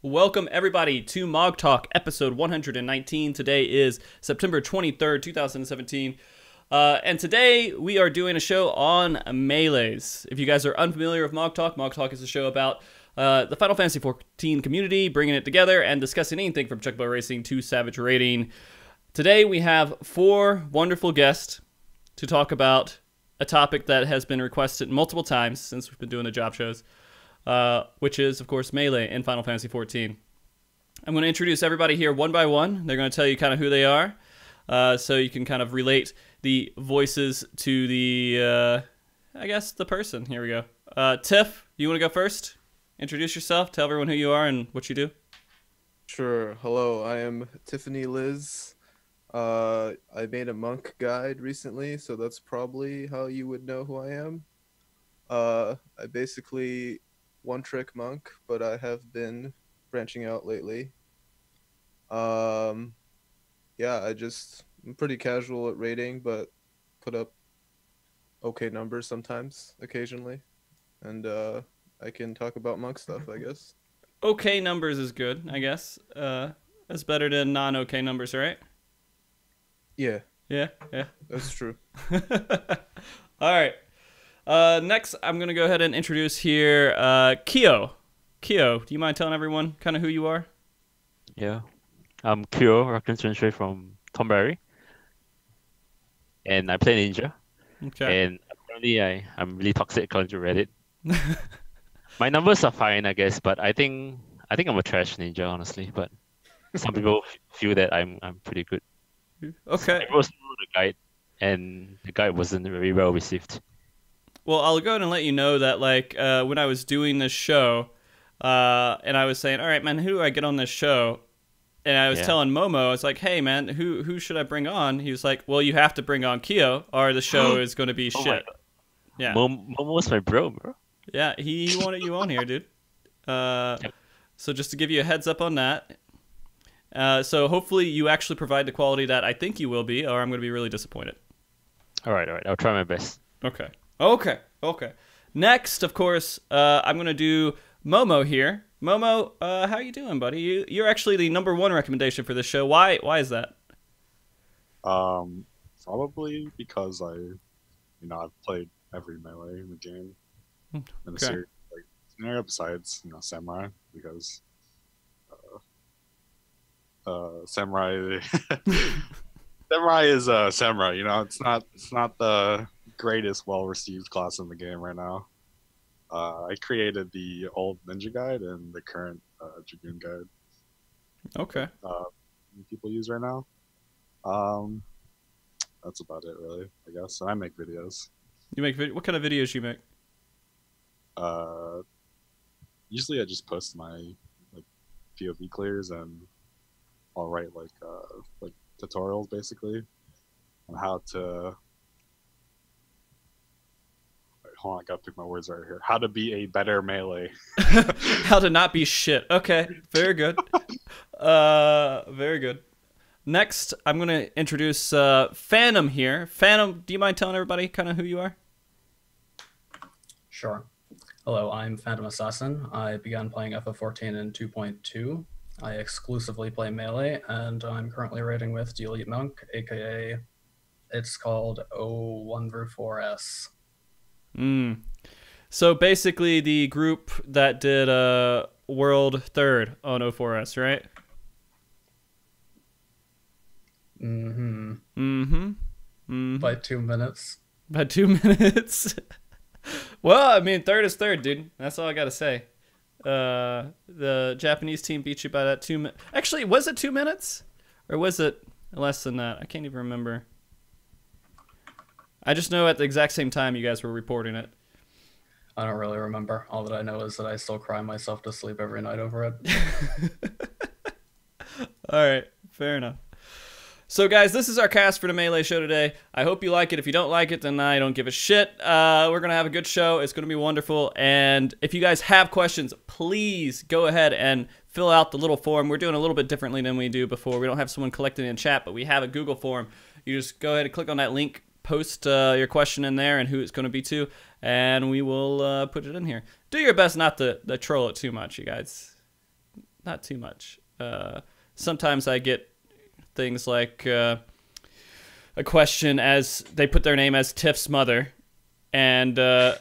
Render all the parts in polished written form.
Welcome everybody to MogTalk episode 119. Today is September 23rd, 2017. And today we are doing a show on melees. If you guys are unfamiliar with MogTalk, MogTalk is a show about the Final Fantasy XIV community, bringing it together and discussing anything from Chocobo Racing to Savage Raiding. Today we have four wonderful guests to talk about a topic that has been requested multiple times since we've been doing the job shows. Which is, of course, Melee in Final Fantasy XIV. I'm going to introduce everybody here one by one. They're going to tell you kind of who they are, so you can kind of relate the voices to the, I guess, the person. Here we go. Tiff, you want to go first? Introduce yourself, tell everyone who you are and what you do. Sure. Hello, I am Tiffany Liz. I made a monk guide recently, so that's probably how you would know who I am. I basically one-trick monk, but I have been branching out lately. Yeah, I'm pretty casual at raiding, but put up okay numbers sometimes, occasionally. And I can talk about monk stuff, I guess. Okay numbers is good, I guess. That's better than non-okay numbers, right? Yeah. Yeah. That's true. All right. Next, I'm going to go ahead and introduce here Kyo. Kyo, do you mind telling everyone kind of who you are? Yeah, I'm Kyo, Rakuten Sensei from Tomberry, and I play Ninja. Okay. And apparently I'm really toxic according to Reddit. My numbers are fine, I guess, but I think I'm a trash ninja, honestly. But some people feel that I'm pretty good. Okay. I wrote the guide, and the guide wasn't very well received. Well, I'll go ahead and let you know that, like, when I was doing this show, and I was saying, all right, man, who do I get on this show? And I was telling Momo, I was like, hey, man, who should I bring on? He was like, well, you have to bring on Kyo, or the show is going to be shit. Yeah. Momo's my bro. Yeah, he wanted you on here, dude. So just to give you a heads up on that. So hopefully you actually provide the quality that I think you will be, or I'm going to be really disappointed. All right. I'll try my best. Okay. Next, of course, I'm going to do Momo here. Momo, how you doing, buddy? You're actually the #1 recommendation for this show. Why is that? Probably because I've played every melee in the game. In the series, besides, Samurai, because Samurai Samurai is Samurai, it's not the greatest well-received class in the game right now. I created the old Ninja Guide and the current Dragoon Guide. Okay. People use right now. That's about it, really, I guess. And I make videos. You make what kind of videos you make? Usually I just post my POV clears, and I'll write like tutorials basically on how to. Hold on, I gotta pick my words right here. How to be a better melee. How to not be shit. Okay, very good. Very good. Next, I'm going to introduce Phantom here. Phantom, do you mind telling everybody kind of who you are? Sure. Hello, I'm Phantom Assassin. I began playing FF14 in 2.2. I exclusively play Melee, and I'm currently raiding with the Elite Monk, aka it's called O1-4S. So basically the group that did World 3rd on O4S, right? By 2 minutes. By 2 minutes? Well, I mean, 3rd is 3rd, dude. That's all I gotta say. The Japanese team beat you by that 2 minutes. Actually, was it 2 minutes? Or was it less than that? I can't even remember. I just know at the exact same time you guys were reporting it. I don't really remember. All that I know is that I still cry myself to sleep every night over it. All right, fair enough. So guys, this is our cast for the Melee show today. I hope you like it. If you don't like it, then I don't give a shit. We're going to have a good show. It's going to be wonderful. And if you guys have questions, please go ahead and fill out the little form. We're doing a little bit differently than we do before. We don't have someone collecting in chat, but we have a Google form. You just go ahead and click on that link, post your question in there and who it's going to be to, and we will put it in here. Do your best not to troll it too much, you guys. not too much. Sometimes I get things like a question as they put their name as Tiff's mother, and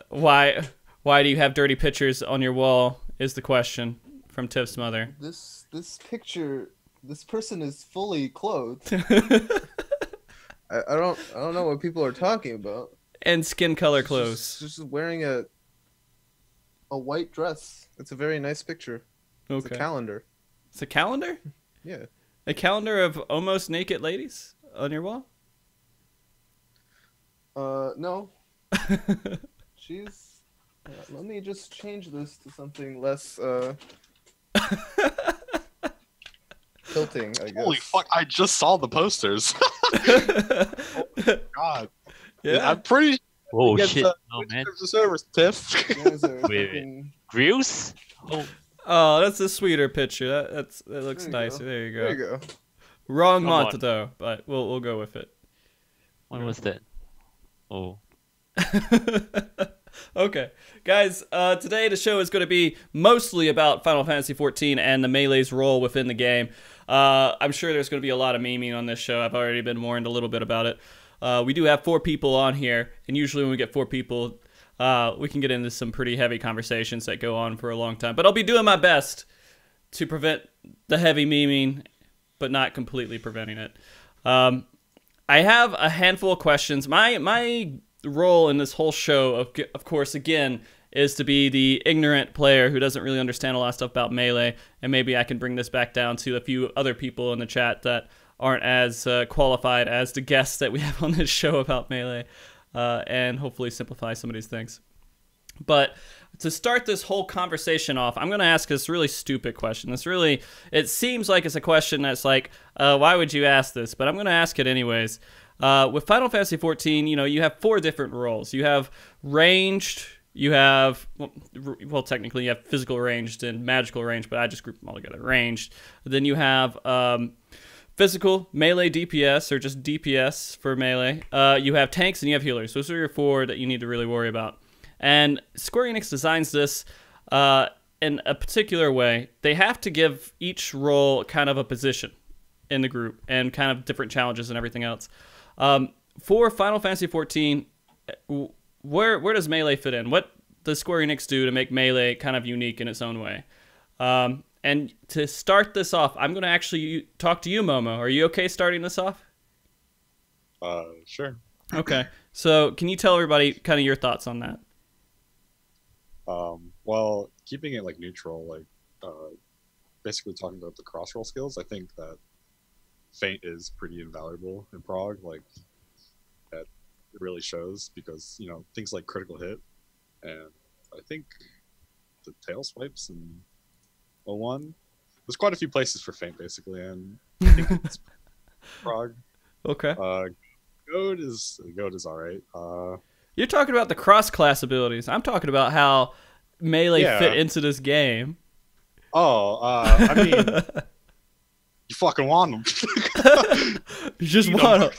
why do you have dirty pictures on your wall is the question from Tiff's mother. This picture, this person is fully clothed. I don't know what people are talking about. And skin color clothes. Just wearing a white dress. It's a very nice picture. It's Okay. a calendar. It's a calendar? Yeah. A calendar of almost naked ladies on your wall? No. She's. Let me just change this to something less tilting, I guess. Holy fuck! I just saw the posters. Oh my god. Yeah. I'm pretty. Oh Against, shit! Oh which man, gives the servers, Tiff. You guys are Wait. fucking- grills. Oh, Oh, that's a sweeter picture. That looks There you nicer. go. There you go. There you go. Wrong Come month on. though, but we'll go with it. what was that? Oh, Okay, guys. Today the show is going to be mostly about Final Fantasy XIV and the melee's role within the game. I'm sure there's going to be a lot of memeing on this show. I've already been warned a little bit about it. We do have 4 people on here, and usually when we get 4 people, we can get into some pretty heavy conversations that go on for a long time. But I'll be doing my best to prevent the heavy memeing, but not completely preventing it. I have a handful of questions. My role in this whole show, of course, again, is to be the ignorant player who doesn't really understand a lot of stuff about Melee, and maybe I can bring this back down to a few other people in the chat that aren't as qualified as the guests that we have on this show about Melee, and hopefully simplify some of these things. But to start this whole conversation off, I'm going to ask this really stupid question. It seems like it's a question that's like, why would you ask this? But I'm going to ask it anyways. With Final Fantasy XIV, you have 4 different roles. You have ranged, you have, well, technically you have physical ranged and magical ranged, but I just group them all together. Ranged. Then you have physical, melee DPS, or just DPS for melee. You have tanks and you have healers. Those are your 4 that you need to really worry about. And Square Enix designs this in a particular way. They have to give each role kind of a position in the group and kind of different challenges and everything else. For Final Fantasy XIV, where does Melee fit in? What does Square Enix do to make Melee kind of unique in its own way? And to start this off, I'm going to actually talk to you, Momo. Are you okay starting this off? Sure. Okay. So can you tell everybody kind of your thoughts on that? Well, keeping it like neutral, like basically talking about the cross roll skills, I think that Feint is pretty invaluable in Prague. Like that it really shows because things like critical hit, and I think the tail swipes and 01. There's quite a few places for Feint basically, and I think it's Prague. Okay. Goad is alright. You're talking about the cross-class abilities. I'm talking about how Melee fit into this game. I mean, you fucking want them. You just want them.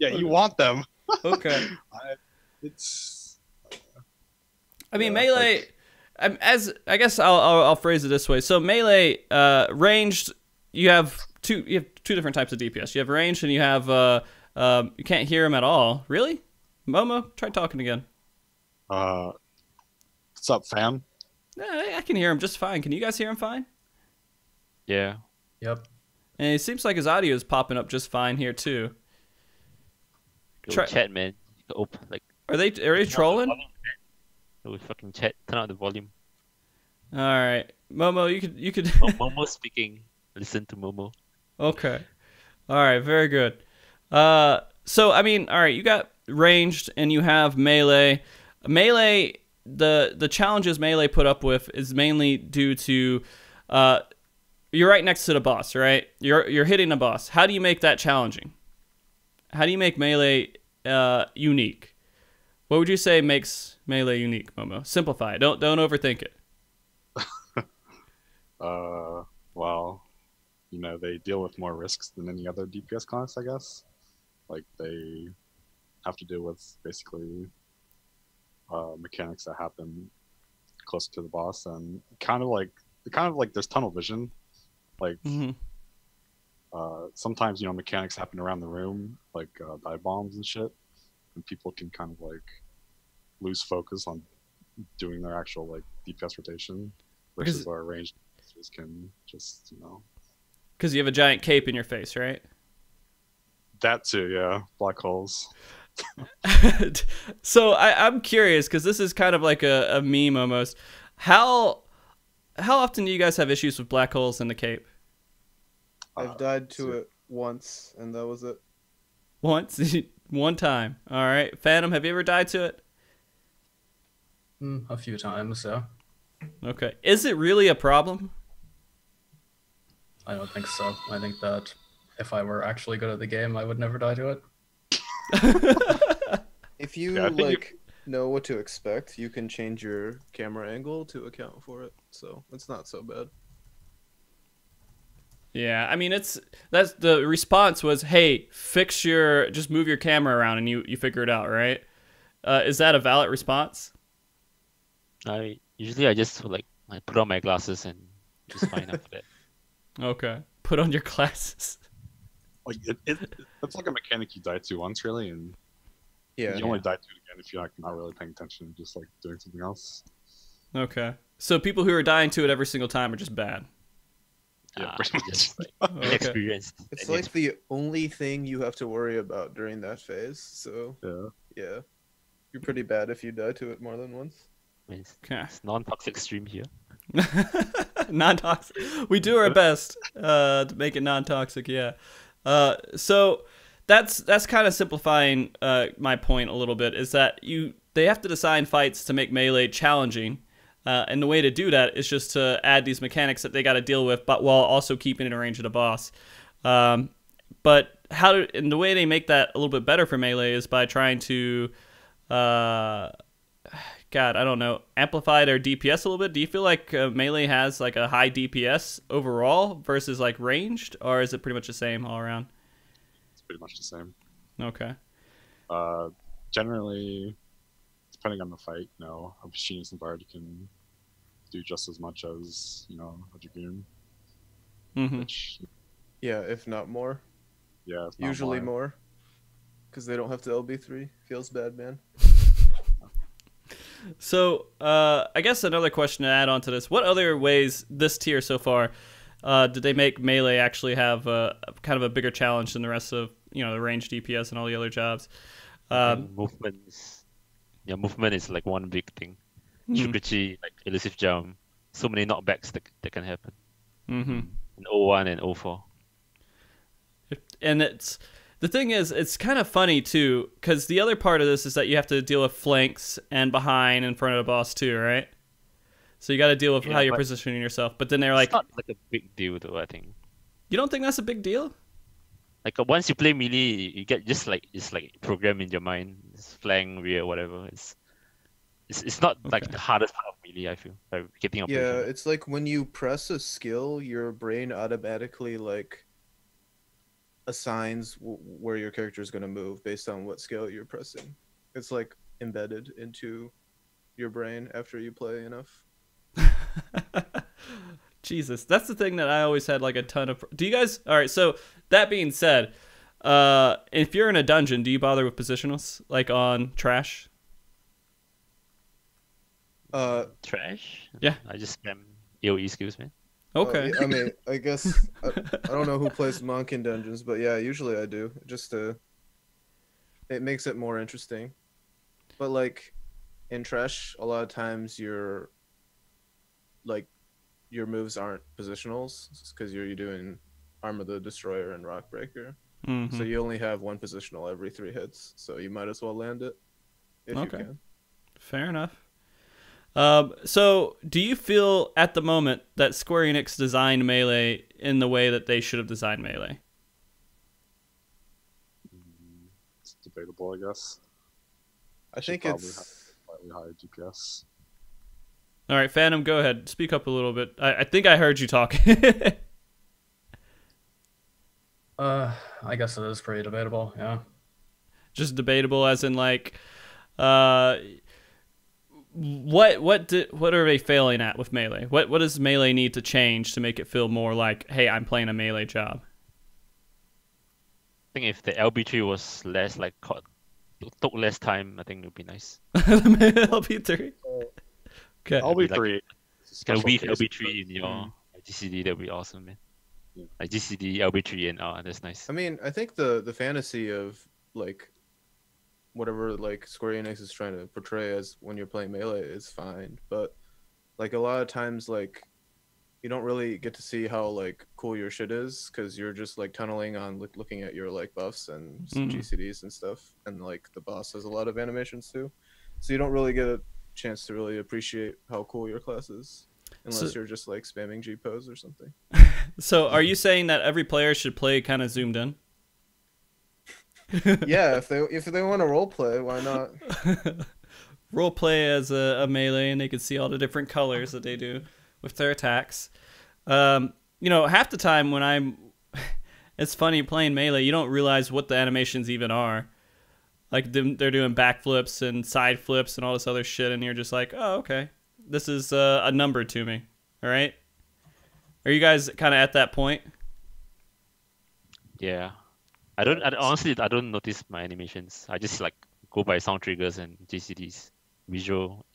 Yeah, you want them. Okay. I mean, Yeah, Melee, as I guess I'll phrase it this way. So Melee, ranged, you have two different types of DPS. You have ranged and you have you can't hear him at all. Really? Momo, try talking again. What's up, fam? Yeah, I can hear him just fine. Can you guys hear him fine? yeah. Yep. And it seems like his audio is popping up just fine here too. Go chat, man. Are they trolling? Go fucking chat. Turn out the volume. All right, Momo, you could. Momo speaking. Listen to Momo. Okay. All right, very good. So I mean, all right, you got ranged and you have melee. Melee, the challenges Melee put up with is mainly due to you're right next to the boss, right? You're hitting the boss. How do you make that challenging? How do you make Melee unique? What would you say makes Melee unique, Momo? Simplify it. Don't overthink it. Well, they deal with more risks than any other DPS class, I guess. Like they have to deal with basically mechanics that happen closer to the boss, and kind of like there's tunnel vision, Like Hmm. sometimes mechanics happen around the room, like dive bombs and shit, and people can kind of like lose focus on doing their actual like DPS rotation versus Because our ranged monsters can just you have a giant cape in your face, right? that too, yeah, black holes. So I'm curious because this is kind of like a meme almost. How often do you guys have issues with black holes in the cape? I've died to it once, and that was it. Once, one time. All right, Phantom, have you ever died to it? A few times, yeah. Okay, is it really a problem? I don't think so. I think that if I were actually good at the game, I would never die to it. If you Yeah, I think like know what to expect, you can change your camera angle to account for it, so it's not so bad. Yeah, I mean that's the response was, hey, just move your camera around, and you figure it out, right? Is that a valid response? I just like I put on my glasses and just fine after that. Okay, put on your glasses. Like it's like a mechanic you die to once really, and Yeah. you only die to it again if you're like not really paying attention and just like doing something else. Okay, so people who are dying to it every single time are just bad. Yeah, pretty much. Just like Okay. inexperienced. It's like the only thing you have to worry about during that phase, so Yeah. you're pretty bad if you die to it more than once. Okay. It's non-toxic stream here. Non-toxic. We do our best to make it non-toxic. Yeah. So that's kind of simplifying my point a little bit. Is that they have to design fights to make Melee challenging, and the way to do that is just to add these mechanics that they got to deal with, but while also keeping it in range of the boss. But and the way they make that a little bit better for Melee is by trying to God, I don't know, amplify their DPS a little bit. Do you feel like Melee has like a high DPS overall versus like ranged, or is it pretty much the same all around? It's pretty much the same. Okay. Generally, depending on the fight, a machinist and bard can do just as much as a dragoon. Mm-hmm. Which, Yeah, if not more. yeah, if not Usually more. Because they don't have to LB3. Feels bad, man. So, I guess another question to add on to this: what other ways this tier so far did they make Melee actually have kind of a bigger challenge than the rest of the range DPS and all the other jobs? Movement is like one big thing. Mhm. Shukuchi, like elusive jump, so many knockbacks that can happen. Mm-hmm. In 01 and 04. And the thing is, it's kind of funny too, because the other part of this is that you have to deal with flanks and behind in front of the boss too, right? So you got to deal with how you're positioning yourself. But then they're like, It's not like a big deal though, I think. you don't think that's a big deal? Like once you play melee, you get just like it's like program in your mind. It's flank, rear, whatever. It's not like the hardest part of melee, I feel. Like getting Yeah, operational. it's like when you press a skill, your brain automatically like assigns where your character is going to move based on what skill you're pressing. It's like embedded into your brain after you play enough. Jesus, that's the thing that I always had like a ton of. Do you guys? All right. So that being said, if you're in a dungeon, do you bother with positionals like on trash? Trash? Yeah. I just spam AoE skills, man. Okay. I mean, I guess I don't know who plays monk in dungeons, but yeah, usually I do. Just it makes it more interesting. But like in trash, a lot of times your moves aren't positionals because you're doing Armor the Destroyer and Rock Breaker. Mhm. So you only have one positional every 3 hits, so you might as well land it if you can. Fair enough. So do you feel at the moment that Square Enix designed Melee in the way that they should have designed Melee? It's debatable, I guess. I think probably it's have slightly higher DPS. All right, Phantom, go ahead. Speak up a little bit. I think I heard you talk. I guess it is pretty debatable, yeah. Just debatable as in like what are they failing at with Melee? What does Melee need to change to make it feel more like, hey, I'm playing a Melee job? I think if the LB3 was less like took less time, I think it would be nice. LB3. Okay. LB3. Can weave LB3 in your GCD? That would be awesome, man. Yeah. Like GCD, LB3, and that's nice. I mean, I think the fantasy of like whatever like Square Enix is trying to portray as when you're playing Melee is fine, but like a lot of times like you don't really get to see how like cool your shit is because you're just like tunneling on looking at your like buffs and GCDs and stuff, and like the boss has a lot of animations too, so you don't really get a chance to really appreciate how cool your class is unless you're just like spamming G pose or something. So are you saying that every player should play kind of zoomed in? Yeah, if they want to role play, why not? Role play as a Melee, and they can see all the different colors that they do with their attacks. You know, half the time when it's funny playing Melee, you don't realize what the animations even are. Like they're doing backflips and side flips and all this other shit, and you're just like, oh, okay, this is a number to me. All right. Are you guys kind of at that point? Yeah. Honestly, I don't notice my animations. I just like go by sound triggers and GCDs, visual.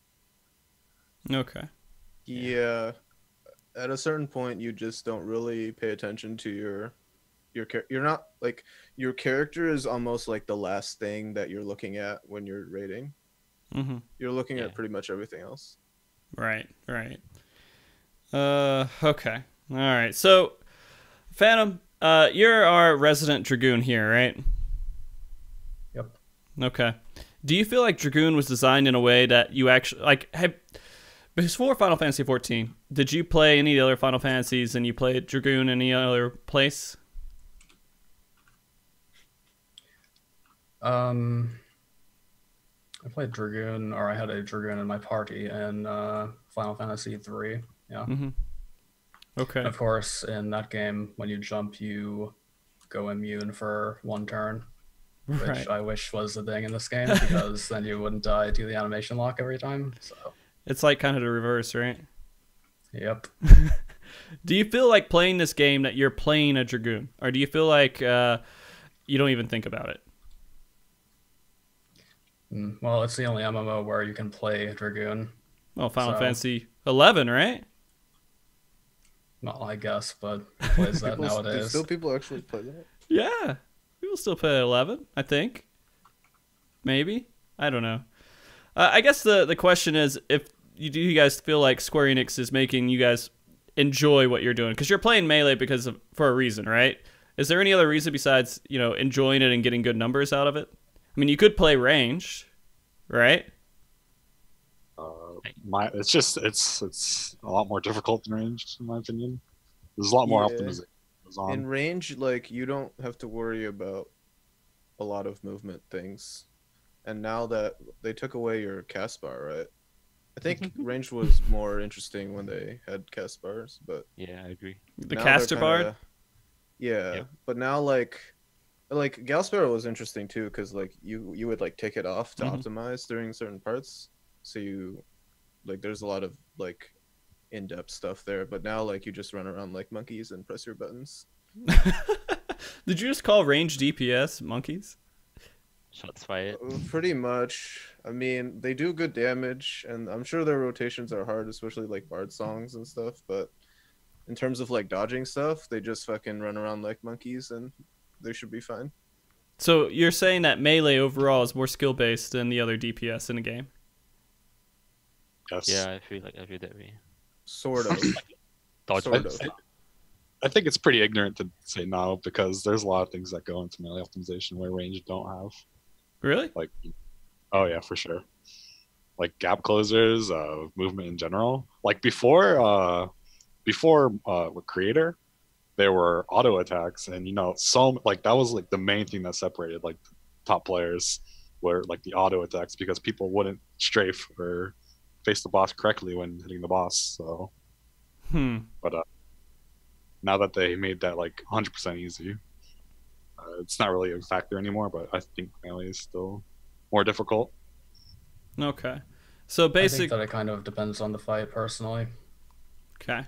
Okay. Yeah. At a certain point, you just don't really pay attention to your you're not like your character is almost like the last thing that you're looking at when you're rating. Mm-hmm. You're looking at pretty much everything else. Right. Okay. All right. So, Phantom, you're our resident Dragoon here, right? Yep. Okay. Do you feel like Dragoon was designed in a way that you actually like? Before Final Fantasy XIV, did you play any other Final Fantasies and you played Dragoon any other place? I played Dragoon, or I had a Dragoon in my party in Final Fantasy III. Yeah. Mm-hmm. Okay. Of course, in that game, when you jump, you go immune for 1 turn, which Right. I wish was the thing in this game, because then you wouldn't die to the animation lock every time. So, It's like kind of the reverse, right? yep. Do you feel like playing this game that you're playing a Dragoon? Or do you feel like you don't even think about it? Well, it's the only MMO where you can play Dragoon. Well, Final So- Fantasy 11, right? Well, I guess, but who plays that Do nowadays? still people actually play that? Yeah. People still play 11, I think. Maybe. I don't know. I guess the question is, do you guys feel like Square Enix is making you guys enjoy what you're doing? Because you're playing Melee for a reason, right? Is there any other reason besides, enjoying it and getting good numbers out of it? I mean, you could play ranged, right? It's a lot more difficult than ranged, in my opinion. There's a lot more Yeah. optimization goes on. In range, like you don't have to worry about a lot of movement things. And now that they took away your cast bar, right? I think range was more interesting when they had cast bars, but Yeah, I agree. The now caster they're bard? kinda- Yeah, Yep. but now like Galsparrow was interesting too because like you would like take it off to Mhm. optimize during certain parts, so you like there's a lot of like in-depth stuff there. But now like you just run around like monkeys and press your buttons. Did you just call range DPS monkeys? Shots fired. Pretty much. I mean, they do good damage, and I'm sure their rotations are hard, especially like bard songs and stuff. But in terms of like dodging stuff, they just fucking run around like monkeys, and they should be fine. So you're saying that Melee overall is more skill-based than the other DPS in the game? Yes. Yeah, I feel that way. Sort of. Dodge Sort buttons. of. I think it's pretty ignorant to say no because there's a lot of things that go into melee optimization where range don't have. Really? Like, oh yeah, for sure. Like gap closers, movement in general. Like before with creator, there were auto attacks, and so like that was like the main thing that separated like the top players were like the auto attacks because people wouldn't strafe or face the boss correctly when hitting the boss. So, but now that they made that like 100% easy, it's not really a factor anymore. But I think melee is still more difficult. Okay. So I think basic. that it kind of depends on the fight, personally. Okay.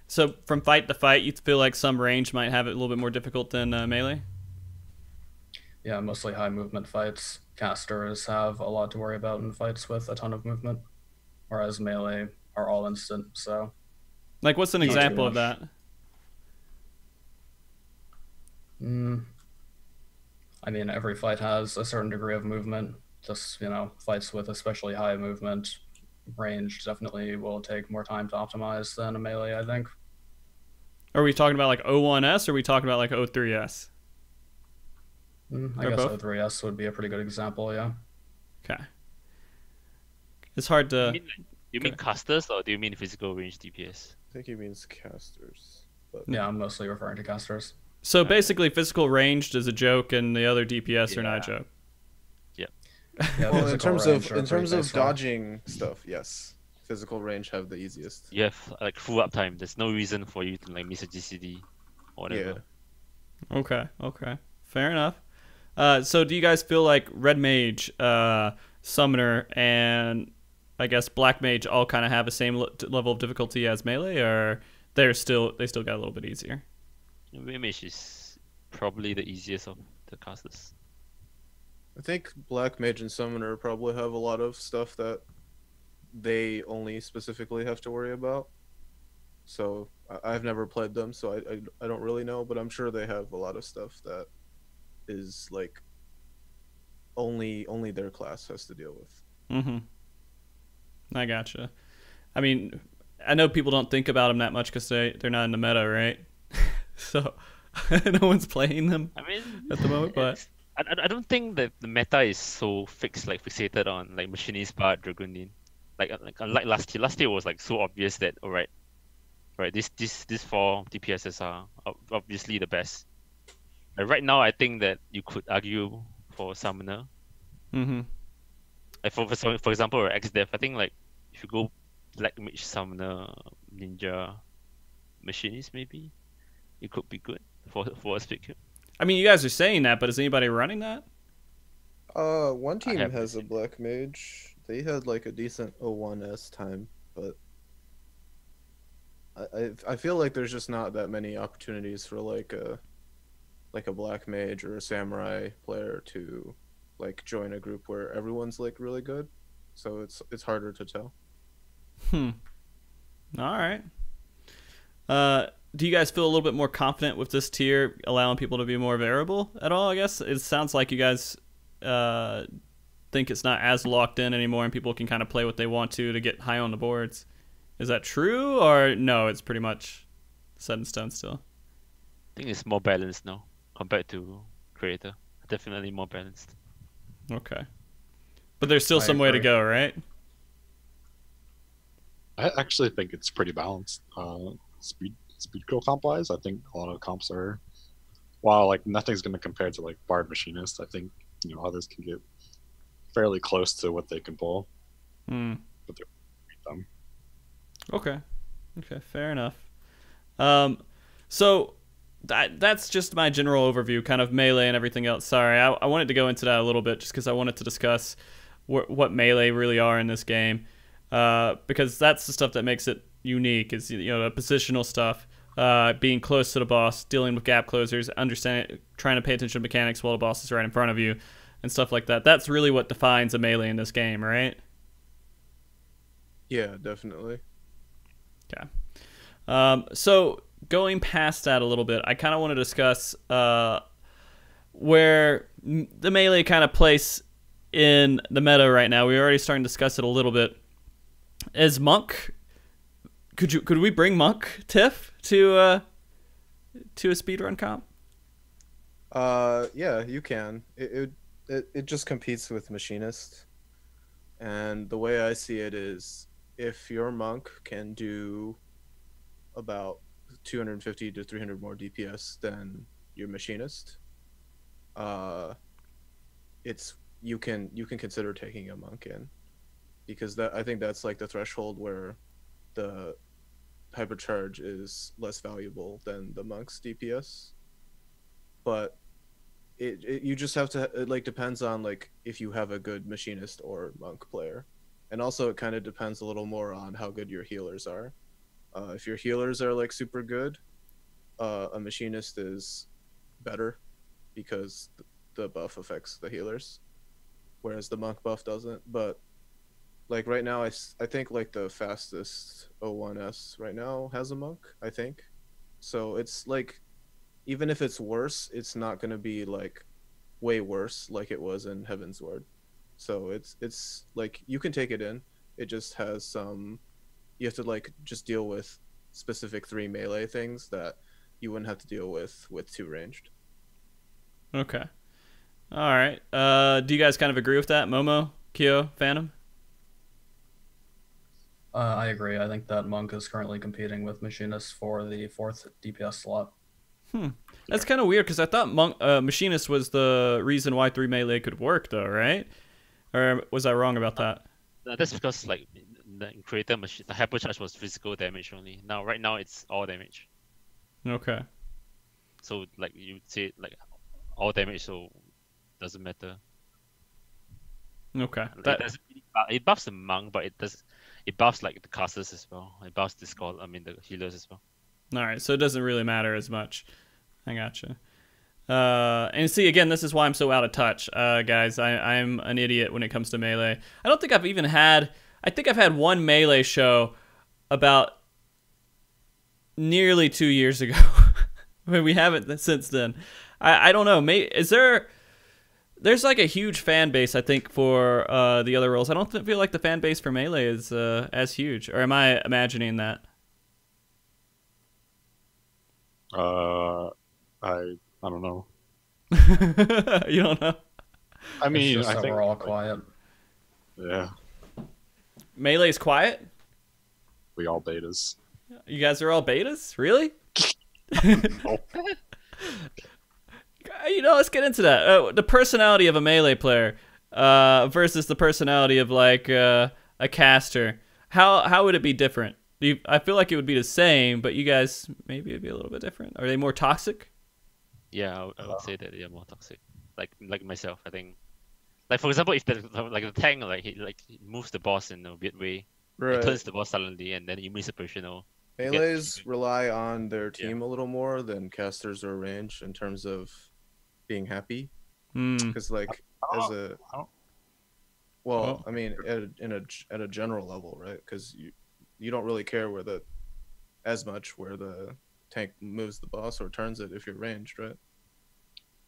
So from fight to fight, you feel like some range might have it a little bit more difficult than melee. Yeah, mostly high movement fights. Casters have a lot to worry about in fights with a ton of movement, whereas melee are all instant, so Like, what's an not too example of much. that? Mm, I mean, every fight has a certain degree of movement. Just, fights with especially high movement range definitely will take more time to optimize than a melee, I think. Are we talking about like O1S or are we talking about like O3S? I Or guess both? O3S would be a pretty good example, yeah. Okay. It's hard You to. mean you mean casters or do you mean physical range DPS? I think he means casters. But Yeah, I'm mostly referring to casters. So basically, physical ranged is a joke, and the other DPS are not a Yeah. joke. Yeah, well, physical range are in pretty terms of useful. dodging stuff, yes, physical range have the easiest. You have like full uptime. There's no reason for you to like miss a GCD or whatever. Yeah. Okay. Fair enough. So do you guys feel like Red Mage, Summoner, and I guess Black Mage all kind of have the same level of difficulty as melee, or they still got a little bit easier? Image is probably the easiest of the casters. I think Black Mage and Summoner probably have a lot of stuff that they only specifically have to worry about. So I've never played them, so I don't really know, but I'm sure they have a lot of stuff that is like only their class has to deal with. Mm-hmm. I gotcha. I mean, I know people don't think about them that much because they're not in the meta, right? So no one's playing them I mean, at the moment, but it's- I don't think that the meta is so fixated on like Machinist Bard Dragoon. Like unlike last year was like so obvious that alright, these four DPSs are obviously the best. Right now, I think that you could argue for Summoner. mm-hmm. Like for example, or XDev, I think like if you go Black Mage, Summoner, Ninja, Machinist, maybe it could be good for a speed kill. I mean, you guys are saying that, but is anybody running that? One team haven't has a seen it. Black Mage. They had like a decent O1S time, but I feel like there's just not that many opportunities for like a Black Mage or a Samurai player to like join a group where everyone's like really good. So it's harder to tell. All right. Do you guys feel a little bit more confident with this tier, allowing people to be more variable at all? I guess it sounds like you guys think it's not as locked in anymore, and people can kind of play what they want to get high on the boards. Is that true, or no? It's pretty much set in stone still. I think it's more balanced now compared to Creator. Definitely more balanced. Okay, but there's still I some way to agree. go, right? I actually think it's pretty balanced. Speed kill comp wise, I think a lot of comps are, while like nothing's going to compare to like Bard Machinist. I think others can get fairly close to what they can pull. Hmm. But they're dumb. Okay, fair enough. So that's just my general overview, kind of melee and everything else. Sorry, I wanted to go into that a little bit just because I wanted to discuss what melee really are in this game, because that's the stuff that makes it unique. Is the positional stuff, being close to the boss, dealing with gap closers, understanding, trying to pay attention to mechanics while the boss is right in front of you, and stuff like that. That's really what defines a melee in this game, right? Yeah, definitely. Okay. So going past that a little bit, I kind of want to discuss where the melee kind of place in the meta right now. We're already starting to discuss it a little bit. Is Monk? Could we bring Monk Tiff to a speedrun comp? Yeah, you can. It just competes with Machinist, and the way I see it is, if your monk can do about 250 to 300 more DPS than your Machinist, it's you can consider taking a monk in, because I think that's like the threshold where the hypercharge is less valuable than the monk's DPS. But you just have to, it like depends on like if you have a good Machinist or monk player. And also, it kind of depends a little more on how good your healers are. If your healers are like super good, a machinist is better because the buff affects the healers, whereas the monk buff doesn't. But like right now, I think like the fastest O1S right now has a monk, I think. So it's like, even if it's worse, it's not going to be like way worse like it was in Heaven's Ward. So it's like you can take it in. It just has some, you have to like just deal with specific 3 melee things that you wouldn't have to deal with 2 ranged. Okay. All right. Do you guys kind of agree with that, Momo, Kyo, Phantom? I agree. I think that Monk is currently competing with Machinist for the 4th DPS slot. That's kind of weird because I thought Machinist was the reason why 3 melee could work, though, right? Or was I wrong about that? That's because like the creator machine, the hypercharge was physical damage only. Now, right now, it's all damage. Okay. So like you would say like all damage, so doesn't matter. Okay. It buffs the monk, but it buffs like the casters as well. It buffs the healers as well. All right, so it doesn't really matter as much. I gotcha. And see, again, this is why I'm so out of touch, guys. I'm an idiot when it comes to melee. I don't think I've even had... I think I've had one melee show about nearly 2 years ago. I mean, we haven't since then. I don't know. Is there... There's like a huge fan base, I think, for the other roles. I don't feel like the fan base for melee is as huge. Or am I imagining that? I don't know. You don't know? I mean, it's just I think we're all quiet. Yeah, Melee's quiet? we all betas. You guys are all betas? Really? Oh. You know, let's get into that. The personality of a melee player versus the personality of like a caster. How would it be different? I feel like it would be the same, but you guys maybe it'd be a little bit different. Are they more toxic? Yeah, I would say that they're more toxic. Like myself, I think. Like for example, if the tank he moves the boss in a weird way, Right. it turns the boss suddenly, and then you miss a personal. Melees rely on their team a little more than casters or range in terms of being happy. Because like as a well, I mean at a general level, right? Because you don't really care where the tank moves the boss or turns it if you're ranged, right?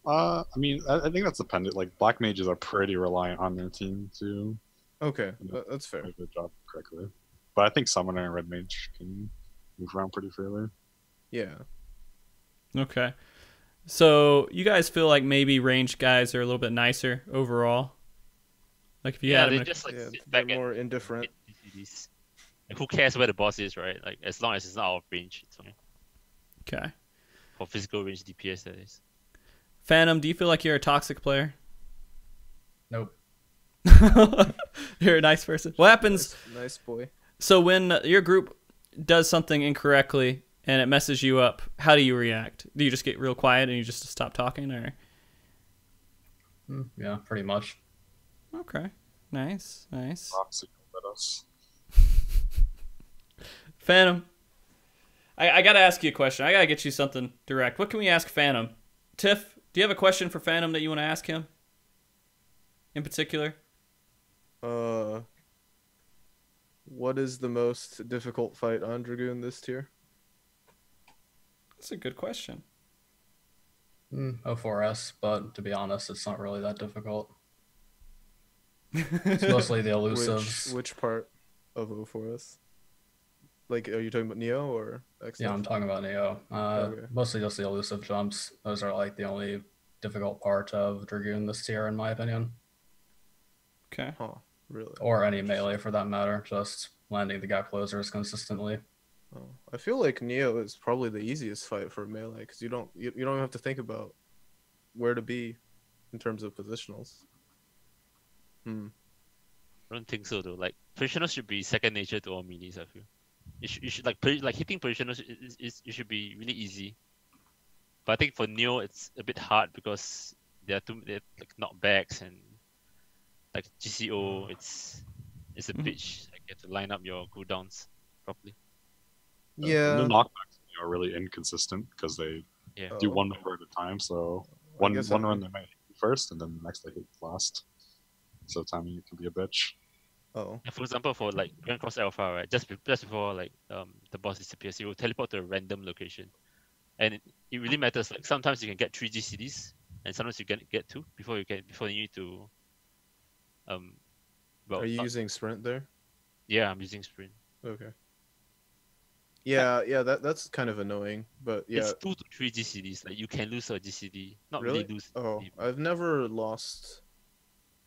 I mean, I think that's dependent. Like black mages are pretty reliant on their team to Okay, that's fair. do the job correctly. But I think summoner and red mage can move around pretty freely. Yeah. Okay. So you guys feel like maybe ranged guys are a little bit nicer overall? Like if you had they them, just like Yeah, sit they're back more and indifferent. like, who cares where the boss is, right? Like as long as it's not out of range, it's fine. okay. For physical range DPS, that is. Phantom, do you feel like you're a toxic player? Nope. You're a nice person. What happens? Nice boy. So when your group does something incorrectly and it messes you up, how do you react? Do you just get real quiet and you just stop talking, or? Yeah, pretty much. Okay, nice. Toxic let us. Phantom, I gotta ask you a question. I gotta get you something direct. What can we ask Phantom? Tiff, do you have a question for Phantom that you want to ask him? In particular? What is the most difficult fight on Dragoon this tier? That's a good question. 04S, but to be honest, it's not really that difficult. It's mostly the elusives. Which part of O4S? Like, are you talking about Neo or X? Yeah, I'm talking about Neo. Okay. Mostly just the elusive jumps. Those are like the only difficult part of Dragoon this tier, in my opinion. Okay. Huh, really? Or any melee for that matter, just landing the gap closers consistently. Oh, I feel like Neo is probably the easiest fight for melee because you don't have to think about where to be in terms of positionals. I don't think so though. Like positionals should be second nature to all minis. I feel you should like hitting positionals it should be really easy. But I think for Neo it's a bit hard because they're like knockbacks and like GCO. It's a bitch. Like, you have to line up your cooldowns properly. And Yeah. the knockbacks are really inconsistent because they Yeah. do Oh. one number at a time. So I one guess run I'm- they might hit you first, and then the next they hit you last. So timing it can be a bitch. Oh. And for example, for like Grand Cross Alpha, right, just before like the boss disappears, you will teleport to a random location, and it really matters. Like sometimes you can get 3 GCDs, and sometimes you can get 2 before you need to well, Are you using sprint there? yeah, I'm using sprint. Okay. Yeah, that's kind of annoying, but yeah. It's 2 to 3 GCDs. Like you can lose a GCD, not Really? really lose. Oh, any- I've never lost.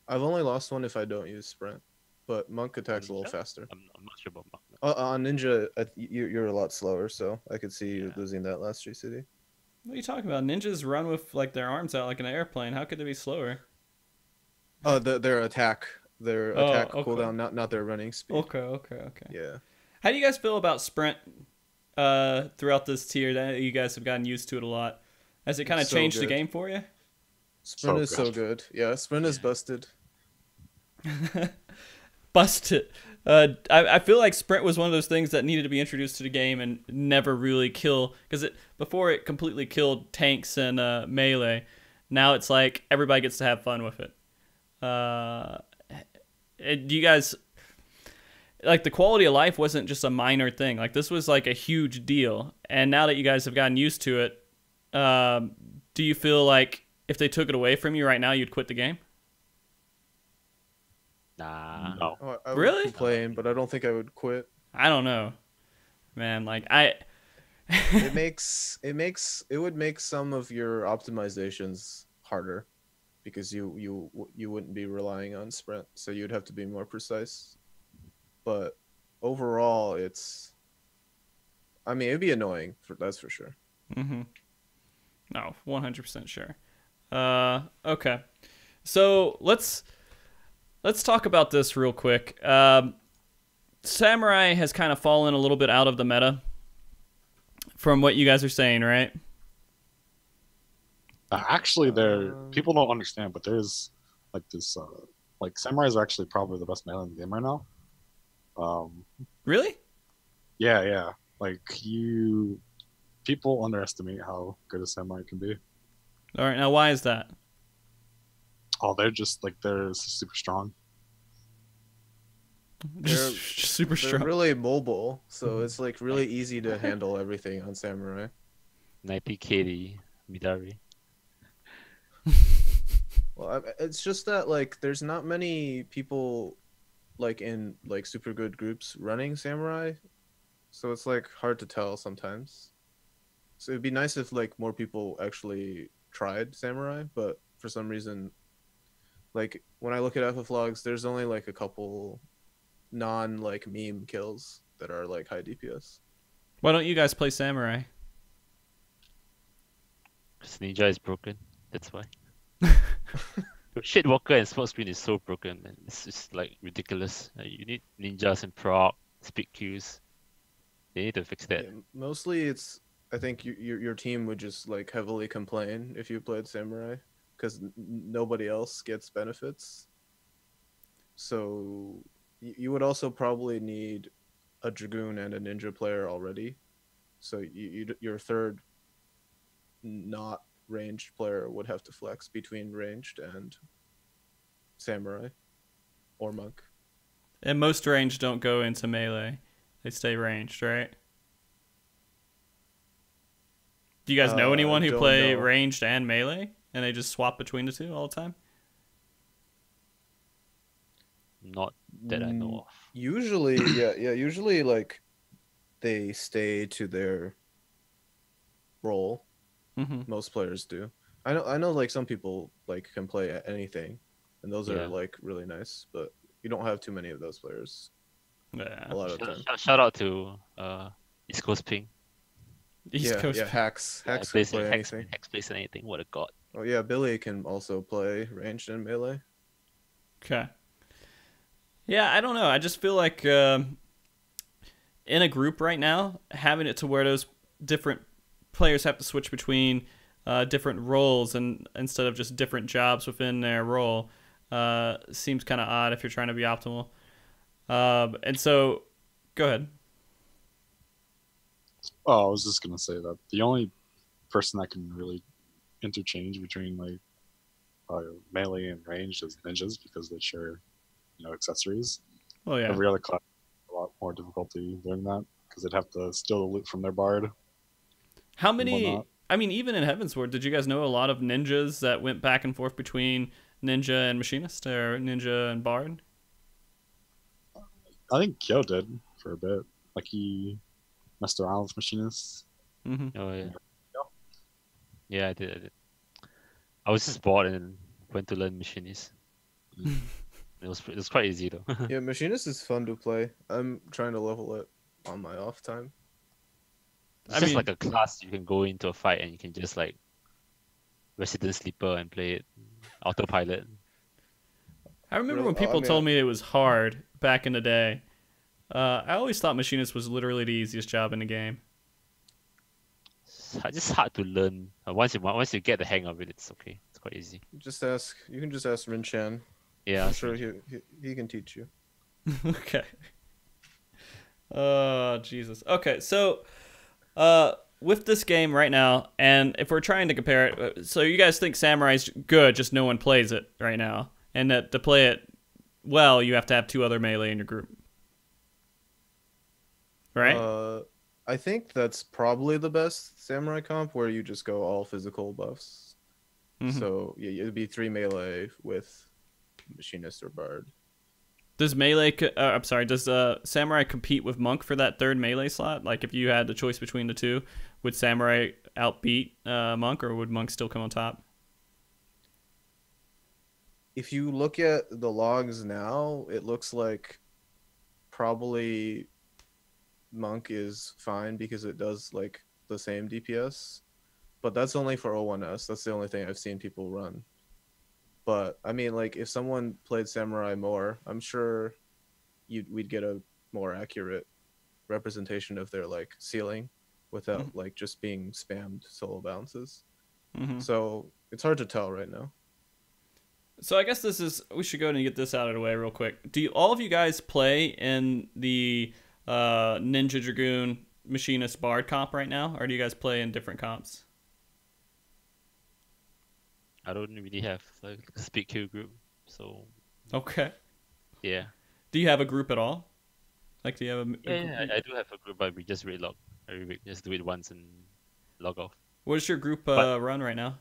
I've only lost one if I don't use sprint, but monk attacks a little Ninja? faster. I'm not sure about Mark. On ninja, you're a lot slower, so I could see you Yeah. losing that last GCD. What are you talking about? Ninjas run with like their arms out like an airplane. How could they be slower? Oh, their attack Oh, attack okay. cooldown, not their running speed. Okay. Yeah. How do you guys feel about sprint throughout this tier? That you guys have gotten used to it a lot. Has it kind of It's so changed the good. game for you? Sprint So is so good. good. Yeah, sprint is busted. Busted. I feel like sprint was one of those things that needed to be introduced to the game and never really kill, because before it completely killed tanks and melee. Now it's like everybody gets to have fun with it. Do you guys like the quality of life wasn't just a minor thing? Like this was like a huge deal, and now that you guys have gotten used to it, do you feel like if they took it away from you right now, you'd quit the game? Nah. No. Oh, I Really? would complain, but I don't think I would quit. I don't know, man. Like It would make some of your optimizations harder, because you wouldn't be relying on sprint, so you'd have to be more precise. But overall, I mean, it'd be annoying, that's for sure. Mm-hmm. No, 100% sure. Okay, so let's talk about this real quick. Samurai has kind of fallen a little bit out of the meta, from what you guys are saying, right? Actually, people don't understand, but there's like this like samurais are actually probably the best melee in the game right now. Really? Yeah. Like people underestimate how good a samurai can be. All right, now why is that? Oh, they're super strong. Just super They're strong. really mobile, so it's like really easy to handle everything on samurai. 90 KD Midari. Well, it's just that like there's not many people like in like super good groups running samurai, so it's like hard to tell sometimes. So it'd be nice if like more people actually tried samurai, but for some reason, like when I look at FF logs, there's only like a couple non like meme kills that are like high DPS. Why don't you guys play samurai? Because Ninja is broken. That's why. Shitwalker and Smoke Screen is so broken, man. It's just like ridiculous. You need ninjas and proc, speed queues. They need to fix that. Yeah, mostly it's I think your team would just like heavily complain if you played samurai, because nobody else gets benefits. So you would also probably need a dragoon and a ninja player already. So your third not ranged player would have to flex between ranged and samurai or monk. And most ranged don't go into melee. They stay ranged, right? Do you guys know anyone who don't play know. ranged and melee, and they just swap between the two all the time? Not that I know of. Usually, yeah. Usually, like they stay to their role. Mm-hmm. Most players do. I know. Like some people like can play anything, and those Yeah. are like really nice. But you don't have too many of those players Yeah. a lot of the time. Shout out to East Coast Ping. East Coast. Hacks can Plays play Hex, anything. Hex plays anything. What a god. Oh yeah, Billy can also play ranged and melee. Okay. Yeah, I don't know. I just feel like in a group right now, having it to where those different players have to switch between different roles and instead of just different jobs within their role seems kind of odd if you're trying to be optimal. And so, go ahead. Oh, I was just gonna say that the only person that can really interchange between like melee and ranged is ninjas because they share, accessories. Oh yeah. Every other class has a lot more difficulty doing that because they'd have to steal the loot from their bard. How and many? whatnot. I mean, even in Heavensward, did you guys know a lot of ninjas that went back and forth between ninja and machinist, or ninja and bard? I think Kyo did for a bit. Like he messed around with machinists. Mm-hmm. Oh yeah. Yeah, I did. I was just bored and went to learn machinist. It was quite easy though. Yeah, machinist is fun to play. I'm trying to level it on my off time. It's just like a class you can go into a fight and you can just like resident sleeper and play it autopilot. I remember Really? when people I mean, told me it was hard back in the day. I always thought machinist was literally the easiest job in the game. It's just hard to learn. Once you get the hang of it, it's okay. It's quite easy. You can just ask Rin Chan. Yeah, I'm sure he can teach you. Okay. Oh, Jesus. Okay, so with this game right now, and if we're trying to compare it, so you guys think Samurai's good, just no one plays it right now, and that to play it well, you have to have 2 other melee in your group, right? I think that's probably the best samurai comp where you just go all physical buffs. Mhm. So yeah, it'd be 3 melee with machinist or bard. Does does Samurai compete with Monk for that 3rd melee slot? Like, if you had the choice between the 2, would Samurai outbeat Monk, or would Monk still come on top? If you look at the logs now, it looks like probably Monk is fine because it does like the same DPS, but that's only for O1S. That's the only thing I've seen people run. But I mean, like, if someone played Samurai more, I'm sure we'd get a more accurate representation of their like ceiling without like just being spammed solo bounces. Mm-hmm. So it's hard to tell right now. So I guess we should go and get this out of the way real quick. Do all of you guys play in the Ninja Dragoon Machinist Bard comp right now, or do you guys play in different comps? I don't really have like a speed queue group, so Okay. yeah. Do you have a group at all? Like, do you have a Yeah, I do have a group, but we just raid log every week. Just do it once and log off. What is your group run right now?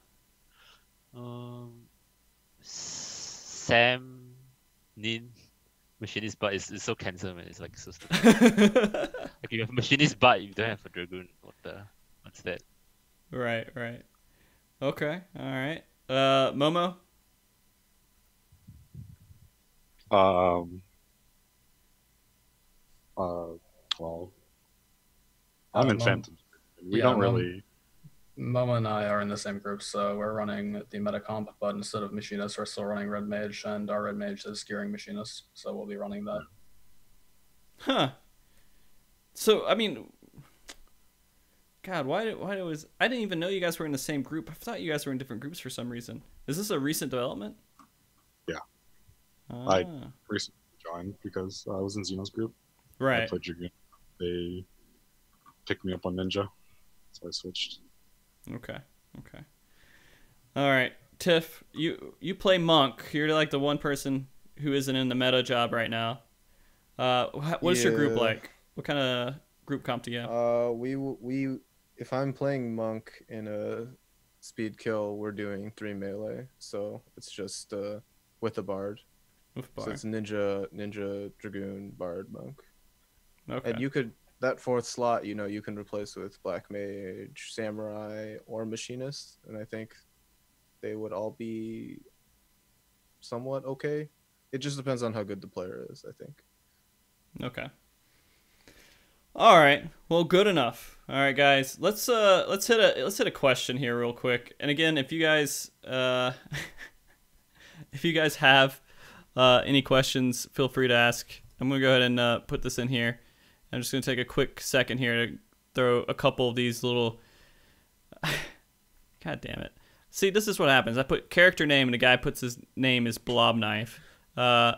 Sam, Nin, Machinist Bard is so cancel, man. It's like so stupid. Like you have Machinist Bard, you don't have a Dragoon. What's that? Right. Okay. All right. Momo? Well, I'm in Phantom. We yeah, don't really. Momo and I are in the same group, so we're running the meta comp, but instead of Machinist, we're still running Red Mage, and our Red Mage is gearing Machinist, so we'll be running that. Huh. So, I mean, God, why was I didn't even know you guys were in the same group. I thought you guys were in different groups for some reason. Is this a recent development? Yeah. Ah. I recently joined because I was in Xeno's group. I Right. played Dragoon. They picked me up on Ninja, so I switched. Okay. All right, Tiff, you play Monk. You're like the one person who isn't in the meta job right now. What's your group Yeah. like? What kind of group comp do you have? We if I'm playing Monk in a speed kill, we're doing 3 melee, so it's just with a bard. With So bar. it's ninja, dragoon, bard, monk. Okay. And you could that 4th slot, you can replace with black mage, samurai, or machinist, and I think they would all be somewhat okay. It just depends on how good the player is, I think. Okay. All right. Well, good enough. All right, guys. Let's hit a question here real quick. And again, if you guys have any questions, feel free to ask. I'm gonna go ahead and put this in here. I'm just gonna take a quick second here to throw a couple of these little. God damn it! See, this is what happens. I put character name, and the guy puts his name as Blob Knife. And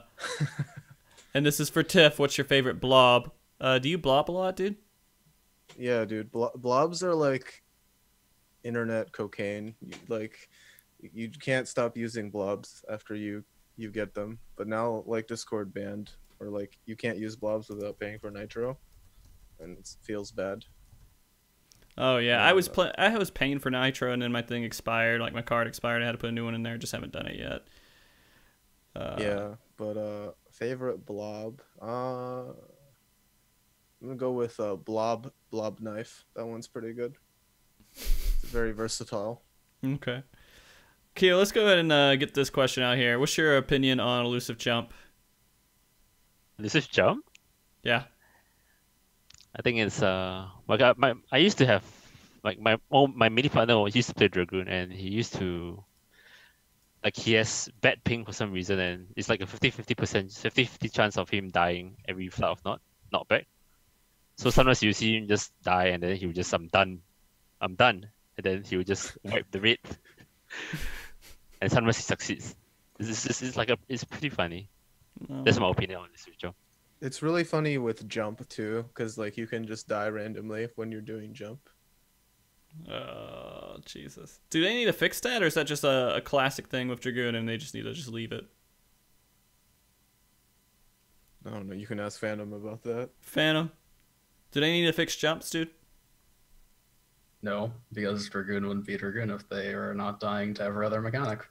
And this is for Tiff. What's your favorite blob? Do you blob a lot, dude? Yeah, dude. Blobs are like internet cocaine. You can't stop using blobs after you get them. But now, like, Discord banned, or like you can't use blobs without paying for nitro, and it feels bad. Oh yeah, I was paying for nitro, and then my thing expired. Like my card expired. I had to put a new one in there. Just haven't done it yet. Yeah, but favorite blob. I'm gonna go with blob knife. That one's pretty good. It's very versatile. Okay. Keo, let's go ahead and get this question out here. What's your opinion on Elusive Jump? Elusive Jump? Yeah. I think it's I used to have like my mini partner used to play Dragoon, and he used to, like, he has bad ping for some reason, and it's like a 50-50 chance of him dying every flight of knockback. So sometimes you see him just die, and then he will just I'm done, and then he will just wipe the raid. And sometimes he succeeds. It's pretty funny. That's my opinion on this jump. It's really funny with jump too, because like you can just die randomly when you're doing jump. Oh, Jesus. Do they need to fix that, or is that just a classic thing with Dragoon and they just need to just leave it? I don't know. You can ask Phantom about that. Phantom, do they need to fix jumps, dude? No, because Dragoon wouldn't be Dragoon if they are not dying to every other mechanic.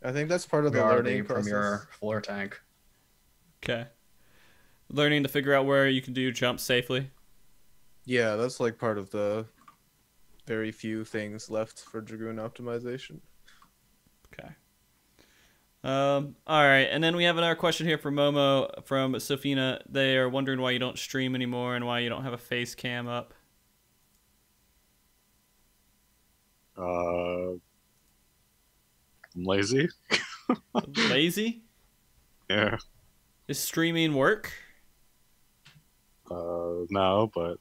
I think that's part of We the are learning the process. premier floor tank. Okay. Learning to figure out where you can do jumps safely. Yeah, that's like part of the very few things left for Dragoon optimization. Okay. All right, and then we have another question here from Momo from Sofina. They are wondering why you don't stream anymore and why you don't have a face cam up. I'm lazy. Lazy? Yeah. Is streaming work? No, but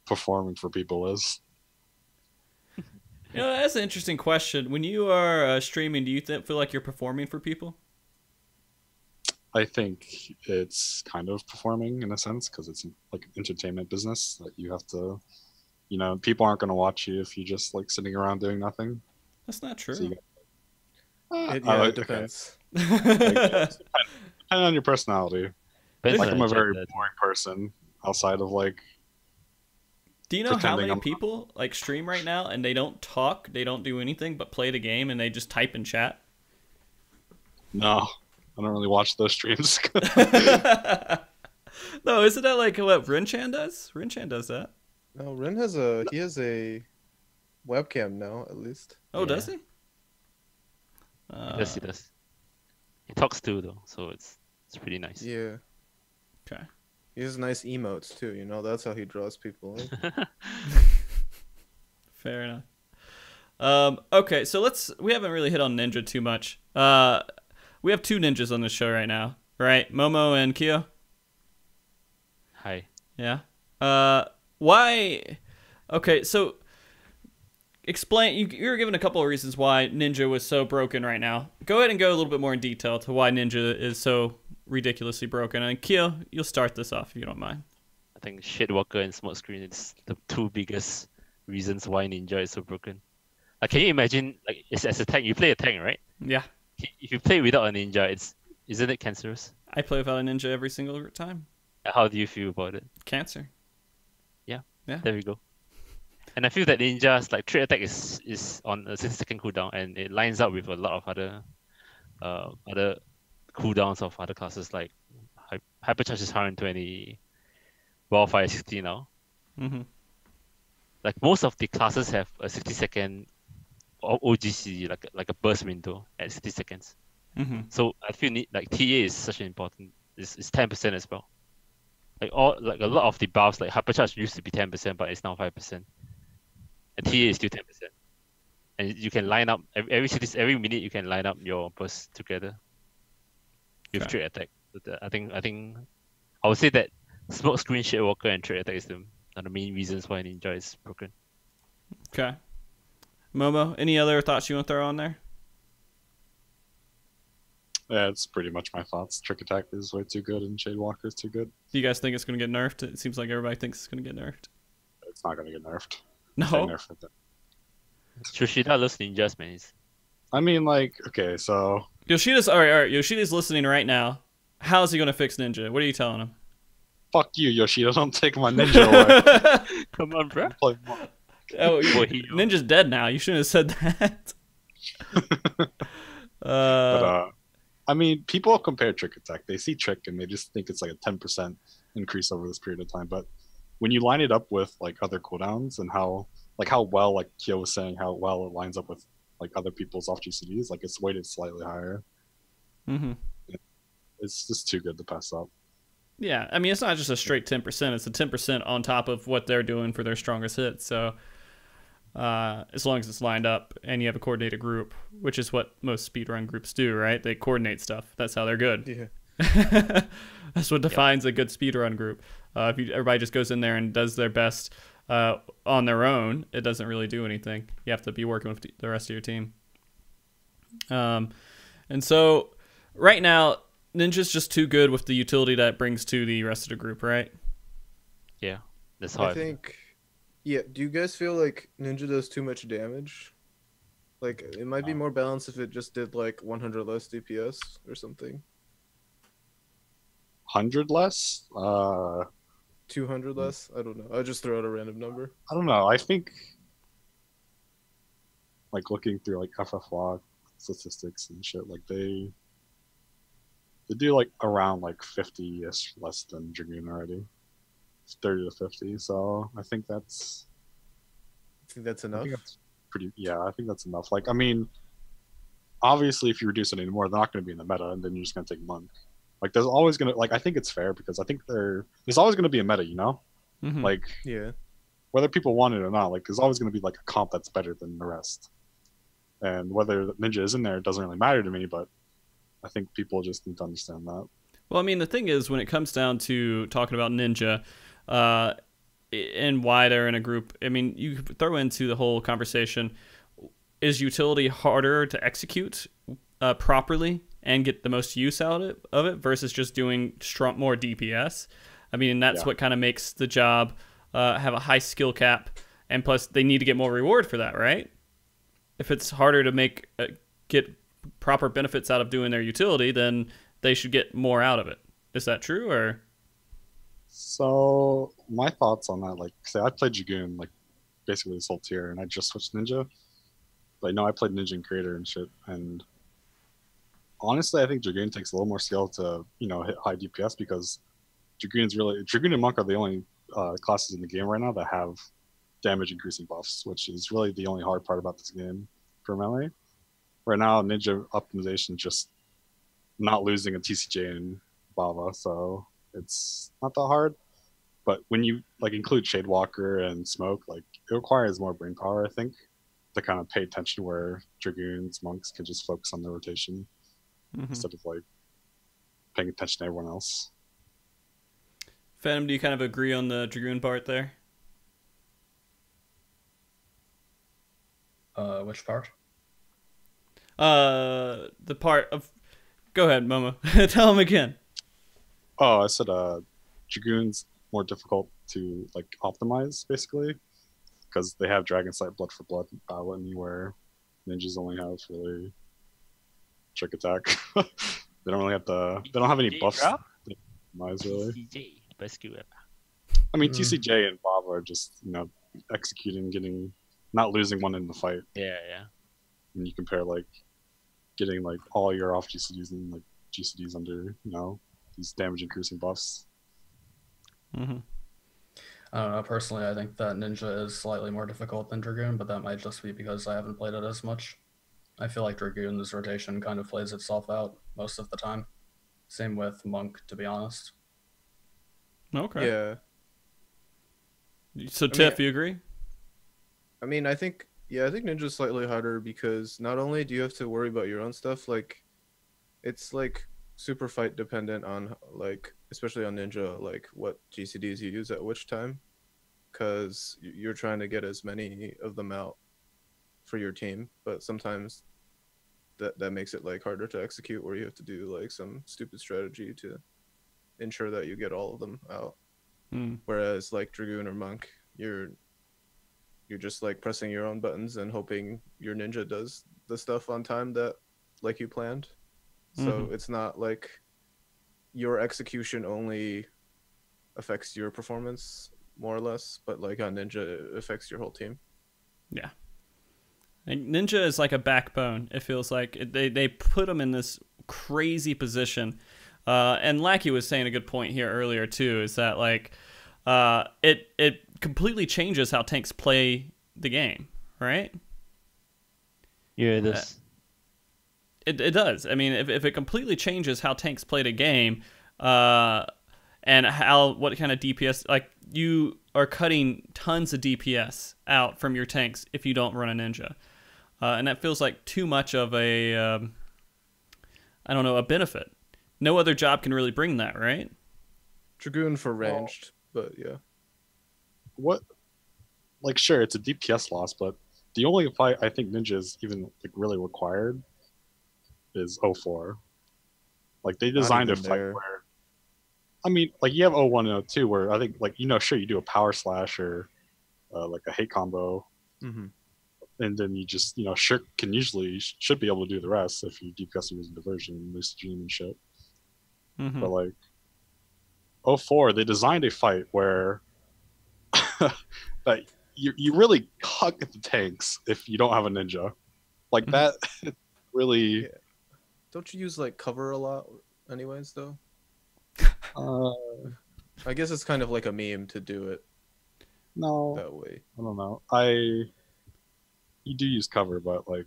performing for people is. You know, that's an interesting question. When you are streaming, do you feel like you're performing for people? I think it's kind of performing in a sense, because it's like entertainment business that you have to, people aren't going to watch you if you're just like sitting around doing nothing. That's not true. So It depends. Depending on your personality. Depends Like, on I'm a the very gender. boring person outside of like. Do you know how Pretending many I'm- people like stream right now and they don't talk, they don't do anything but play the game and they just type in chat? No, I don't really watch those streams. No, isn't that like what Rinchan does? Rinchan does that. No, Ren has a webcam now, at least. Oh, does he? Yes, he does. He talks too, though, so it's pretty nice. Yeah. Okay. He has nice emotes too, that's how he draws people in. Fair enough. Okay, so we haven't really hit on Ninja too much. We have two ninjas on the show right now, right? Momo and Keo? Hi. Yeah. Why? Okay, so explain. You were given a couple of reasons why Ninja was so broken right now. Go ahead and go a little bit more in detail to why Ninja is so ridiculously broken. And Keo, you'll start this off if you don't mind. I think Shadewalker and Smoke Screen is the two biggest reasons why Ninja is so broken. Like, can you imagine, like, as a tank, you play a tank, right? Yeah. If you play without a ninja, isn't it cancerous? I play without a ninja every single time. How do you feel about it? Cancer. Yeah. There we go. And I feel that ninja's like trade attack is on a 60-second cooldown, and it lines up with a lot of other cooldowns of other classes, like Hypercharge is 120, Wildfire 60 now. Mm-hmm. Like, most of the classes have a 60-second OGC, like a burst window at 60 seconds. Mm-hmm. So I feel like TA is such an important. It's 10% as well. Like a lot of the buffs, like Hypercharge used to be 10%, but it's now 5%. And TA is still 10%. And you can line up every minute. You can line up your bursts together with Okay. trade attack. I think I would say that Smoke Screen, Shadewalker, and trade attack are the main reasons why Ninja is broken. Okay. Momo, any other thoughts you want to throw on there? Yeah, it's pretty much my thoughts. Trick Attack is way too good, and Shadewalker is too good. Do you guys think it's going to get nerfed? It seems like everybody thinks it's going to get nerfed. It's not gonna get nerfed. No. They nerfed it. Yoshida loves ninjas, man. I mean, like, okay, so Yoshida's all right. Yoshida's listening right now. How's he going to fix Ninja? What are you telling him? fuck you, Yoshida. Don't take my ninja away. Come on, bro. Play more. Oh, Boy, Ninja's dead now. You shouldn't have said that. But I mean, people compare Trick Attack. They see Trick and they just think it's like a 10% increase over this period of time. But when you line it up with like other cooldowns and how well, like Kyo was saying, how well it lines up with like other people's off GCDs, like it's weighted slightly higher. Mm-hmm. It's just too good to pass up. Yeah, I mean, it's not just a straight 10%. It's a 10% on top of what they're doing for their strongest hits. So as long as it's lined up and you have a coordinated group, which is what most speedrun groups do, right? They coordinate stuff. That's how they're good. Yeah. That's what defines a good speedrun group. If everybody just goes in there and does their best on their own, it doesn't really do anything. You have to be working with the rest of your team. And so right now, Ninja's just too good with the utility that it brings to the rest of the group, right? Yeah, that's how I think. Yeah. Do you guys feel like Ninja does too much damage? Like it might be more balanced if it just did like 100 less DPS or something. 100 less? 200 less? I don't know. I'll just throw out a random number. I don't know. I think like looking through like FFXIV statistics and shit, like they do like around like 50-ish less than Dragoon already. It's 30 to 50. So I think that's enough. Pretty. Yeah, I think that's enough. Like, I mean, obviously, if you reduce it anymore, they're not going to be in the meta, and then you're just going to take Monk. Like, there's always going to, like, I think it's fair because I think there's always going to be a meta, you know? Mm-hmm. Like, Yeah. whether people want it or not, like, there's always going to be, like, a comp that's better than the rest. And whether Ninja is in there, it doesn't really matter to me, but I think people just need to understand that. Well, I mean, the thing is, when it comes down to talking about Ninja and why they're in a group, I mean, you throw into the whole conversation, is utility harder to execute properly and get the most use out of it versus just doing more DPS? I mean, that's what kind of makes the job have a high skill cap, and plus they need to get more reward for that, right? If it's harder to get proper benefits out of doing their utility, then they should get more out of it. Is that true, or? So my thoughts on that, like, say I played Dragoon, like, basically this whole tier, and I just switched Ninja. But I played Ninja and Creator and shit, and honestly, I think Dragoon takes a little more skill to, hit high DPS because Dragoon and Monk are the only classes in the game right now that have damage increasing buffs, which is really the only hard part about this game for melee. Right now, Ninja optimization is just not losing a TCJ and Bava, so it's not that hard. But when you like include Shadewalker and Smoke, like it requires more brain power, I think, to kind of pay attention where Dragoons, Monks can just focus on their rotation instead of like paying attention to everyone else. Phantom, do you kind of agree on the Dragoon part there? Which part? The part of... Go ahead, Momo. Tell him again. Oh, I said Dragoon's more difficult to like optimize, basically, because they have Dragon Sight, Blood for Blood, where ninjas only have really Trick Attack. They don't really have they don't have any buffs to optimize, really. I mean, TCJ and Bob are just, executing, not losing one in the fight. Yeah. And you compare, like, getting, like, all your off GCDs and, like, GCDs under, these damage increasing buffs. Mm-hmm. I don't know. Personally, I think that Ninja is slightly more difficult than Dragoon, but that might just be because I haven't played it as much. I feel like Dragoon's rotation kind of plays itself out most of the time. Same with Monk, to be honest. Okay. Yeah. So, Tiff, you agree? I mean, I think Ninja's slightly harder because not only do you have to worry about your own stuff, like, it's, like, super fight dependent on, like, especially on Ninja, like, what GCDs you use at which time. Because you're trying to get as many of them out for your team, but sometimes that makes it like harder to execute, where you have to do like some stupid strategy to ensure that you get all of them out. Whereas like Dragoon or Monk, you're just like pressing your own buttons and hoping your ninja does the stuff on time that like you planned. So it's not like your execution only affects your performance more or less, but like on ninja it affects your whole team. Yeah. And ninja is like a backbone. It feels like they put them in this crazy position. And Lackey was saying a good point here earlier too, is that like it completely changes how tanks play the game, right? Yeah, it does. It does. I mean, if it completely changes how tanks play the game, and what kind of DPS, like you are cutting tons of DPS out from your tanks if you don't run a ninja. And that feels like too much of a, I don't know, a benefit. No other job can really bring that, right? Dragoon for ranged, but yeah. What? Like, sure, it's a DPS loss, but the only fight I think Ninja is even like really required is 04. Like, they designed a even fight there. where, I mean, like you have 01 and 02 where I think, like, sure, you do a power slash or like a hate combo, and then you just, sure, should be able to do the rest if you DPS using diversion, loose dream and shit. But like 04, they designed a fight where that you really hug at the tanks if you don't have a ninja. Like that really. Yeah. Don't you use like cover a lot, anyways? Though. I guess it's kind of like a meme to do it. No, that way. I don't know. You do use cover, but like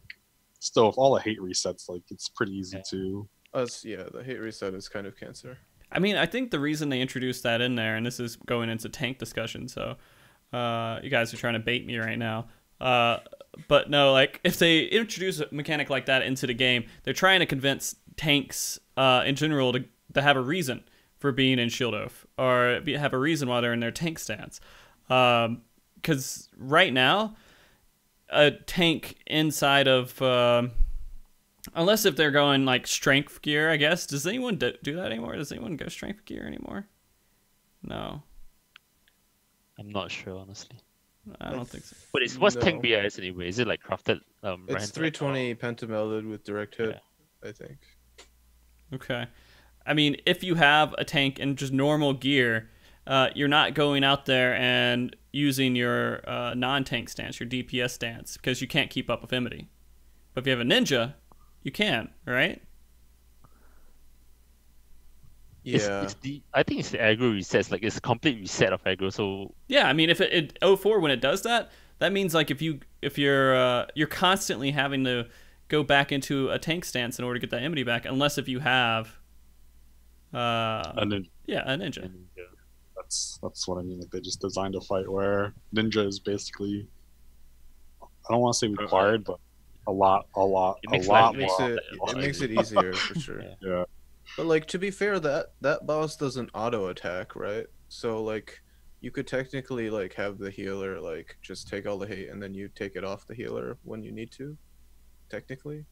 still, if all the hate resets, like it's pretty easy to. The hate reset is kind of cancer. I mean, I think the reason they introduced that in there, and this is going into tank discussion, so you guys are trying to bait me right now. But no, like if they introduce a mechanic like that into the game, they're trying to convince tanks in general to have a reason for being in shield off, or have a reason why they're in their tank stance. Because right now, a tank inside of unless if they're going like strength gear, I guess. Does anyone do that anymore? Does anyone go strength gear anymore? No. I'm not sure, honestly. I don't think so. But what's No. tank BIS anyway? Is it like crafted? It's 320 pentamelded with direct hit, I think. Okay. I mean, if you have a tank in just normal gear, you're not going out there and using your non-tank stance, your DPS stance, because you can't keep up with Emity. But if you have a ninja, you can, right? Yeah. I think it's the aggro resets. Like it's a complete reset of aggro. So Yeah, I mean, if it 04 when it does that, that means like if you're constantly having to go back into a tank stance in order to get that Emity back, unless if you have a ninja. Yeah, a ninja. That's what I mean. Like they just designed a fight where ninja is basically, I don't want to say required, but a lot more. It makes it easier for sure. Yeah. But like to be fair, that boss doesn't auto attack, right? So like you could technically like have the healer like just take all the hate and then you take it off the healer when you need to. Technically.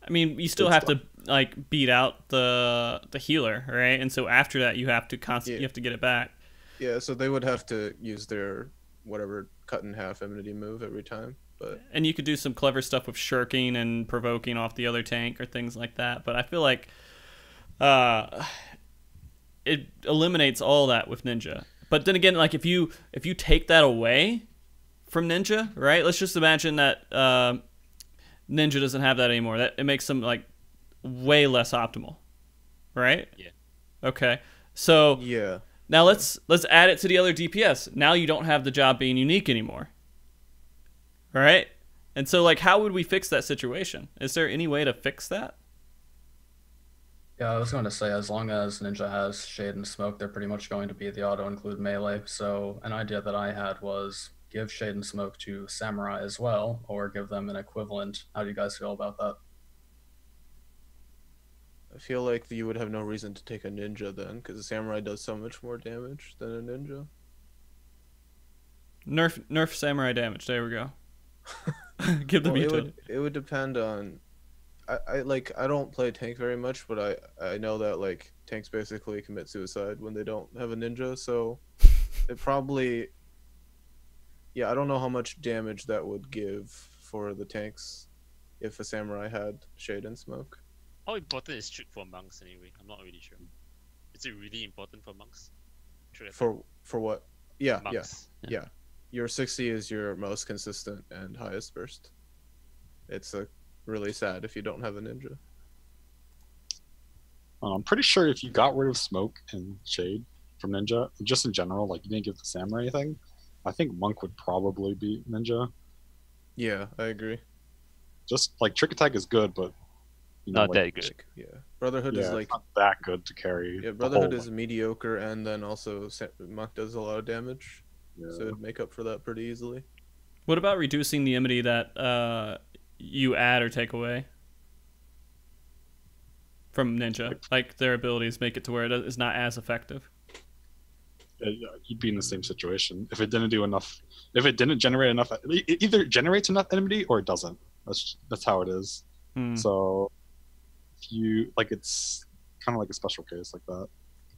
I mean, you still have to like beat out the healer, right? And so after that, you have to you have to get it back. Yeah, so they would have to use their whatever cut in half immunity move every time. And you could do some clever stuff with shirking and provoking off the other tank or things like that. But I feel like it eliminates all that with Ninja. But then again, like if you take that away from Ninja, right? Let's just imagine that Ninja doesn't have that anymore. That it makes them like way less optimal, right? Yeah. Okay. So yeah. Now let's add it to the other DPS. Now you don't have the job being unique anymore. All right? And so like how would we fix that situation? Is there any way to fix that? Yeah, I was going to say, as long as Ninja has Shade and Smoke, they're pretty much going to be the auto-include melee. So an idea that I had was give Shade and Smoke to Samurai as well, or give them an equivalent. How do you guys feel about that? I feel like you would have no reason to take a ninja then, because a samurai does so much more damage than a ninja. Nerf samurai damage. There we go. Give them it would depend on I don't play tank very much, but I know that like tanks basically commit suicide when they don't have a ninja, so it probably, yeah, I don't know how much damage that would give for the tanks if a samurai had shade and smoke. How important is trick for monks anyway? I'm not really sure. Is it really important for monks? Trick attack For what? Yeah, monks. yeah. Your 60 is your most consistent and highest burst. It's really sad if you don't have a ninja. I'm pretty sure if you got rid of smoke and shade from ninja, just in general, like you didn't give the samurai anything, I think monk would probably beat ninja. Yeah, I agree. Just like trick attack is good, but Not like, that good. Like, yeah, Brotherhood is it's like, not that good to carry. yeah, the Brotherhood whole, is mediocre, and then also monk does a lot of damage, yeah. so it'd make up for that pretty easily. What about reducing the enmity that you add or take away from ninja? Like their abilities make it to where it is not as effective. You'd be in the same situation if it didn't do enough. If it didn't generate enough, it either generates enough enmity or it doesn't. That's how it is. So if you like, it's kind of like a special case like that.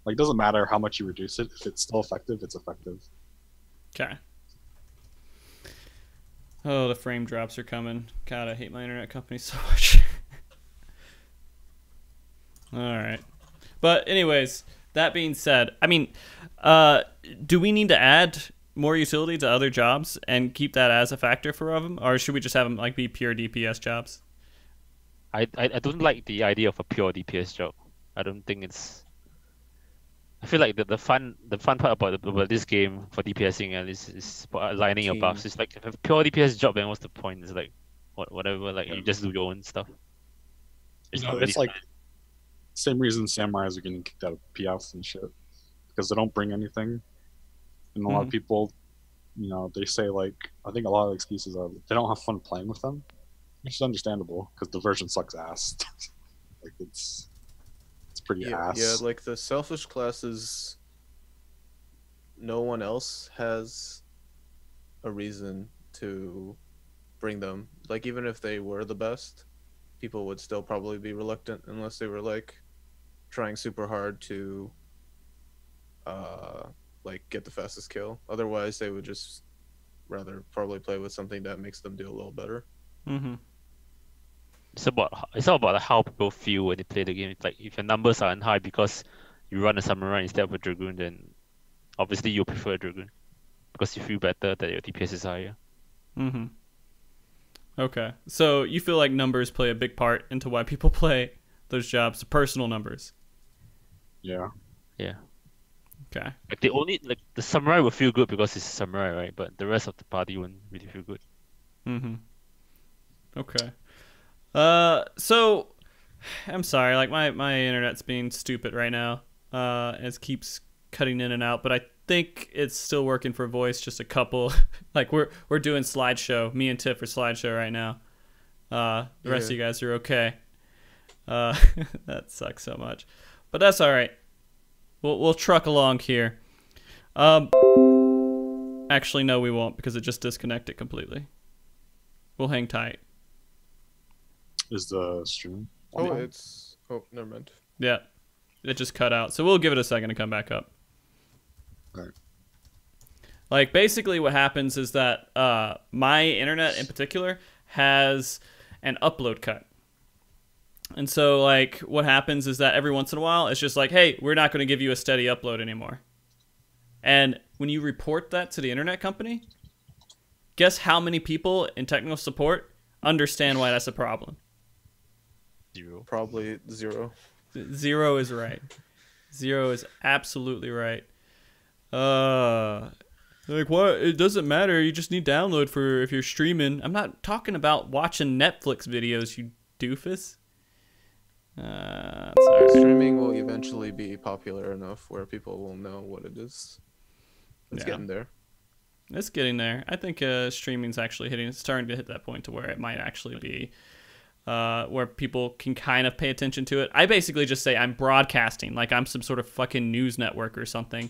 Like it doesn't matter how much you reduce it. If it's still effective, it's effective. Okay. Oh, the frame drops are coming. God, I hate my internet company so much. All right. But anyways, that being said, I mean, do we need to add more utility to other jobs and keep that as a factor for them? Or should we just have them like be pure DPS jobs? I don't like the idea of a pure DPS job. I don't think it's. I feel like the fun part about this game for DPSing is lining your buffs. It's like if a pure DPS job, then what's the point? It's like whatever. Like you just do your own stuff. It's not really It's like same reason samurais are getting kicked out of PFs and shit because they don't bring anything. And a lot of people, they say like, I think a lot of excuses are they don't have fun playing with them, which is understandable because the version sucks ass. Like it's pretty ass. Yeah, like the selfish classes, no one else has a reason to bring them. Like even if they were the best, people would still probably be reluctant unless they were like trying super hard to like get the fastest kill. Otherwise they would just rather probably play with something that makes them do a little better. It's all about how people feel when they play the game. It's like if your numbers aren't high because you run a samurai instead of a dragoon, then obviously you prefer a dragoon because you feel better that your DPS is higher. Okay, so you feel like numbers play a big part into why people play those jobs, personal numbers. Yeah. Okay. Like the samurai will feel good because it's a samurai, right? But the rest of the party won't really feel good. Okay. So I'm sorry, like my internet's being stupid right now. It keeps cutting in and out, but I think it's still working for voice. Just a couple, like we're doing slideshow. Me and Tiff are slideshow right now. The rest of you guys are okay. That sucks so much, but that's all right. We'll truck along here. Actually, no, we won't because it just disconnected completely. We'll hang tight. Is the stream? Oh, never mind. Yeah, it just cut out. So we'll give it a second to come back up. Right. Like basically what happens is that my internet in particular has an upload cut. And so like what happens is that every once in a while it's just like, hey, we're not going to give you a steady upload anymore. And when you report that to the internet company, guess how many people in technical support understand why that's a problem? 0. Probably 0. 0 is right. 0 is absolutely right. Like what? It doesn't matter. You just need download for if you're streaming. I'm not talking about watching Netflix videos, you doofus. Sorry. Streaming will eventually be popular enough where people will know what it is. It's getting there. It's getting there. I think streaming's actually starting to hit that point to where it might actually be where people can kind of pay attention to it. I basically just say I'm broadcasting, like I'm some sort of fucking news network or something,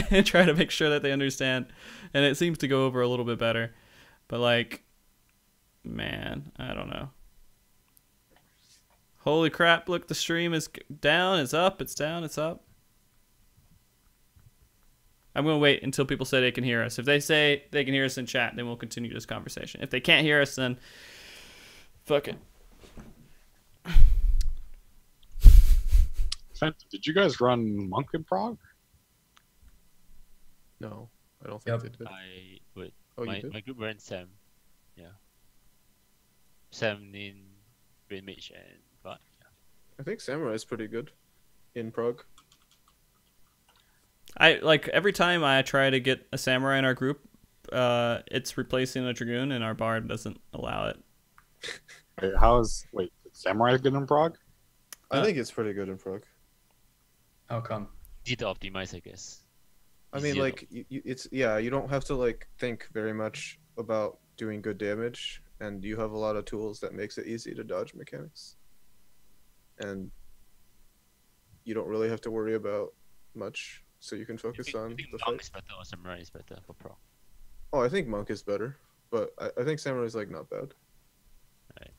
and try to make sure that they understand. And it seems to go over a little bit better. But like, man, I don't know. Holy crap, look, the stream is down, it's up, it's down, it's up. I'm going to wait until people say they can hear us. If they say they can hear us in chat, then we'll continue this conversation. If they can't hear us, then fuck it. Did you guys run Monk in Prague? No, I don't think Yep. they did. I would. Oh, you my, did? my group ran Sam. Yeah. Sam, Nin, Brain Mage, and Bart. I think Samurai is pretty good in Prague. I like every time I try to get a samurai in our group, it's replacing a dragoon, and our bard doesn't allow it. Wait, is Samurai good in Prague? I think it's pretty good in Prague. How come? Did optimize, I guess. I mean, Easier like, you don't have to, like, think very much about doing good damage, and you have a lot of tools that makes it easy to dodge mechanics. And you don't really have to worry about much, so you can focus on you think the Monk fight. is better or Samurai is better for Pro? Oh, I think Monk is better, but I think Samurai's, like, not bad. Right.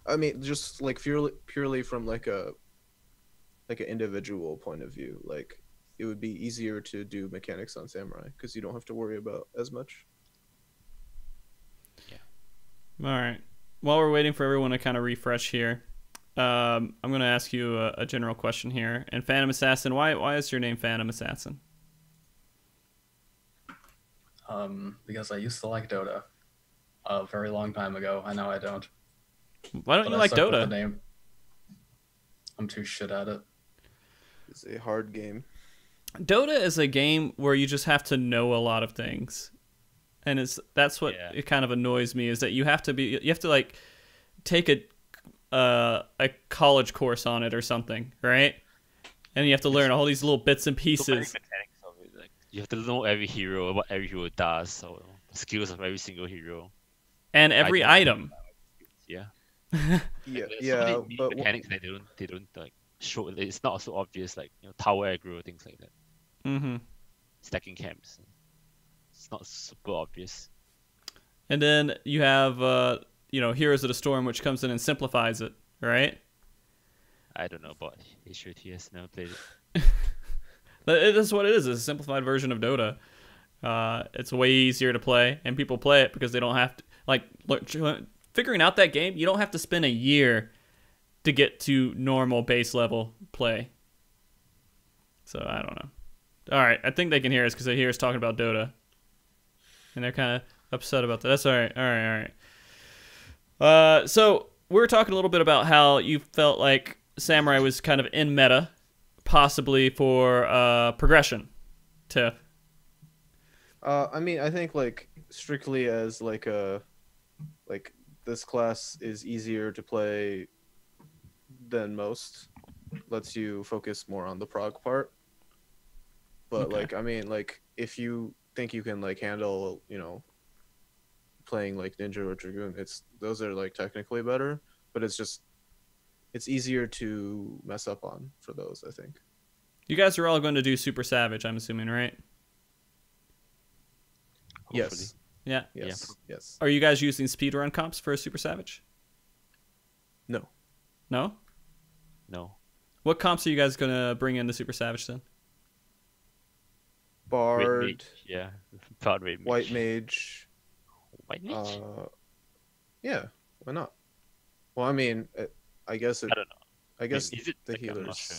I mean, just, like, purely from, like, an individual point of view, like, it would be easier to do mechanics on Samurai, because you don't have to worry about as much. All right. While we're waiting for everyone to kind of refresh here, I'm going to ask you a general question here. And Phantom Assassin, why is your name Phantom Assassin? Because I used to like Dota a very long time ago. I know I don't. Why don't But you I like stuck with the Dota? name. I'm too shit at it. It's a hard game. Dota is a game where you just have to know a lot of things. And that's what Yeah. it kind of annoys me, is that you have to like take a college course on it or something, right? And you have to learn all these little bits and So many pieces. mechanics of it. Like, you have to know every hero, what every hero does, or the skills of every single hero. And every item. Yeah. Yeah, There's so yeah, many mini but mechanics that they don't like show. It's not so obvious, like tower aggro, things like that. Mm-hmm. Stacking camps. It's not super obvious. And then you have Heroes of the Storm, which comes in and simplifies it, right? I don't know about HOTS. Never played it. That's what it is. It's a simplified version of Dota. It's way easier to play, and people play it because they don't have to figuring out that game. You don't have to spend a year to get to normal base level play. So I don't know. All right, I think they can hear us because they hear us talking about Dota, and they're kind of upset about that. That's all right. All right. So we were talking a little bit about how you felt like Samurai was kind of in meta, possibly for progression. Tiff. I mean, I think, like, strictly as like this class is easier to play than most, lets you focus more on the prog part. But Okay. like, I mean, like, if you think you can, like, handle, playing like Ninja or Dragoon, those are, like, technically better, but it's easier to mess up on for those, I think. You guys are all going to do Super Savage, I'm assuming, right? Hopefully. Yes. Yeah. Yes. Yes. Are you guys using speedrun comps for Super Savage? No. No? No. What comps are you guys going to bring into Super Savage then? Red Bard, mage. Yeah. Bard red mage. White Mage. White mage? Yeah. Why not? Well, I mean, I guess I don't know. I guess Is it the like, I'm not healers, sure.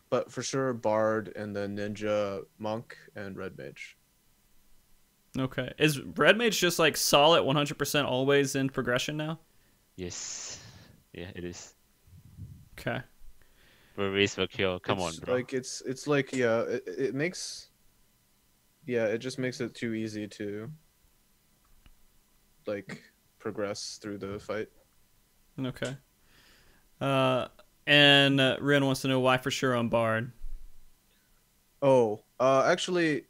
but for sure Bard and then Ninja, Monk, and Red Mage. Okay. Is Red Mage just like solid 100% always in progression now? Yes. Yeah, it is. Okay. For race for kill. Come on, It's bro. Like it's like, yeah, it makes, yeah, it just makes it too easy to, like, progress through the fight. Okay. And Ren wants to know why for sure on Bard. Oh, actually,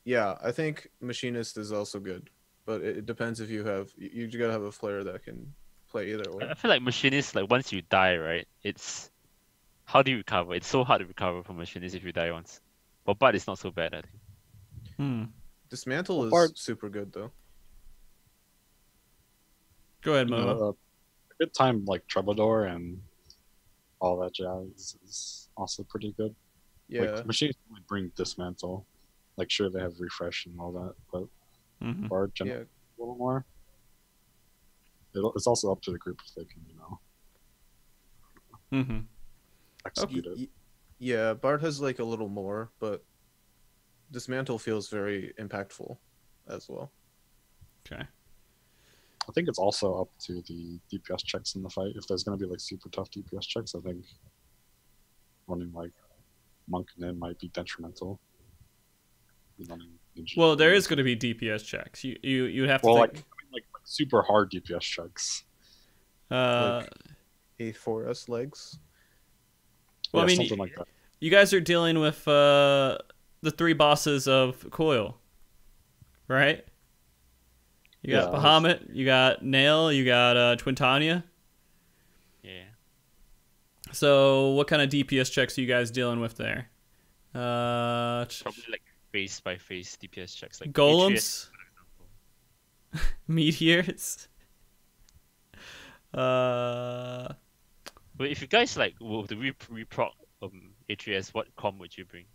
yeah, I think Machinist is also good, but it depends if you gotta have a player that can play either way. I feel like machinist, like once you die, right? It's how do you recover? It's so hard to recover from machinist if you die once. But Bard is not so bad, I think. Dismantle Well, is Bard- super good though. Go ahead, Momo. A good time like Troubadour and all that jazz is also pretty good. Yeah. Like machines only bring dismantle. Like sure they have refresh and all that, but Mm-hmm. bard generally a little more. It's also up to the group if they can, Mm-hmm. execute it. Yeah, Bard has like a little more, but Dismantle feels very impactful as well. Okay. I think it's also up to the DPS checks in the fight. If there's going to be like super tough DPS checks, I think running like Monk Nin might be detrimental. Well, there is going to be DPS checks. You have to think... like super hard DPS checks. Like A4S legs. Well, Yeah, I mean, something like that. You guys are dealing with the 3 bosses of Coil, right? You got Bahamut, you got Nail, you got Twintania. Yeah. So what kind of DPS checks are you guys dealing with there? Probably like face by face DPS checks, like golems, ATS, meteors. But if you guys like will the reproc ATS, what com would you bring?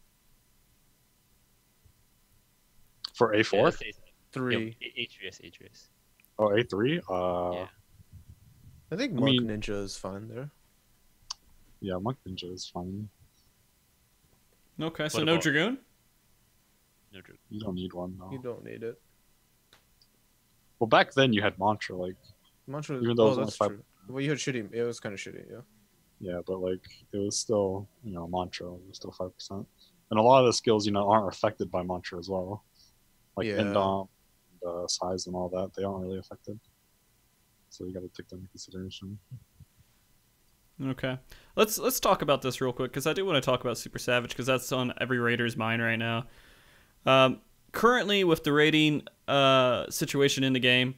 For A4? 3. ATS. Oh, A3? Yeah. I think Monk Ninja is fine there. Yeah, Monk Ninja is fine. Okay, so What no about- Dragoon? No Dragoon. You don't need one, no. You don't need it. Well, back then you had Mantra, like, Mantra. Even though it was that's only true. Well, you had shitty. It was kind of shitty. Yeah. yeah, but like, it was still, Mantra, it was still 5%. And a lot of the skills, aren't affected by Mantra as well. Like Yeah. Indom, size and all that, they aren't really affected. So you gotta take them into consideration. Okay, let's talk about this real quick because I do want to talk about Super Savage because that's on every raider's mind right now. Currently, with the rating situation in the game,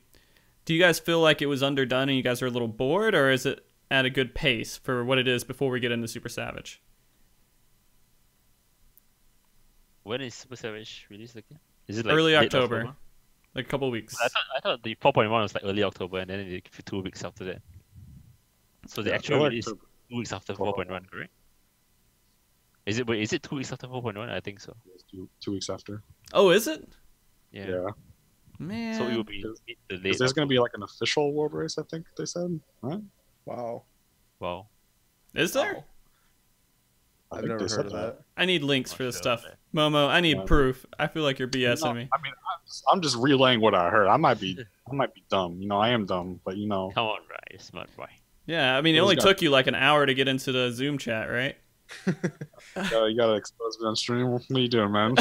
do you guys feel like it was underdone and you guys are a little bored, or is it at a good pace for what it is before we get into Super Savage? When is Super Savage released again? Is it like Early late October, like a couple of weeks. I thought the 4.1 was like early October, and then they give you 2 weeks after that. So the actual release 2 weeks after 4.1, correct? Is it 2 weeks after 4.1? I think so. It's 2 weeks after. Oh, is it? Yeah. Man. So it will be the late. There's gonna be like an official world race, I think they said, right? Wow. Wow. Is there? I I've think never they heard said of that. I need links for this sure, stuff. man. Momo, I need Yeah. proof. I feel like you're BSing No, me. I mean, I'm just relaying what I heard. I might be dumb. I am dumb, but Come on, bro. You're smart boy. Yeah, I mean, it Those only guys- took you like an hour to get into the Zoom chat, right? you gotta expose me on stream. What are you doing, man?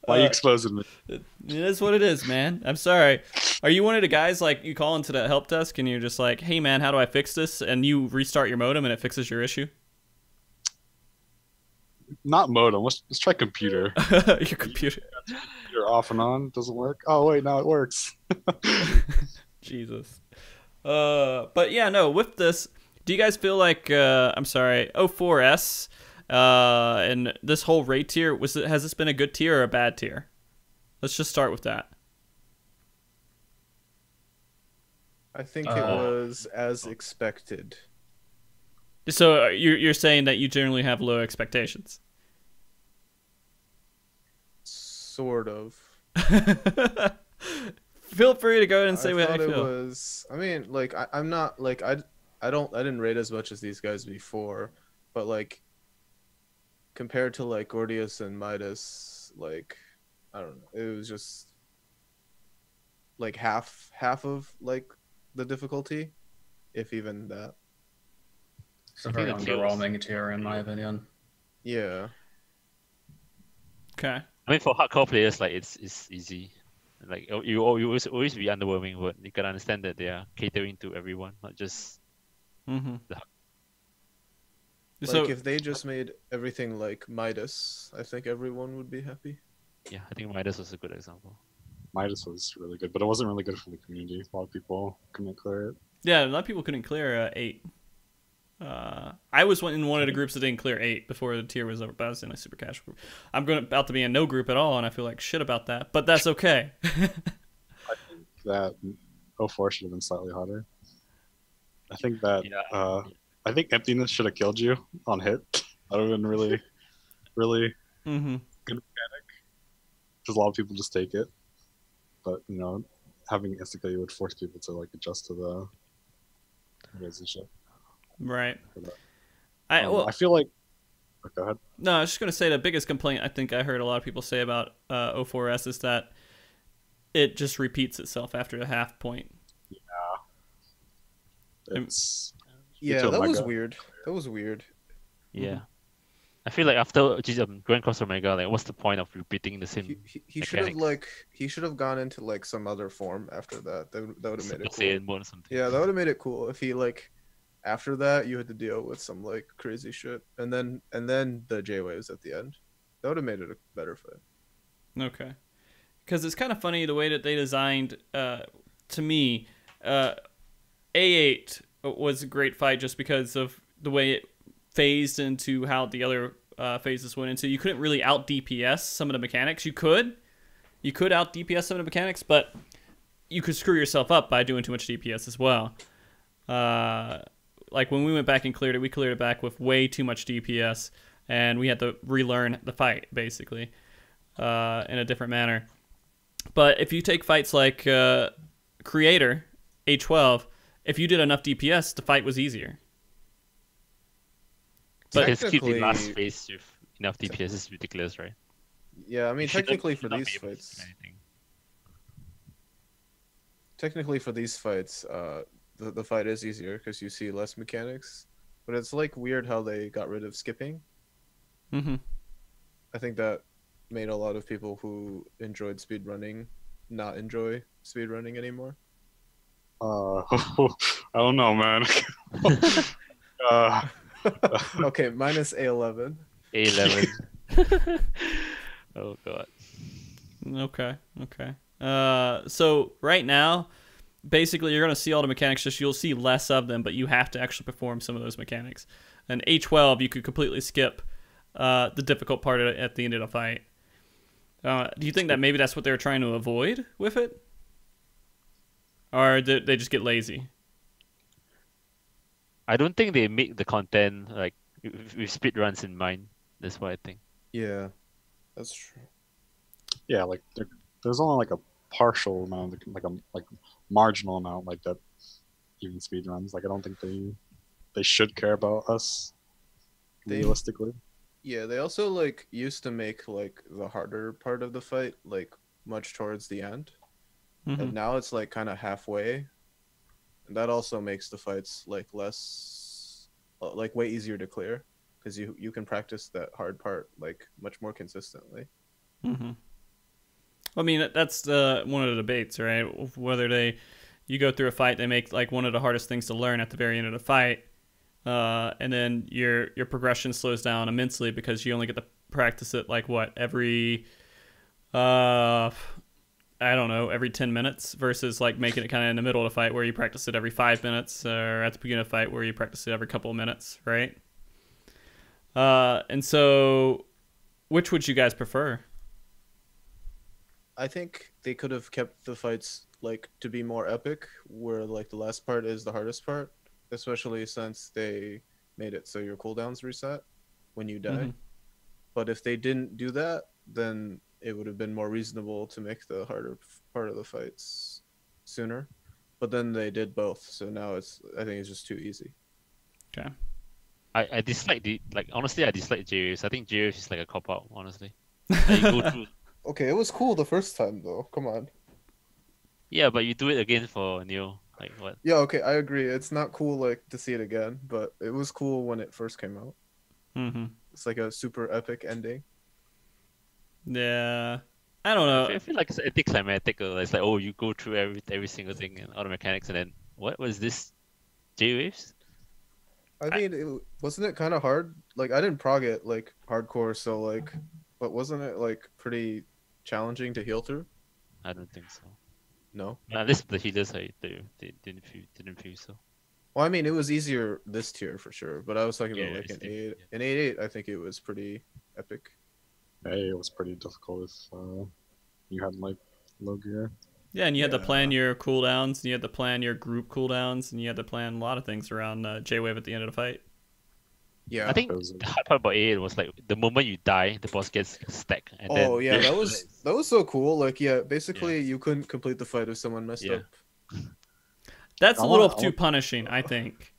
Why are you exposing me? It is what it is, man. I'm sorry. Are you one of the guys like you call into the help desk and you're just like, "Hey, man, how do I fix this?" And you restart your modem and it fixes your issue? Not modem. Let's try computer. Your computer. You're off and on. Doesn't work. Oh wait, now it works. Jesus. But yeah, no. With this, do you guys feel like I'm sorry, 04S, and this whole rate tier has this been a good tier or a bad tier? Let's just start with that. I think it was as expected. So you're saying that you generally have low expectations. Sort of. Feel free to go ahead and say what thought you it feel. was. I mean, like I'm not like I didn't rate as much as these guys before, but like compared to like Gordius and Midas, like I don't know, it was just like half of like the difficulty, if even that. It's a I very think the tier was- underwhelming tier, in my opinion. Yeah. Okay. I mean, for hardcore players, like it's easy. Like you always be underwhelming, but you can understand that they are catering to everyone, not just. Mm-hmm. Like So if they just made everything like Midas, I think everyone would be happy. Yeah, I think Midas was a good example. Midas was really good, but it wasn't really good for the community. A lot of people couldn't clear it. yeah, a lot of people couldn't clear 8. I was in one of the groups that didn't clear 8 before the tier was over, but I was in a super casual group. I'm about to be in no group at all, and I feel like shit about that, but that's okay. I think that 04 should have been slightly hotter. I think that Yeah. I think emptiness should have killed you on hit. That would have been really, really Mm-hmm. good mechanic. Because a lot of people just take it, but having instant kill you would force people to like adjust to the shit. Right. I feel like. Oh, go ahead. No, I was just gonna say the biggest complaint I think I heard a lot of people say about O4S is that it just repeats itself after the half point. It's Yeah, that was weird. That was weird. Yeah. I feel like after going across Omega, like what's the point of repeating the same He should have he should have gone into like some other form after that. That would have made it cool. mode or something. Yeah, that would have made it cool if he like after that you had to deal with some like crazy shit and then the J waves at the end. That would have made it a better fight. Okay. Because it's kind of funny the way that they designed, to me, A8 was a great fight just because of the way it phased into how the other phases went into. You couldn't really out DPS some of the mechanics. You could out DPS some of the mechanics, but you could screw yourself up by doing too much DPS as well. Like when we went back and cleared it, we cleared it back with way too much DPS, and we had to relearn the fight basically in a different manner. But if you take fights like Creator, A12, if you did enough DPS, the fight was easier. But it's keep the last phase with enough DPS is ridiculous, right? Yeah, I mean technically for these fights. Technically for these fights, the fight is easier because you see less mechanics. But it's like weird how they got rid of skipping. Mm-hmm. I think that made a lot of people who enjoyed speedrunning not enjoy speedrunning anymore. I don't know, man. Okay, minus A11. A11. Oh god. Okay. So right now, basically you're gonna see all the mechanics. Just you'll see less of them, but you have to actually perform some of those mechanics. And A12, you could completely skip the difficult part at the end of the fight. Do you think that maybe that's what they were trying to avoid with it? Or did they just get lazy? I don't think they make the content like with speedruns in mind. That's what I think. Yeah, that's true. Yeah, like there's only like a partial amount, like marginal amount like that even speedruns. Like I don't think they should care about us realistically. Yeah, they also like used to make like the harder part of the fight like much towards the end. Mm-hmm. And now it's like kind of halfway. And that also makes the fights like less like way easier to clear because you can practice that hard part like much more consistently. Mm-hmm. I mean, that's one of the debates, right? Whether you go through a fight, they make like one of the hardest things to learn at the very end of the fight. And then your progression slows down immensely because you only get to practice it like what every I don't know, every 10 minutes versus like making it kind of in the middle of the fight where you practice it every 5 minutes, or at the beginning of the fight where you practice it every couple of minutes, right? And so which would you guys prefer? I think they could have kept the fights like to be more epic, where like the last part is the hardest part, especially since they made it so your cooldowns reset when you die. Mm-hmm. But if they didn't do that, then it would have been more reasonable to make the harder part of the fights sooner. But then they did both, so now I think it's just too easy. Okay. I dislike honestly I dislike J-Waves. I think J-Waves is like a cop out, honestly. Like, you go through. Okay, it was cool the first time though. Come on. Yeah, but you do it again for Neo. Like what? Yeah, okay, I agree. It's not cool like to see it again, but it was cool when it first came out. Mm-hmm. It's like a super epic ending. Yeah, I don't know. I feel like it's anticlimactic. It's like, oh, you go through every single thing and all the mechanics, and then what was this? J-Waves? I mean, wasn't it kind of hard? Like I didn't prog it like hardcore, so like, but wasn't it like pretty challenging to heal through? I don't think so. No. At least the healers, they didn't feel so. Well, I mean, it was easier this tier for sure, but I was talking about like it's an 8. different, In 8.8, I think it was pretty epic. Hey, it was pretty difficult if you had like low gear. Yeah, and you had to Yeah. plan your cooldowns, and you had to plan your group cooldowns, and you had to plan a lot of things around J-Wave at the end of the fight. Yeah. I think It was- the hard part about A8 was like the moment you die, the boss gets stacked, and Oh then yeah, that was so cool. Like yeah, basically Yeah. you couldn't complete the fight if someone messed Yeah. up. That's I a little wanna- too punishing, I think.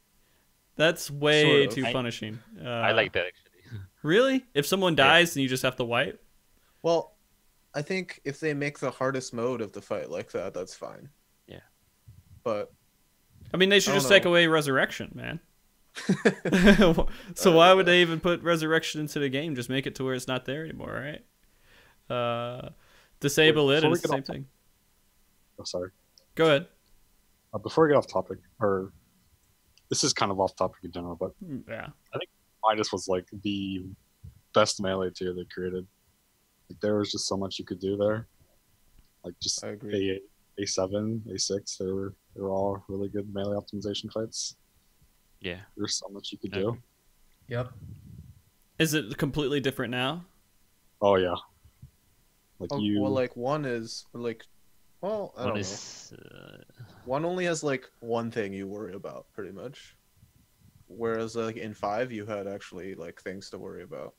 That's way Sort of. too I- punishing. I like that actually. Really? If someone Yeah. dies, then you just have to wipe? Well, I think if they make the hardest mode of the fight like that, that's fine. Yeah. But I mean, they should I don't just take know. away resurrection, man. So why would they even put resurrection into the game? Just make it to where it's not there anymore, right? Disable it, Before and we it's the get same off- thing. Oh, sorry. Go ahead. Before we get off topic, or this is kind of off topic in general, but Yeah. Midas was like the best melee tier they created. Like there was just so much you could do there. Like just I agree. A7, A6, they were all really good melee optimization fights. Yeah. There's so much you could I do. agree. Yep. Is it completely different now? Oh yeah. Like Oh, you well, like one is like, well, I One don't know. is One only has like one thing you worry about, pretty much. Whereas like in 5, you had actually like things to worry about.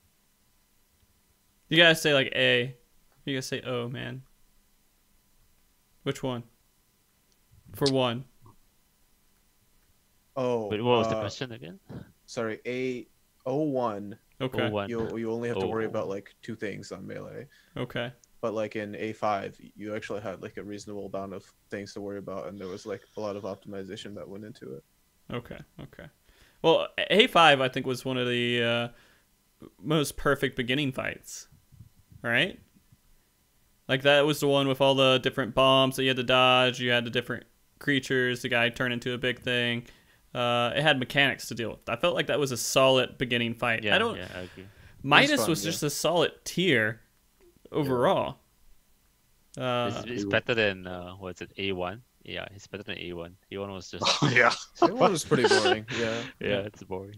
You guys say like A. You guys say O, man. Which one? For one. Oh, wait, what was the question again? sorry, A01, Okay. O1. you only have to worry Oh. about like 2 things on melee. Okay. But like in A5, you actually had like a reasonable amount of things to worry about, and there was like a lot of optimization that went into it. Okay. Okay. Well, A5 I think was one of the most perfect beginning fights, right? Like that was the one with all the different bombs that you had to dodge. You had the different creatures. The guy turned into a big thing. It had mechanics to deal with. I felt like that was a solid beginning fight. Yeah, I don't. yeah, I agree. Midas fun, was yeah. just a solid tier overall. It's better than what's it, A1? Yeah, it's better than A1. A1 was just yeah. A1 was pretty boring. Yeah, yeah, it's boring.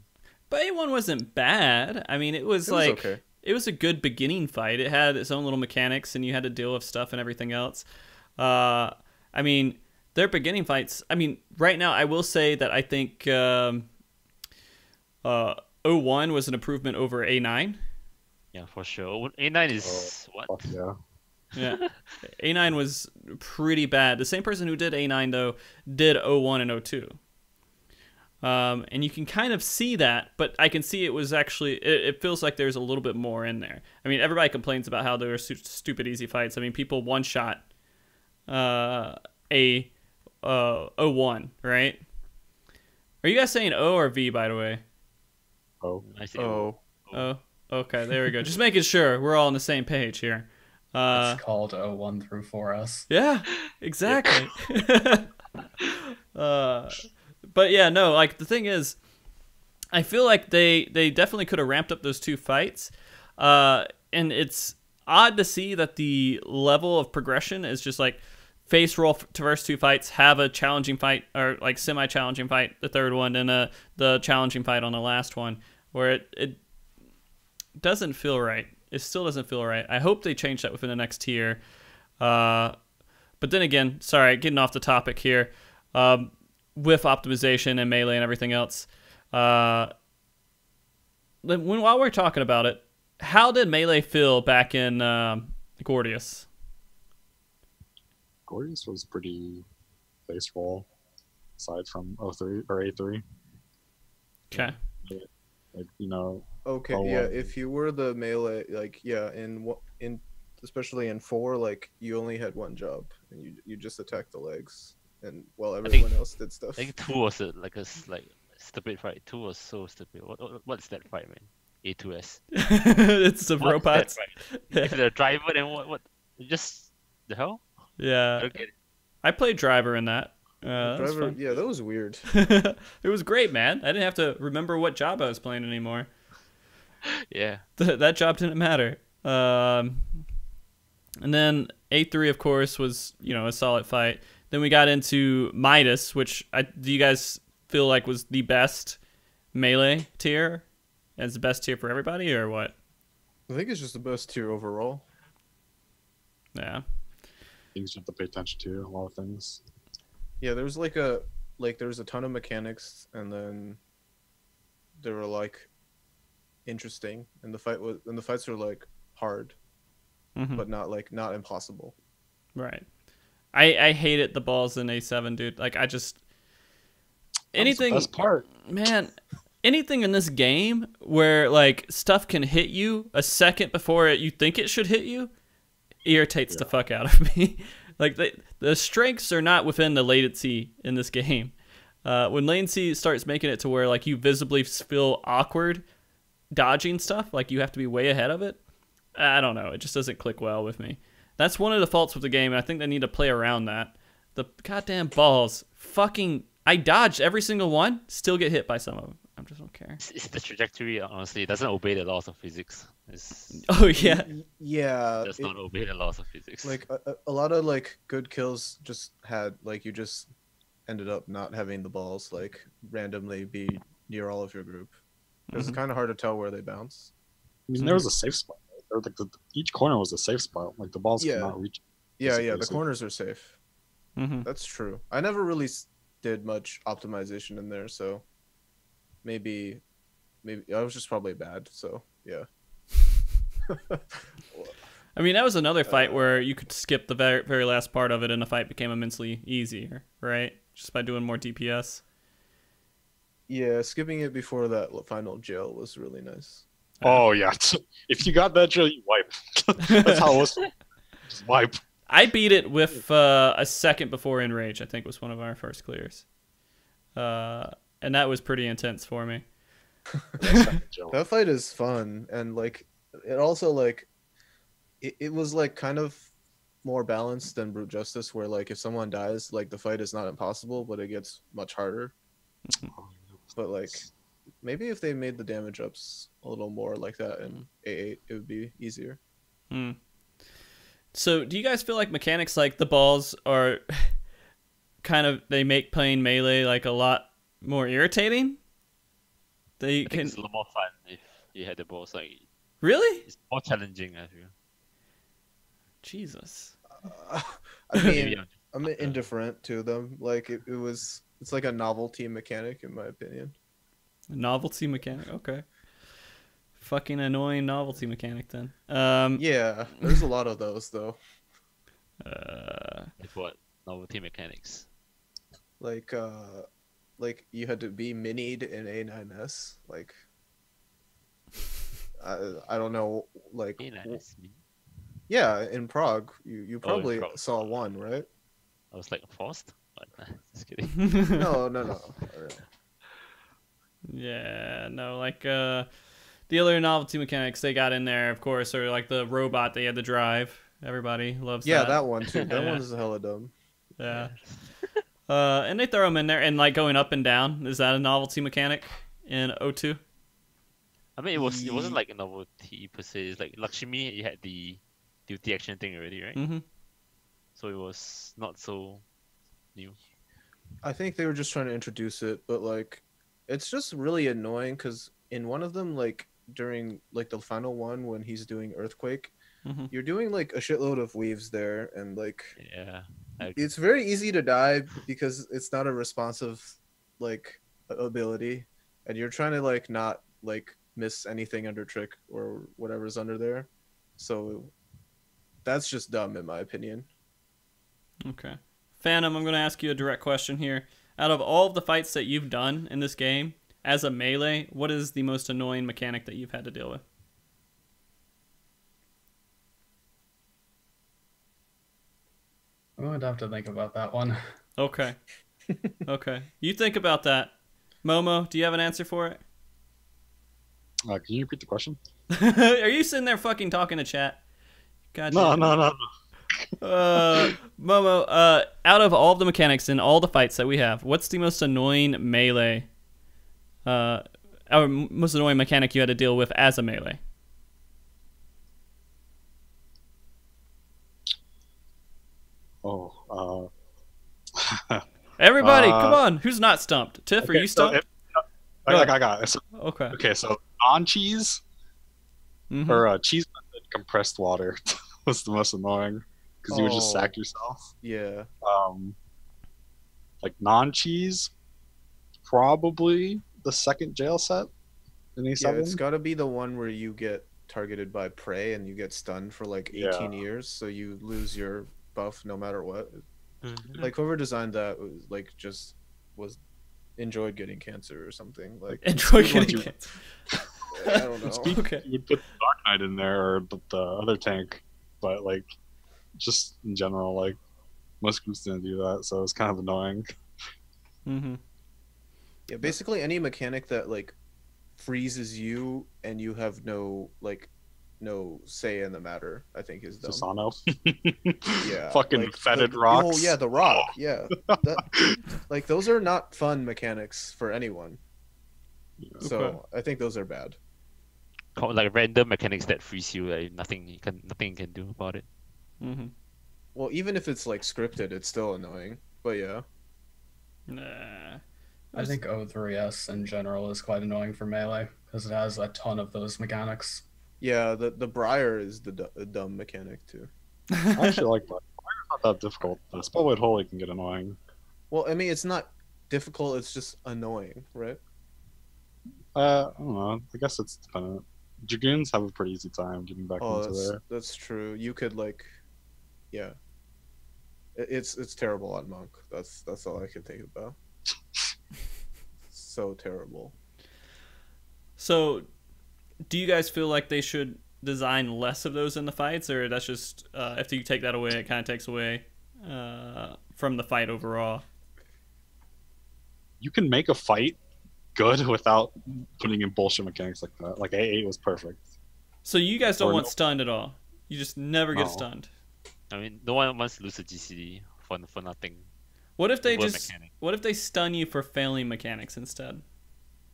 But A1 wasn't bad. I mean, it was it like was okay. it was a good beginning fight. It had its own little mechanics, and you had to deal with stuff and everything else. I mean, their beginning fights. I mean, right now I will say that I think O1 was an improvement over A9. Yeah, for sure. A9 is what? Fuck yeah. Yeah, A9 was pretty bad. The same person who did A9 though did O1 and O2. And you can kind of see that, but I can see it was actually, it feels like there's a little bit more in there. I mean, everybody complains about how there are stupid easy fights. I mean, people one-shot O1, right? Are you guys saying O or V, by the way? Oh. I see. Oh, Oh, okay, there we go. Just making sure we're all on the same page here. It's called O1 through 4S. Yeah, exactly. But yeah, no, like the thing is, I feel like they definitely could have ramped up those 2 fights. And it's odd to see that the level of progression is just like face roll to first 2 fights, have a challenging fight or like semi-challenging fight, the third one, and the challenging fight on the last one, where it doesn't feel right. It still doesn't feel right. I hope they change that within the next tier. But then again, sorry, getting off the topic here. With optimization and melee and everything else, while we're talking about it, how did melee feel back in Gordius? Gorgeous was pretty face roll, aside from 03 or A3. Okay. Like, you know, okay. Oh, Yeah, wow. if you were the melee, like yeah, in especially in 4, like you only had one job, and you just attacked the legs, and while everyone else did stuff. I think 2 was like stupid fight. 2 was so stupid. What's that fight, man? A2S. It's the What's that robots. fight? If the driver and what? Just the hell? I Yeah, don't get it. I played driver in that. That was Driver, fun. yeah, that was weird. It was great, man. I didn't have to remember what job I was playing anymore. Yeah. That job didn't matter. And then A3, of course, was a solid fight. Then we got into Midas, which do you guys feel like was the best melee tier? As the best tier for everybody, or what? I think it's just the best tier overall. Yeah. things you have to pay attention to. A lot of things. Yeah, there was there was a ton of mechanics, and then they were like interesting, and the fights were like hard, but not impossible. Right. I hated the balls in A7, dude. Like, I just anything. That's the best part. Man, anything in this game where like stuff can hit you a second before you think it should hit you irritates the fuck out of me. Like, the strengths are not within the latency in this game. When latency starts making it to where like you visibly feel awkward dodging stuff, like you have to be way ahead of it, I don't know. It just doesn't click well with me. That's one of the faults with the game, and I think they need to play around that. The goddamn balls, fucking, I dodged every single one, still get hit by some of them. I just don't care. It's the trajectory, honestly. It doesn't obey the laws of physics. Oh yeah. Yeah. It does not obey the laws of physics. Like a lot of like good kills just had like you just ended up not having the balls like randomly be near all of your group. Because it's kind of hard to tell where they bounce. I mean, there was a safe spot. Right? Like each corner was a safe spot. Like the balls could not reach. Yeah, the corners are safe. Mm-hmm. That's true. I never really did much optimization in there, so maybe I was just probably bad. So yeah. I mean, that was another fight where you could skip the very, very last part of it, and the fight became immensely easier, right? Just by doing more DPS. Yeah, skipping it before that final jail was really nice. Oh yeah, if you got that jail, you wipe. That's how it was. Just wipe. I beat it with a second before Enrage. I think was one of our first clears, and that was pretty intense for me. That fight is fun, and like it also like it was like kind of more balanced than Brute Justice, where like if someone dies, like the fight is not impossible, but it gets much harder. But like maybe if they made the damage ups a little more like that in A8, it would be easier. So do you guys feel like mechanics like the balls are kind of, they make playing melee like a lot more irritating? I think it's a lot more fun if you had the balls. Like, really? it's more challenging, I feel. Jesus. I mean, I'm indifferent to them. Like it's like a novelty mechanic in my opinion. A novelty mechanic, okay. Fucking annoying novelty mechanic then. Yeah, there's a lot of those though. Like what? Novelty mechanics. Like you had to be minied in A9S. Like I don't know. Like A9S. yeah, in Prague, you probably saw one, right? I was like forced. But, just kidding. No. Yeah, no, like the other novelty mechanics they got in there, of course, are like the robot they had to drive. Everybody loves that. Yeah, that one too. That one's hella dumb. Yeah. And they throw them in there, and like going up and down. Is that a novelty mechanic in O2? I mean, it wasn't like a novelty per se. It's like Lakshmi, you had the duty action thing already, right? Mm-hmm. So it was not so new. I think they were just trying to introduce it, but like it's just really annoying because in one of them, like during like the final one when he's doing Earthquake, you're doing like a shitload of weaves there, and like it's very easy to die because it's not a responsive like ability, and you're trying to like not like miss anything under trick or whatever's under there, so that's just dumb in my opinion. Okay. Phantom, I'm going to ask you a direct question here. Out of all of the fights that you've done in this game, as a melee, what is the most annoying mechanic that you've had to deal with? I'm going to have to think about that one. Okay. Okay. You think about that. Momo, do you have an answer for it? Can you repeat the question? Are you sitting there fucking talking to chat? God No. Momo, out of all of the mechanics in all the fights that we have, what's the most annoying melee, or most annoying mechanic you had to deal with as a melee? Everybody, come on! Who's not stumped? Tiff, okay, are you stumped? I got it. So, okay. Okay, so non-cheese or cheese method compressed water was the most annoying. because you would just Oh. sack yourself. Yeah. Like non-cheese, probably the second jail set in Yeah, E7. it's got to be the one where you get targeted by prey and you get stunned for like 18 Yeah. years, so you lose your buff no matter what. Mhm. Like whoever designed that was like just was enjoyed getting cancer or something. Like Enjoy Speed ones getting you- cancer. I don't know. Speed, Okay. you would put the Dark Knight in there or the other tank, but like just in general, like most groups didn't do that, so it's kind of annoying. Mm-hmm. Yeah, basically any mechanic that like freezes you and you have no say in the matter, I think is dumb. Susano. Yeah, Fucking like, fetid the, rocks. Oh yeah, the rock. Yeah, that, like those are not fun mechanics for anyone. So I think those are bad. Like random mechanics that freeze you, like nothing you can do about it. Mm-hmm. Well, even if it's like scripted, it's still annoying. But yeah, Nah. I think O3S in general is quite annoying for melee because it has a ton of those mechanics. yeah, the Briar is the dumb mechanic too. I actually like that. Fire's not that difficult. The Spellblade Holy can get annoying. Well, I mean, it's not difficult. It's just annoying, right? I don't know. I guess it's dependent. Dragoons have a pretty easy time getting back Oh, into there. that's true. You could like, yeah. It's terrible on Monk. That's all I can think about. So terrible. So, do you guys feel like they should design less of those in the fights, or that's just after you take that away, it kind of takes away from the fight overall? You can make a fight good without putting in bullshit mechanics like that. Like A8 was perfect. So you guys don't Or want no. stunned at all. You just never get No. stunned. I mean, no one wants to lose a GCD for nothing. What if they Word just? mechanic. What if they stun you for failing mechanics instead?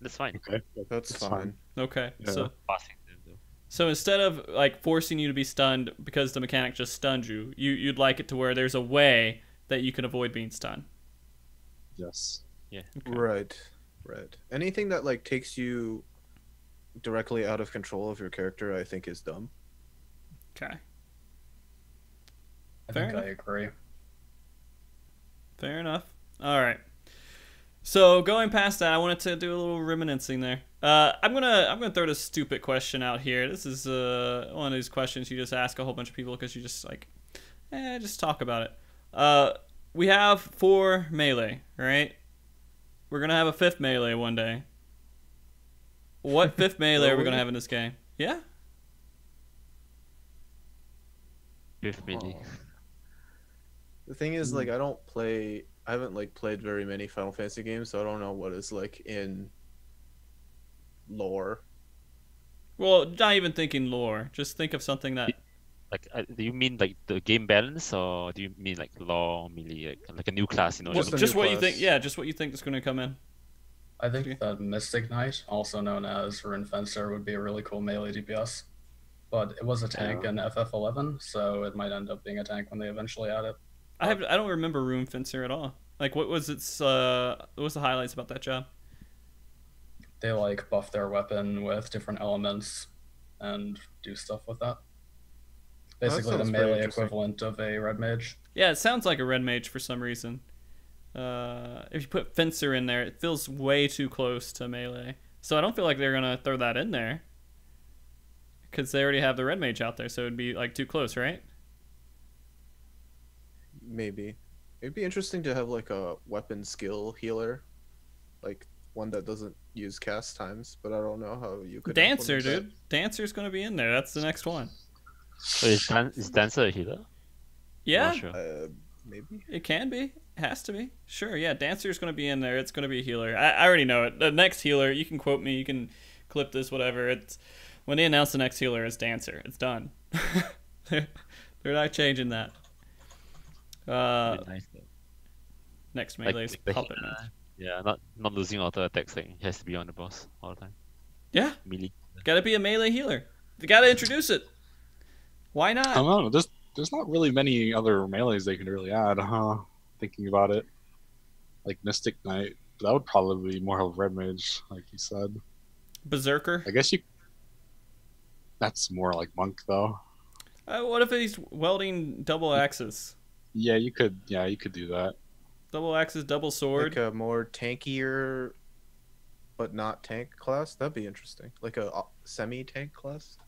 That's fine. Okay, That's fine. Okay, Yeah. so Passing them though. so instead of like forcing you to be stunned because the mechanic just stunned you, you'd like it to where there's a way that you can avoid being stunned. Yes. Okay. Right. Anything that like takes you directly out of control of your character, I think is dumb. Okay. I Fair think enough. I agree. Fair enough. All right. So going past that, I wanted to do a little reminiscing there. I'm gonna throw this stupid question out here. This is one of these questions you just ask a whole bunch of people because you just like, just talk about it. We have 4 melee, right? We're gonna have a 5th melee one day. What 5th melee are we gonna have in this game? Yeah. Fifth melee. Oh. The thing is, like, I haven't like played very many Final Fantasy games, so I don't know what it's like in lore. Well, not even thinking lore. Just think of something that. Like, do you mean like the game balance, or do you mean like law melee, like a new class? You know, Just a Just new what you class. think. Yeah, just what you think is gonna come in. I think that Mystic Knight, also known as Rune Fencer, would be a really cool melee DPS. But it was a tank in FF11, so it might end up being a tank when they eventually add it. I don't remember Rune Fencer at all. Like, what was its what was the highlights about that job? They like buff their weapon with different elements and do stuff with that. Basically the sounds pretty melee interesting. equivalent of a red mage. Yeah, it sounds like a red mage for some reason. If you put Fencer in there, it feels way too close to melee. So I don't feel like they're gonna throw that in there. Because they already have the red mage out there, so it'd be like too close, right? Maybe it'd be interesting to have like a weapon skill healer, like one that doesn't use cast times. But I don't know how you could. Dancer, implement dude. Dancer's gonna be in there. That's the next one. So is Dancer a healer? Yeah, Not sure. that. Maybe. it can be. It has to be. Sure, yeah. Dancer's gonna be in there. It's gonna be a healer. I already know it. The next healer, you can quote me. You can clip this, whatever. It's when they announce the next healer, it's Dancer. It's done. they're not changing that. It'd be nice though. Next Like, melee's like the puppet. healer, yeah, not losing auto attacks. Like he has to be on the boss all the time. Yeah, Melee. gotta be a melee healer. You gotta introduce it. Why I not? don't know. There's not really many other melees they could really add, huh? Thinking about it, like Mystic Knight, that would probably be more of a red mage, like you said. Berserker. I guess you. That's more like monk though. What if he's welding double axes? Yeah, you could. Yeah, you could do that. Double axes, double sword. Like a more tankier, but not tank class. That'd be interesting. Like a semi-tank class.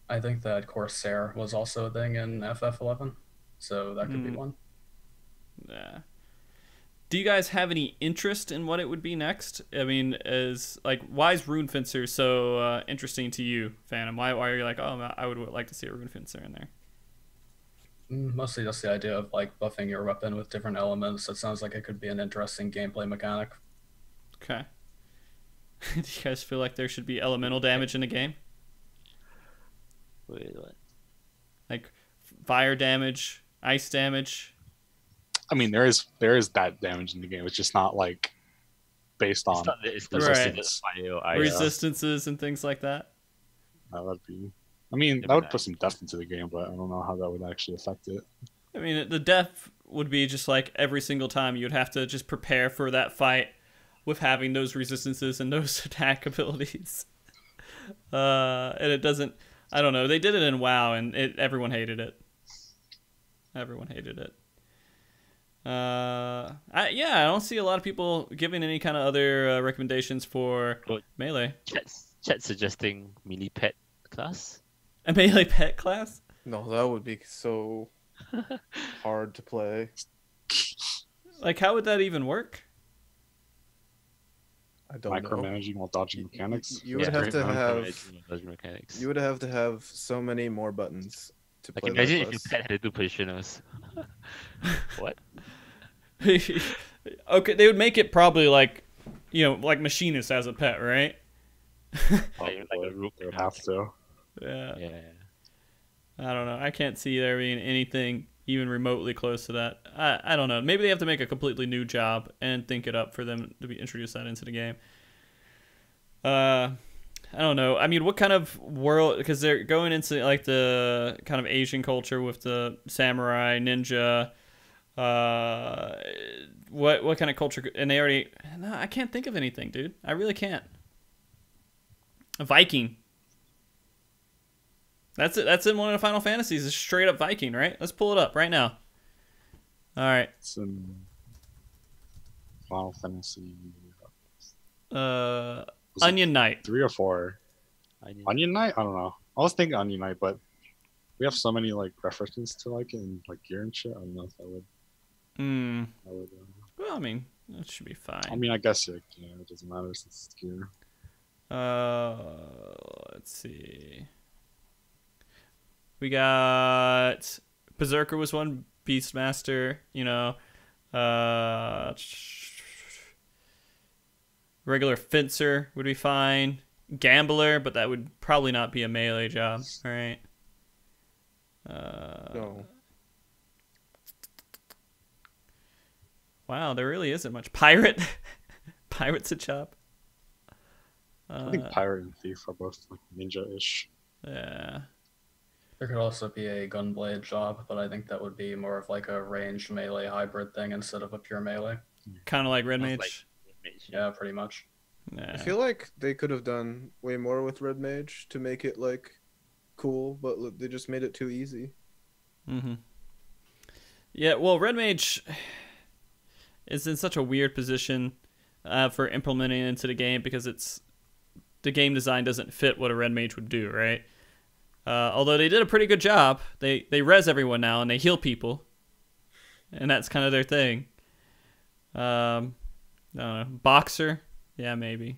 I think that Corsair was also a thing in FF11, so that could be Hmm. one. Yeah. Do you guys have any interest in what it would be next? I mean, why is Rune Fencer so interesting to you, Phantom? Why are you like, oh, I would like to see a Rune Fencer in there? Mostly just the idea of like buffing your weapon with different elements. It sounds like it could be an interesting gameplay mechanic. Okay. Do you guys feel like there should be elemental damage in the game? Wait, what? Like fire damage, ice damage? I mean, there is that damage in the game. It's just not like based on. It's not Right. resistance fire or ice. Resistances and things like that? That would be. I mean, Yeah, that would but put some depth into the game, but I don't know how that would actually affect it. I mean, the death would be just like every single time you'd have to just prepare for that fight with having those resistances and those attack abilities. And it doesn't. I don't know. They did it in WoW, and everyone hated it. Everyone hated it. I don't see a lot of people giving any kind of other recommendations for Well, melee. Chat suggesting melee pet class. A melee pet class? No, that would be so hard to play. Like, how would that even work? I don't know. Micromanaging while dodging mechanics. You would have great to micromanaging have. of those mechanics. You would have to have so many more buttons to Like play imagine that if your class. pet had to do positioners. What? Okay, they would make it probably like, like Machinist as a pet, right? Like a rook. They would have to. Yeah. Yeah. I don't know. I can't see there being anything even remotely close to that. I don't know. Maybe they have to make a completely new job and think it up for them to be introduce that into the game. I don't know. I mean, what kind of world? Because they're going into like the kind of Asian culture with the samurai, ninja. What kind of culture? And they already. No, I can't think of anything, dude. I really can't. A Viking. That's it. That's in one of the Final Fantasies. It's straight up Viking, right? Let's pull it up right now. All right. It's in Final Fantasy. Was it Onion Knight. 3 or 4. Onion Knight? I don't know. I was thinking Onion Knight, but we have so many like references to like it in like gear and shit. I don't know if that would. Well, I mean, that should be fine. I mean, I guess it doesn't matter since it's gear. Let's see. We got Berserker was one, Beastmaster, regular Fencer would be fine. Gambler, but that would probably not be a melee job, right? No. Wow, there really isn't much. Pirate? Pirate's a job. I think Pirate and Thief are both like ninja-ish. Yeah. There could also be a gunblade job, but I think that would be more of like a ranged melee hybrid thing instead of a pure melee. Kind of like Red Mage. Like, Yeah, pretty much. Yeah. I feel like they could have done way more with Red Mage to make it like cool, but they just made it too easy. Mm-hmm. Yeah, well, Red Mage is in such a weird position for implementing it into the game because the game design doesn't fit what a Red Mage would do, right? Although they did a pretty good job. They res everyone now and they heal people, and that's kind of their thing. I don't know. Boxer, yeah, maybe.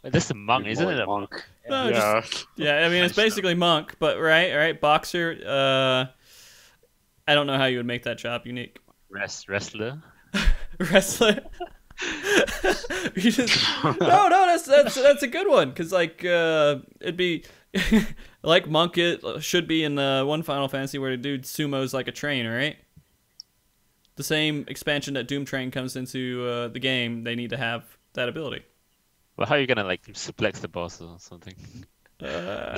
That's a monk, isn't it? Monk. No, Yeah. Yeah, I mean it's basically monk, but right, Boxer. I don't know how you would make that job unique. Wrestler. Wrestler. No, that's a good one because like it'd be like monk. It should be in the one Final Fantasy where the dude sumos like a train, right? The same expansion that Doom Train comes into the game, they need to have that ability. Well, how are you gonna like suplex the boss or something? I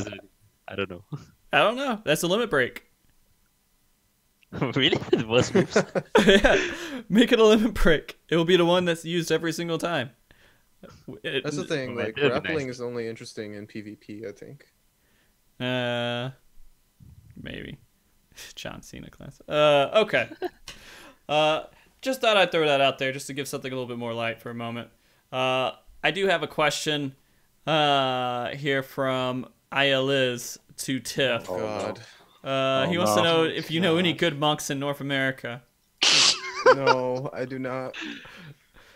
don't know. I don't know. That's a limit break. Really? The worst moves? Yeah, make it a limit break. It will be the one that's used every single time. That's the thing. Like That'd be grappling nice. is only interesting in PvP, I think. Maybe. John Cena class. Okay. Just thought I'd throw that out there just to give something a little bit more light for a moment. I do have a question here from Liz to Tiff. Oh God. He wants to no. know if you know any good monks in North America. No, I do not.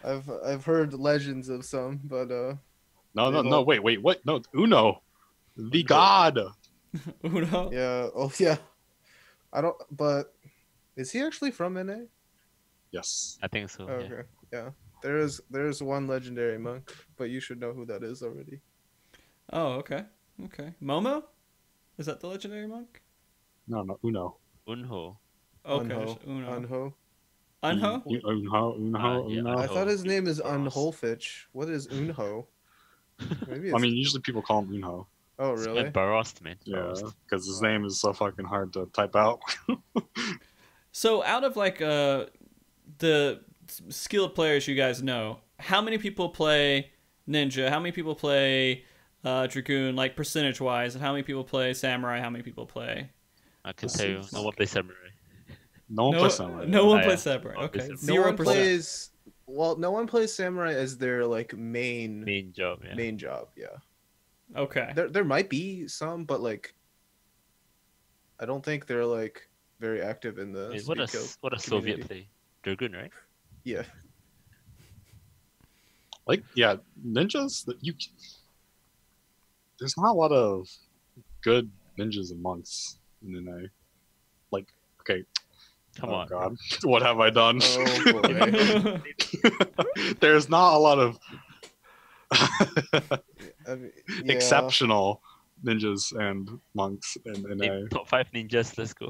I've heard legends of some, but No, wait, what? No, Uno, the god. Uno? yeah, oh yeah. I don't. But is he actually from NA? Yes. I think so. Oh, Yeah. okay, yeah. There's one legendary monk, but you should know who that is already. Oh, okay. Okay. Momo? Is that the legendary monk? No, Uno. Unho. Okay. Unho. Uno. Unho. Unho? Yeah, Uno. I Unho. thought his name is Gross. Unholfitch. What is Unho? Maybe it's... I mean, usually people call him Unho. oh It's really? Barrost, man. Yeah, Barrost. because his name is so fucking hard to type out. So out of like the skilled players you guys know, how many people play ninja? How many people play dragoon, like percentage wise? And how many people play samurai? How many people play? I can tell you, no one plays samurai. No one plays samurai. No one Yeah. plays samurai. No one Okay, plays No 0%. one plays. Well, no one plays samurai as their like main Main job, yeah. main job. Yeah. Okay. There might be some, but like, I don't think they're like very active in the. Wait, what speed kill a Soviet community. play? Dragoon, right? Yeah. Like, yeah, ninjas that you. There's not a lot of good ninjas and monks in NA. Like, okay. Come Oh on. God, what have I done? Oh boy. There's not a lot of I mean, yeah. exceptional ninjas and monks in NA. Name top 5 ninjas, let's go.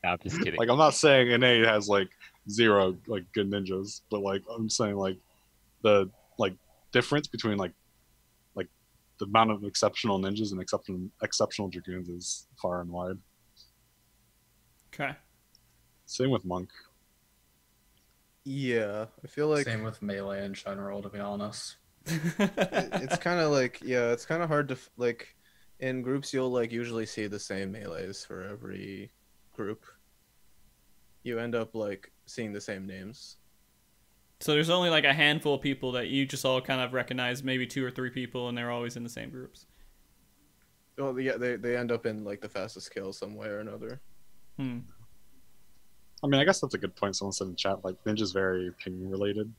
Nah, I'm just kidding. Like, I'm not saying NA has like 0 like good ninjas, but like I'm saying like the like difference between like the amount of exceptional ninjas and exceptional dragoons is far and wide. Okay. Same with monk. Yeah, I feel like Same with melee in general, to be honest. it's kind of like it's kind of hard to like in groups you'll like usually see the same melees for every group. You end up like seeing the same names. So there's only like a handful of people that you just all kind of recognize, maybe 2 or 3 people, and they're always in the same groups. Well, yeah, they end up in like the fastest kill some way or another. Hmm. I mean, I guess that's a good point. Someone said in chat, like ninjas very ping related.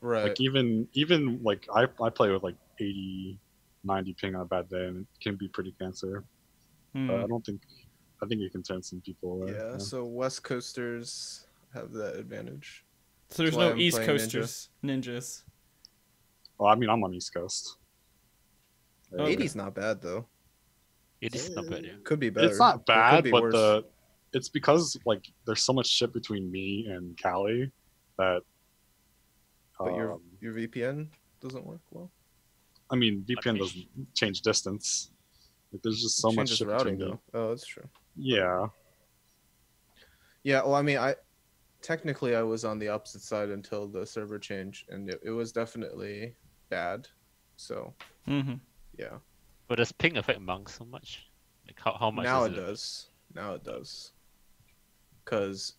Right. Like even like I play with like 80, 90 ping on a bad day, and it can be pretty cancer. Hmm. I think you can turn some people away. Yeah, so West Coasters have that advantage. So there's That's why no I'm East playing Coasters ninjas. Well, I mean, I'm on East Coast. Okay. 80's not bad though. It is not bad, yeah. Could be better. It's not It could bad, be but worse. it's because like there's so much shit between me and Cali that. But your VPN doesn't work well. I mean, VPN Okay. doesn't change distance. Like, there's just so It much changes shit routing between me. though. Oh, that's true. Yeah. Yeah, well, I mean, I was on the opposite side until the server change, and it was definitely bad. So Mm-hmm. yeah, But does ping affect monks so much? Like how much now is it does. Now it does. Because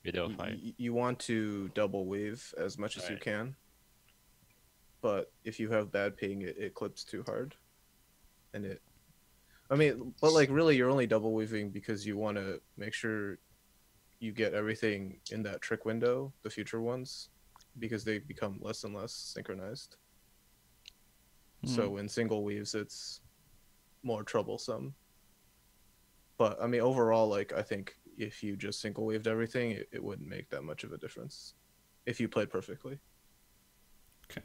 Video fight. you want to double weave as much as you Right. can, but if you have bad ping, it clips too hard, and it. I mean, but like really, you're only double weaving because you want to make sure you get everything in that trick window, the future ones, because they become less and less synchronized. So in single weaves, it's more troublesome. But I mean, overall, like I think if you just single weaved everything, it wouldn't make that much of a difference if you played perfectly. Okay.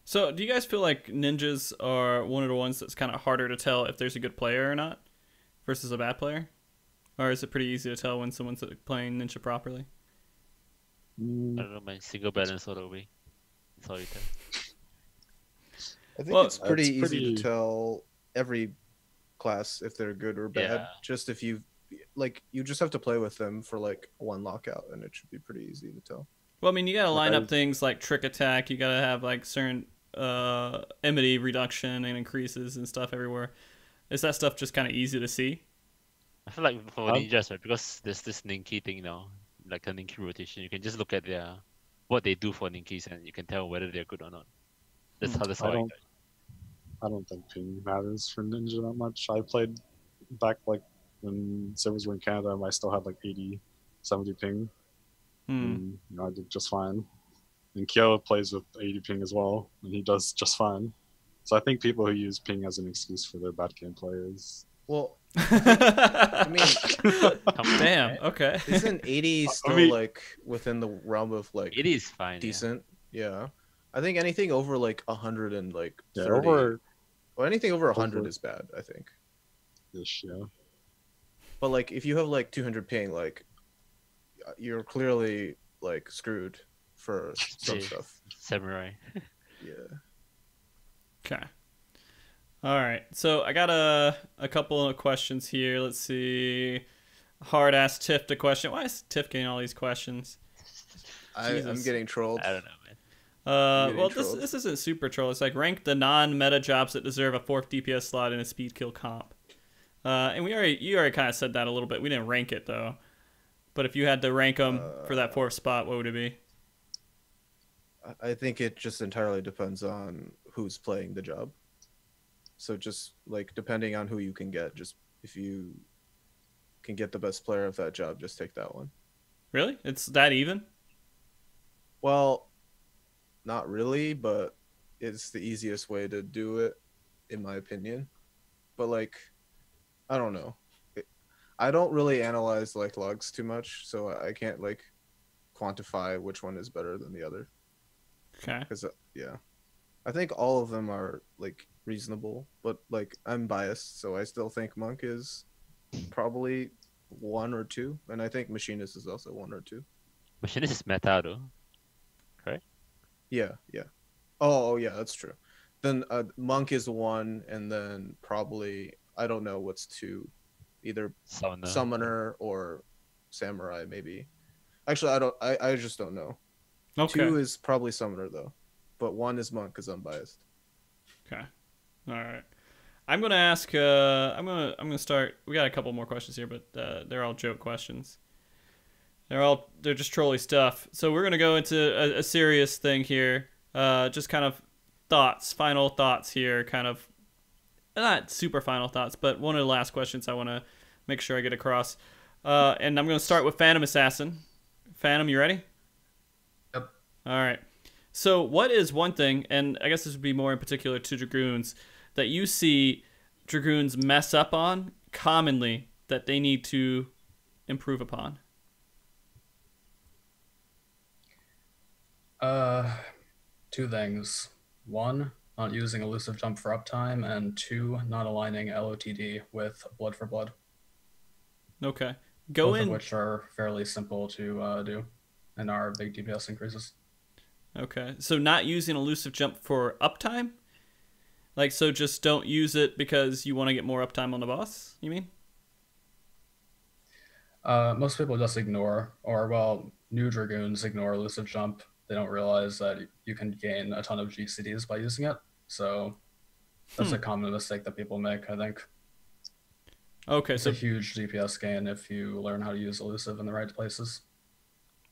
So do you guys feel like ninjas are one of the ones that's kind of harder to tell if there's a good player or not versus a bad player? Or is it pretty easy to tell when someone's playing ninja properly? I don't know, man. Single balance all the way. That's all you tell. I think Well, it's pretty it's easy pretty- to tell every class if they're good or bad. Yeah. Just if you just have to play with them for like one lockout, and it should be pretty easy to tell. Well, I mean, you gotta Like, line I- up things like trick attack. You gotta have like certain enmity reduction and increases and stuff everywhere. Is that stuff just kind of easy to see? I feel like for Um, ninjas, right, because there's this Ninki thing now, like a Ninki rotation, you can just look at their what they do for Ninkis and you can tell whether they're good or not. That's how I I don't judge. I don't think ping matters for Ninja that much. I played back like when servers were in Canada, I still had like 80, 70 ping. And, you know, I did just fine. And Kyo plays with 80 ping as well, and he does just fine. So I think people who use ping as an excuse for their bad gameplay is Well, I mean, Damn. Okay. isn't 80 still mean- like within the realm of like It is fine. decent? Yeah. I think anything over like 100 and like 30, over or anything over 100 over- is bad, I think. ish, yeah. But like if you have like 200 ping, like you're clearly like screwed for some Yeah. stuff. Samurai. Yeah. Okay. All right. So I got a couple of questions here. Let's see. Hard ass Tiff the question. Why is Tiff getting all these questions? I'm Jesus. getting trolled. I don't know, man. Getting Well, trolled. this isn't super troll. It's like rank the non-meta jobs that deserve a 4th DPS slot in a speed kill comp. And you already kind of said that a little bit. We didn't rank it though. But if you had to rank them for that 4th spot, what would it be? I think it just entirely depends on who's playing the job. So just like depending on who you can get, just if you can get the best player of that job, just take that one. Really? It's that even? Well, not really, but it's the easiest way to do it, in my opinion. But like, I don't know. I don't really analyze like logs too much, so I can't like quantify which one is better than the other. Okay. Because yeah, I think all of them are like reasonable, but like I'm biased, so I still think Monk is probably 1 or 2, and I think Machinist is also 1 or 2. Machinist is meta though. Yeah, yeah. Oh, yeah, that's true. Then Monk is 1, and then probably I don't know what's 2, either Summoner or Samurai maybe. Actually, I just don't know. Okay. 2 is probably Summoner though, but 1 is Monk because I'm biased. Okay. All right. I'm gonna ask. I'm gonna start. We got a couple more questions here, but they're all joke questions. They're just trolly stuff. So we're gonna go into a serious thing here. Just kind of final thoughts here. Kind of not super final thoughts, but one of the last questions I want to make sure I get across. And I'm gonna start with Phantom Assassin. Phantom, you ready? Yep. All right. So what is one thing, and I guess this would be more in particular to Dragoons, that you see Dragoons mess up on commonly that they need to improve upon? Two things. One, not using elusive jump for uptime, and 2, not aligning LOTD with blood for blood. Okay. Both of which are fairly simple to do and are big DPS increases. Okay. So not using elusive jump for uptime? Like, so just don't use it because you want to get more uptime on the boss, you mean? Most people just ignore, or well, new Dragoons ignore elusive jump. They don't realize that you can gain a ton of GCDs by using it. So that's a common mistake that people make, I think. Okay, It's a huge DPS gain if you learn how to use elusive in the right places.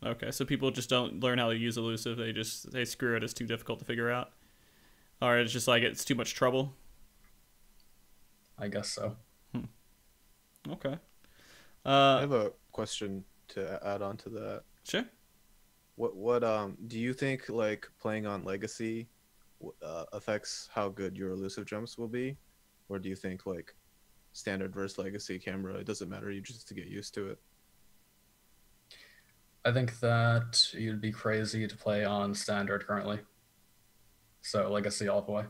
Okay, so people just don't learn how to use elusive. They screw it. It's too difficult to figure out. Or it's just like it's too much trouble. I guess so. Okay. I have a question to add on to that. Sure. What do you think like playing on Legacy affects how good your elusive jumps will be, or do you think like standard versus Legacy camera, it doesn't matter, you just to get used to it? I think that you'd be crazy to play on standard currently. So Legacy all the way.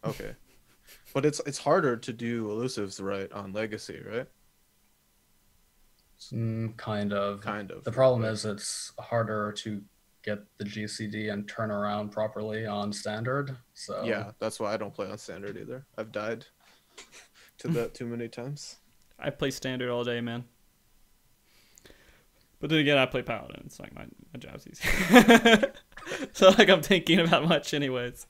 Okay. But it's harder to do elusives right on Legacy, right? Kind of. Kind of. The problem is it's harder to get the GCD and turn around properly on standard. So Yeah, that's why I don't play on standard either. I've died to that too many times. I play standard all day, man. But then again, I play paladin. It's like my job's easy. So like I'm thinking about much anyways.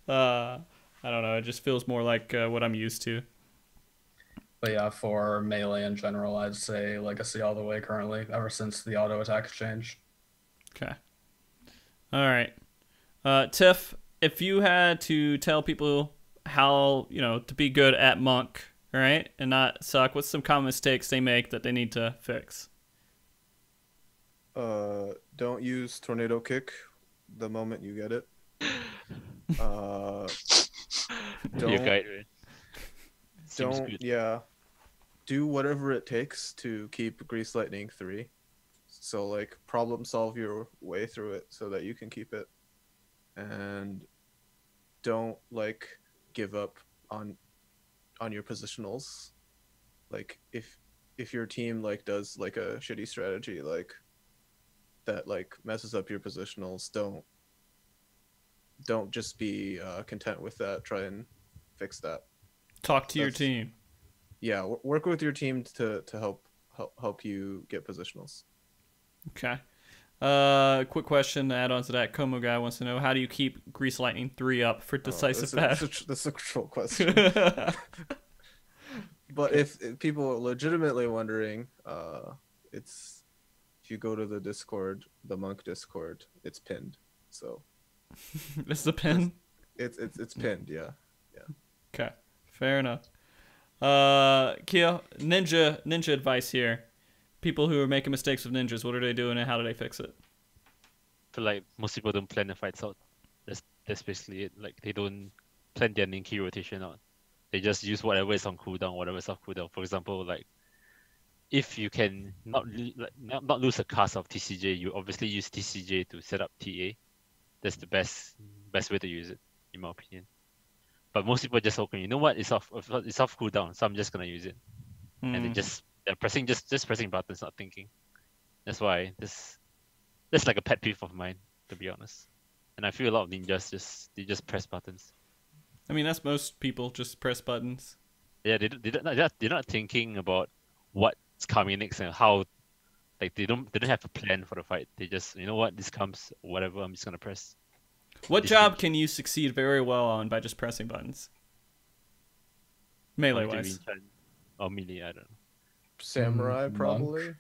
I don't know. It just feels more like what I'm used to. But yeah, for melee in general, I'd say Legacy all the way currently, ever since the auto attack changed. Okay. All right. Tiff, if you had to tell people how, to be good at Monk, right, and not suck, what's some common mistakes they make that they need to fix? Don't use Tornado Kick the moment you get it. Your guide, right? Seems Don't, good. yeah. Do whatever it takes to keep Grease Lightning 3. So, like, problem solve your way through it so that you can keep it. And don't, like, give up on your positionals. Like, if your team, like, does, like, a shitty strategy, like, that, like, messes up your positionals, don't just be content with that. Try and fix that. Talk to your team. Yeah, work with your team to help you get positionals. Okay. Quick question to add on to that. Como guy wants to know, how do you keep Grease Lightning 3 up for decisive pass? That's a troll question. But if people are legitimately wondering, it's if you go to the Discord, the Monk Discord, it's pinned. So It's the pin? it's pinned, yeah. Okay. Fair enough. Kia, ninja advice here. People who are making mistakes with ninjas, what are they doing and how do they fix it? I feel like most people don't plan the fights out. That's basically it. Like they don't plan their Ninki rotation out. They just use whatever is on cooldown, whatever is off cooldown. For example, like if you can not lose a cast of TCJ, you obviously use TCJ to set up TA. That's the best way to use it, in my opinion. But most people just okay, you know what? It's off cooldown, so I'm just gonna use it. And they're pressing pressing buttons, not thinking. That's why that's like a pet peeve of mine, to be honest. And I feel a lot of ninjas they just press buttons. I mean, that's most people, just press buttons. Yeah, they're not thinking about what's coming next and how. Like they don't have a plan for the fight. They just, you know what, this comes, whatever, I'm just gonna press. What job can you succeed very well on by just pressing buttons? Melee wise. Or melee, I don't know. Samurai probably.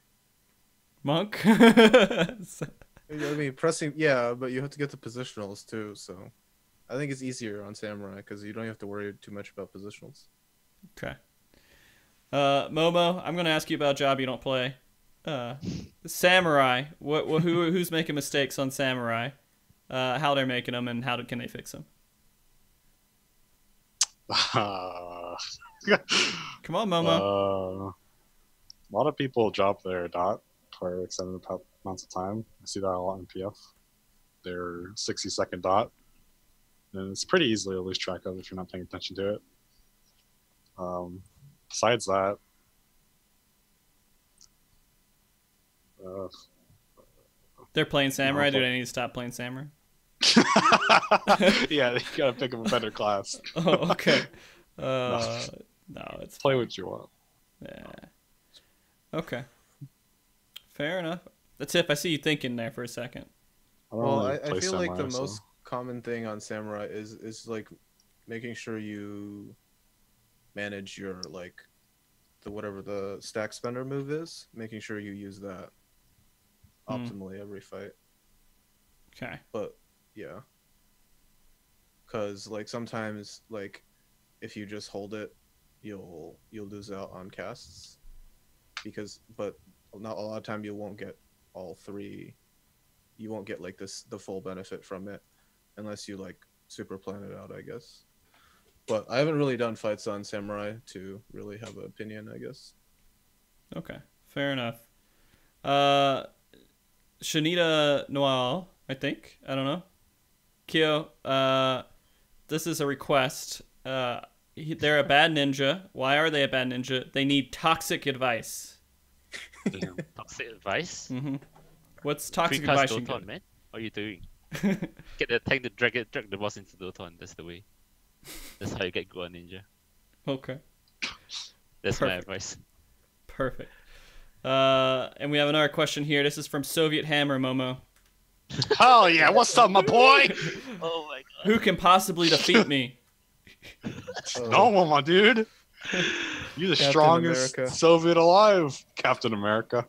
Monk? I mean, pressing, yeah, but you have to get the positionals too. So I think it's easier on Samurai because you don't have to worry too much about positionals. Okay. Momo, I'm gonna ask you about a job you don't play. Samurai. Who's making mistakes on Samurai? How they're making them, and can they fix them? Come on, Momo. A lot of people drop their dot for extended amounts of time. I see that a lot in PF. Their 60-second dot, and it's pretty easily to lose track of if you're not paying attention to it. Besides that, they're playing Samurai. Do they need to stop playing Samurai? Yeah, they gotta pick up a better class. Oh, okay. No, it's play fine. what you want. Yeah. Okay. Fair enough. That's it. I see you thinking there for a second. Well, I feel like the most common thing on Samurai is like making sure you manage your like whatever the stack spender move is, making sure you use that optimally every fight. Okay. But yeah, because like sometimes like if you just hold it, you'll lose out on casts but not a lot of time you won't get all three. You won't get like the full benefit from it unless you like super plan it out, I guess. But I haven't really done fights on Samurai to really have an opinion, I guess. Okay, fair enough. Shanita Noel, I think. I don't know. Kyo, this is a request. They're a bad ninja. Why are they a bad ninja? They need toxic advice. Toxic advice? Mm-hmm. What's toxic advice you Doton, get? man. What are you doing? Get the tank to drag the boss into Doton. That's the way. That's how you get good on ninja. Okay. That's my advice. Perfect. And we have another question here. This is from Soviet Hammer Momo. Oh yeah, what's up, my boy? Oh my god. Who can possibly defeat me? No one, my dude. You're the Captain strongest America. Soviet alive, Captain America.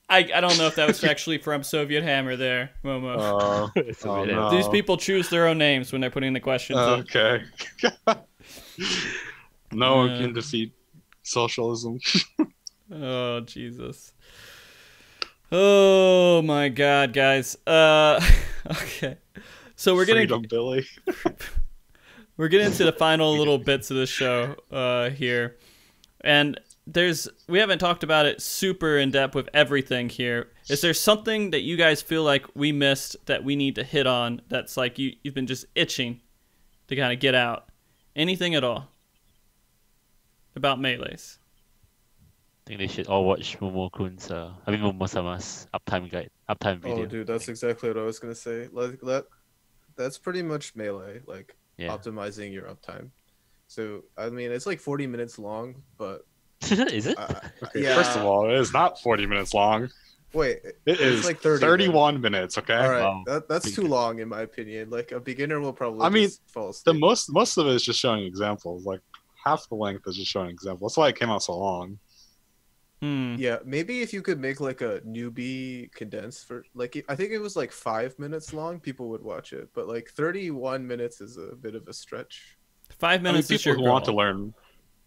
I don't know if that was actually from Soviet Hammer there, Momo. It's a Oh, bit no. These people choose their own names when they're putting the questions in. Okay. No one can defeat socialism. Oh, Jesus. Oh, my God, guys. Okay. So we're getting... Freedom, Billy. We're getting into the final little bits of the show here. And we haven't talked about it super in depth with everything here. Is there something that you guys feel like we missed that we need to hit on that's like you've been just itching to kind of get out? Anything at all about Melees? I think they should all watch Momo-kun's, Momo-sama's uptime video. Oh, dude, that's exactly what I was gonna say. Like that's pretty much Melee, like optimizing your uptime. So I mean, it's like 40 minutes long, but Is it? Okay, yeah. first of all, it is not 40 minutes long. Wait, It is like 30 31 minutes, okay? all right, Wow. that's too long in my opinion. Like a beginner will probably I mean, just fall The asleep. most of it is just showing examples. Like half the length is just showing examples. That's why it came out so long. Yeah, maybe if you could make like a newbie condensed for like I think it was like 5 minutes long, people would watch it. But like 31 minutes is a bit of a stretch. 5 minutes is your people who want to goal. learn,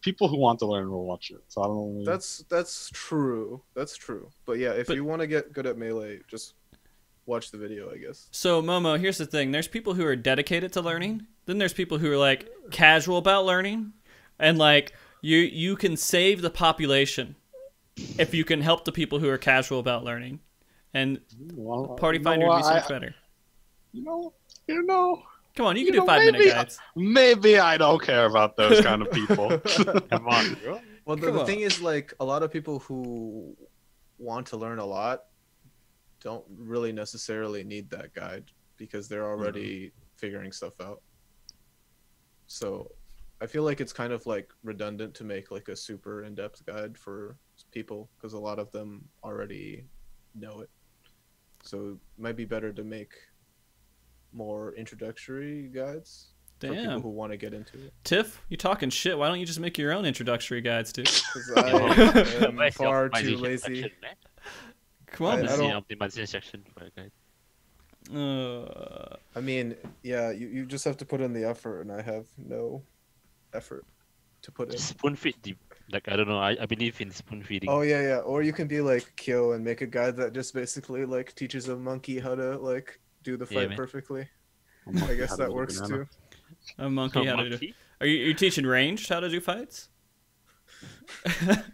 people who want to learn will watch it. So I don't know. That's true. That's true. But yeah, if you want to get good at Melee, just watch the video, I guess. So, Momo, here's the thing. There's people who are dedicated to learning. Then there's people who are like casual about learning. And like you can save the population if you can help the people who are casual about learning. And Party Finder would be so much better. You know. Come on, you You can do know, 5-minute maybe- guides. Maybe I don't care about those kind of people. Come on, bro. Well, Come the on. thing is, like, a lot of people who want to learn a lot don't really necessarily need that guide because they're already figuring stuff out. So I feel like it's kind of like redundant to make like a super in-depth guide for people because a lot of them already know it. So it might be better to make more introductory guides for people Damn. who want to get into it. Tiff, you talking shit. Why don't you just make your own introductory guides, dude? Because I am Where's the far too optimization lazy. section, man? Come I on, Where's man. the optimization section for a guide? I mean, yeah, you just have to put in the effort, and I have no effort to put in. Just spoon feed the, like, I don't know, I believe in spoon feeding. Oh yeah. Or you can be like Kyo and make a guide that just basically like teaches a monkey how to like do the Yeah, fight man. perfectly. I guess that works too. A monkey how to do. Monkey? Are you teaching ranged how to do fights?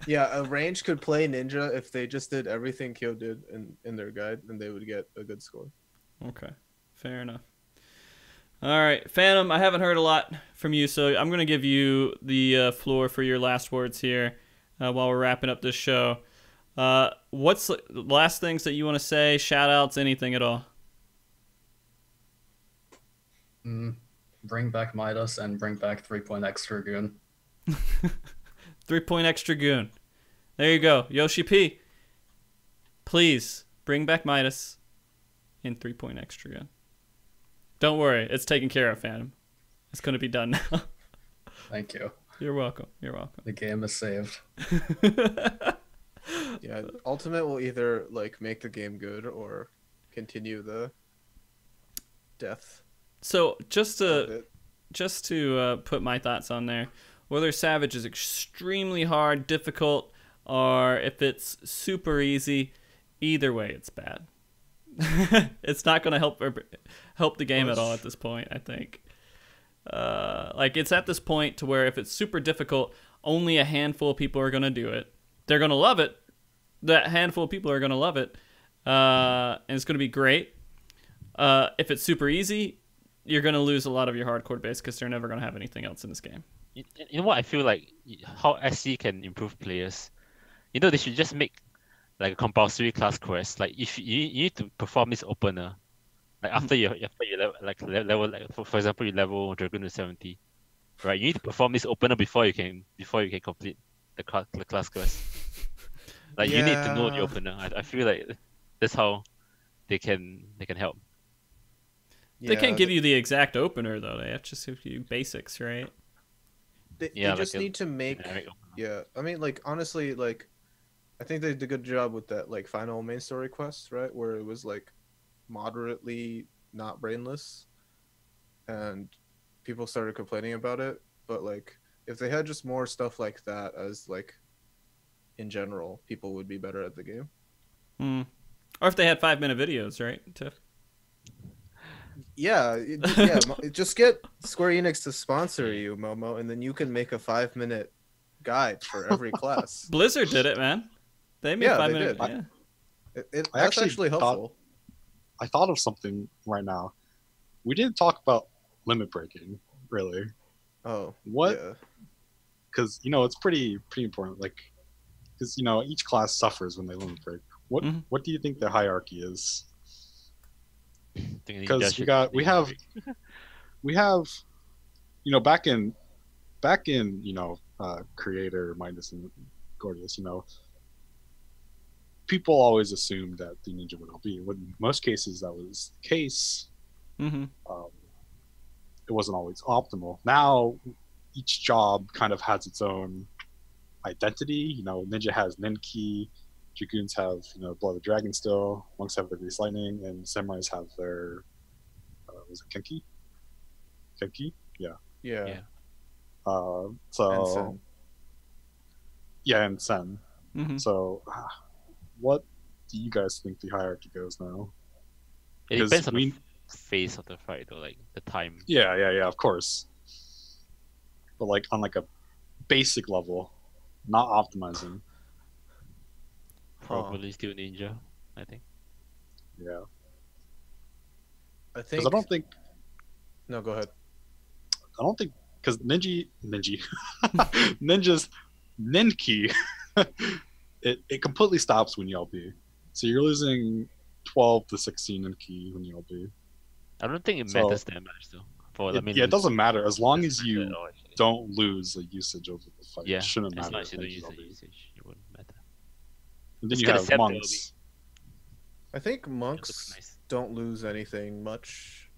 Yeah, a range could play ninja if they just did everything Kyo did in their guide, and they would get a good score. Okay, fair enough. All right, Phantom, I haven't heard a lot from you, so I'm going to give you the floor for your last words here while we're wrapping up this show. What's the last things that you want to say, shout-outs, anything at all? Bring back Midas and bring back 3-point Dragoon. 3-point extra goon. There you go. Yoshi P. Please bring back Midas in 3-point extra goon. Don't worry. It's taken care of, Phantom. It's going to be done now. Thank you. You're welcome. You're welcome. The game is saved. Yeah, Ultimate will either like make the game good or continue the death So just of to it. put my thoughts on there, whether Savage is extremely hard, difficult, or if it's super easy, either way it's bad. It's not going to help the game at all at this point, I think. Like it's at this point to where if it's super difficult, only a handful of people are going to do it. They're going to love it. That handful of people are going to love it. And it's going to be great. If it's super easy, you're going to lose a lot of your hardcore base because they're never going to have anything else in this game. You know what I feel like? How SC can improve players. You know, they should just make like a compulsory class quest. Like if you need to perform this opener, like after you level like for example you level Dragoon to 70, right? You need to perform this opener before you can complete the class quest. Like you need to know the Yeah. opener. I feel like that's how they can help. They can't give you the exact opener though. They have to just give you basics, right? they Yeah, just like a need to make. generic Yeah, I mean, like honestly, like I think they did a good job with that like final main story quest, right? Where it was like moderately not brainless, and people started complaining about it. But like, if they had just more stuff like that, as like in general, people would be better at the game. Hmm. Or if they had 5-minute videos, right, Tiff? Yeah, just get Square Enix to sponsor you, Momo, and then you can make a 5-minute guide for every class. Blizzard did it, man. They made Yeah, 5-minute. did. Yeah. That's actually actually helpful. I thought of something right now. We didn't talk about limit breaking, really. Oh, What? Yeah. Because it's pretty important. Like, because each class suffers when they limit break. What do you think the hierarchy is? Because we have back in Creator, Midas, and Gorgeous, people always assumed that the ninja would LB. When in most cases that was the case, Mm-hmm. it wasn't always optimal. Now each job kind of has its own identity. Ninja has Ninki, Dragoons have Blood of the Dragon still, monks have their Grease Lightning, and samurais have their was it Kenki? Kenki? Yeah. Yeah. So And Sen. yeah, and Sen. Mm-hmm. So what do you guys think the hierarchy goes now? It 'Cause depends on we- the phase of the fight, though, like the time. Yeah, of course. But like on like a basic level, not optimizing. Probably still ninja, I think. Yeah. I Because think. I don't think because ninja's Ninki, it completely stops when you LB. So you're losing 12 to 16 Ninki when you LB. I don't think it So- matters that much, though. It doesn't matter as long as doesn't matter you at all, actually. don't lose the usage over the fight. Yeah, It shouldn't as matter. long as you don't if use you the LB. usage, it wouldn't matter. And then Let's you get a have Scepter monks. I think It monks looks nice. don't lose anything much,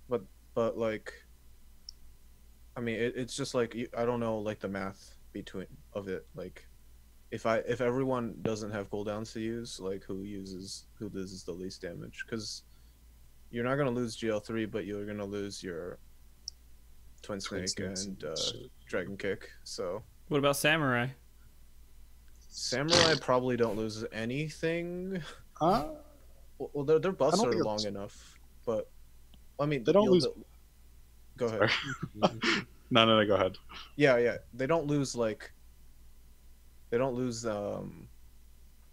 but like, I mean, it's just like I don't know like the math between of it. Like, if everyone doesn't have cooldowns to use, like who loses the least damage? Because you're not gonna lose GL3, but you're gonna lose your Twin Snake and Dragon Kick. So What about Samurai? Samurai probably don't lose anything. Uh, Well, their buffs don't are think long it's- enough, but I mean They don't lose- Go ahead. no, go ahead. Yeah. They don't lose like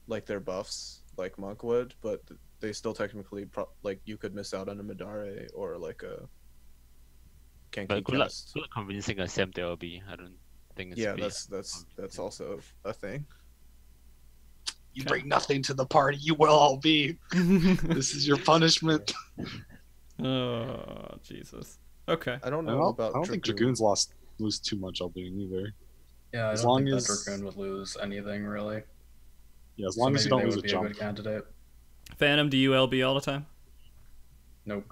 like their buffs like Monk would, but they still technically like you could miss out on a Madare or like a Kenki But good luck cast. convincing a Sam to LB. I don't think it's Yeah, really- that's also a thing. You Okay. bring nothing to the party, you will all be. This is your punishment. Oh, Jesus. Okay. I don't I know don't, about I don't think Dragoon. Dragoons lose too much LBing either. Yeah, I As don't long think as- that Dragoon would lose anything really. Yeah, as So long as you maybe don't they lose would a be jump. a good candidate. Phantom, do you LB all the time? Nope.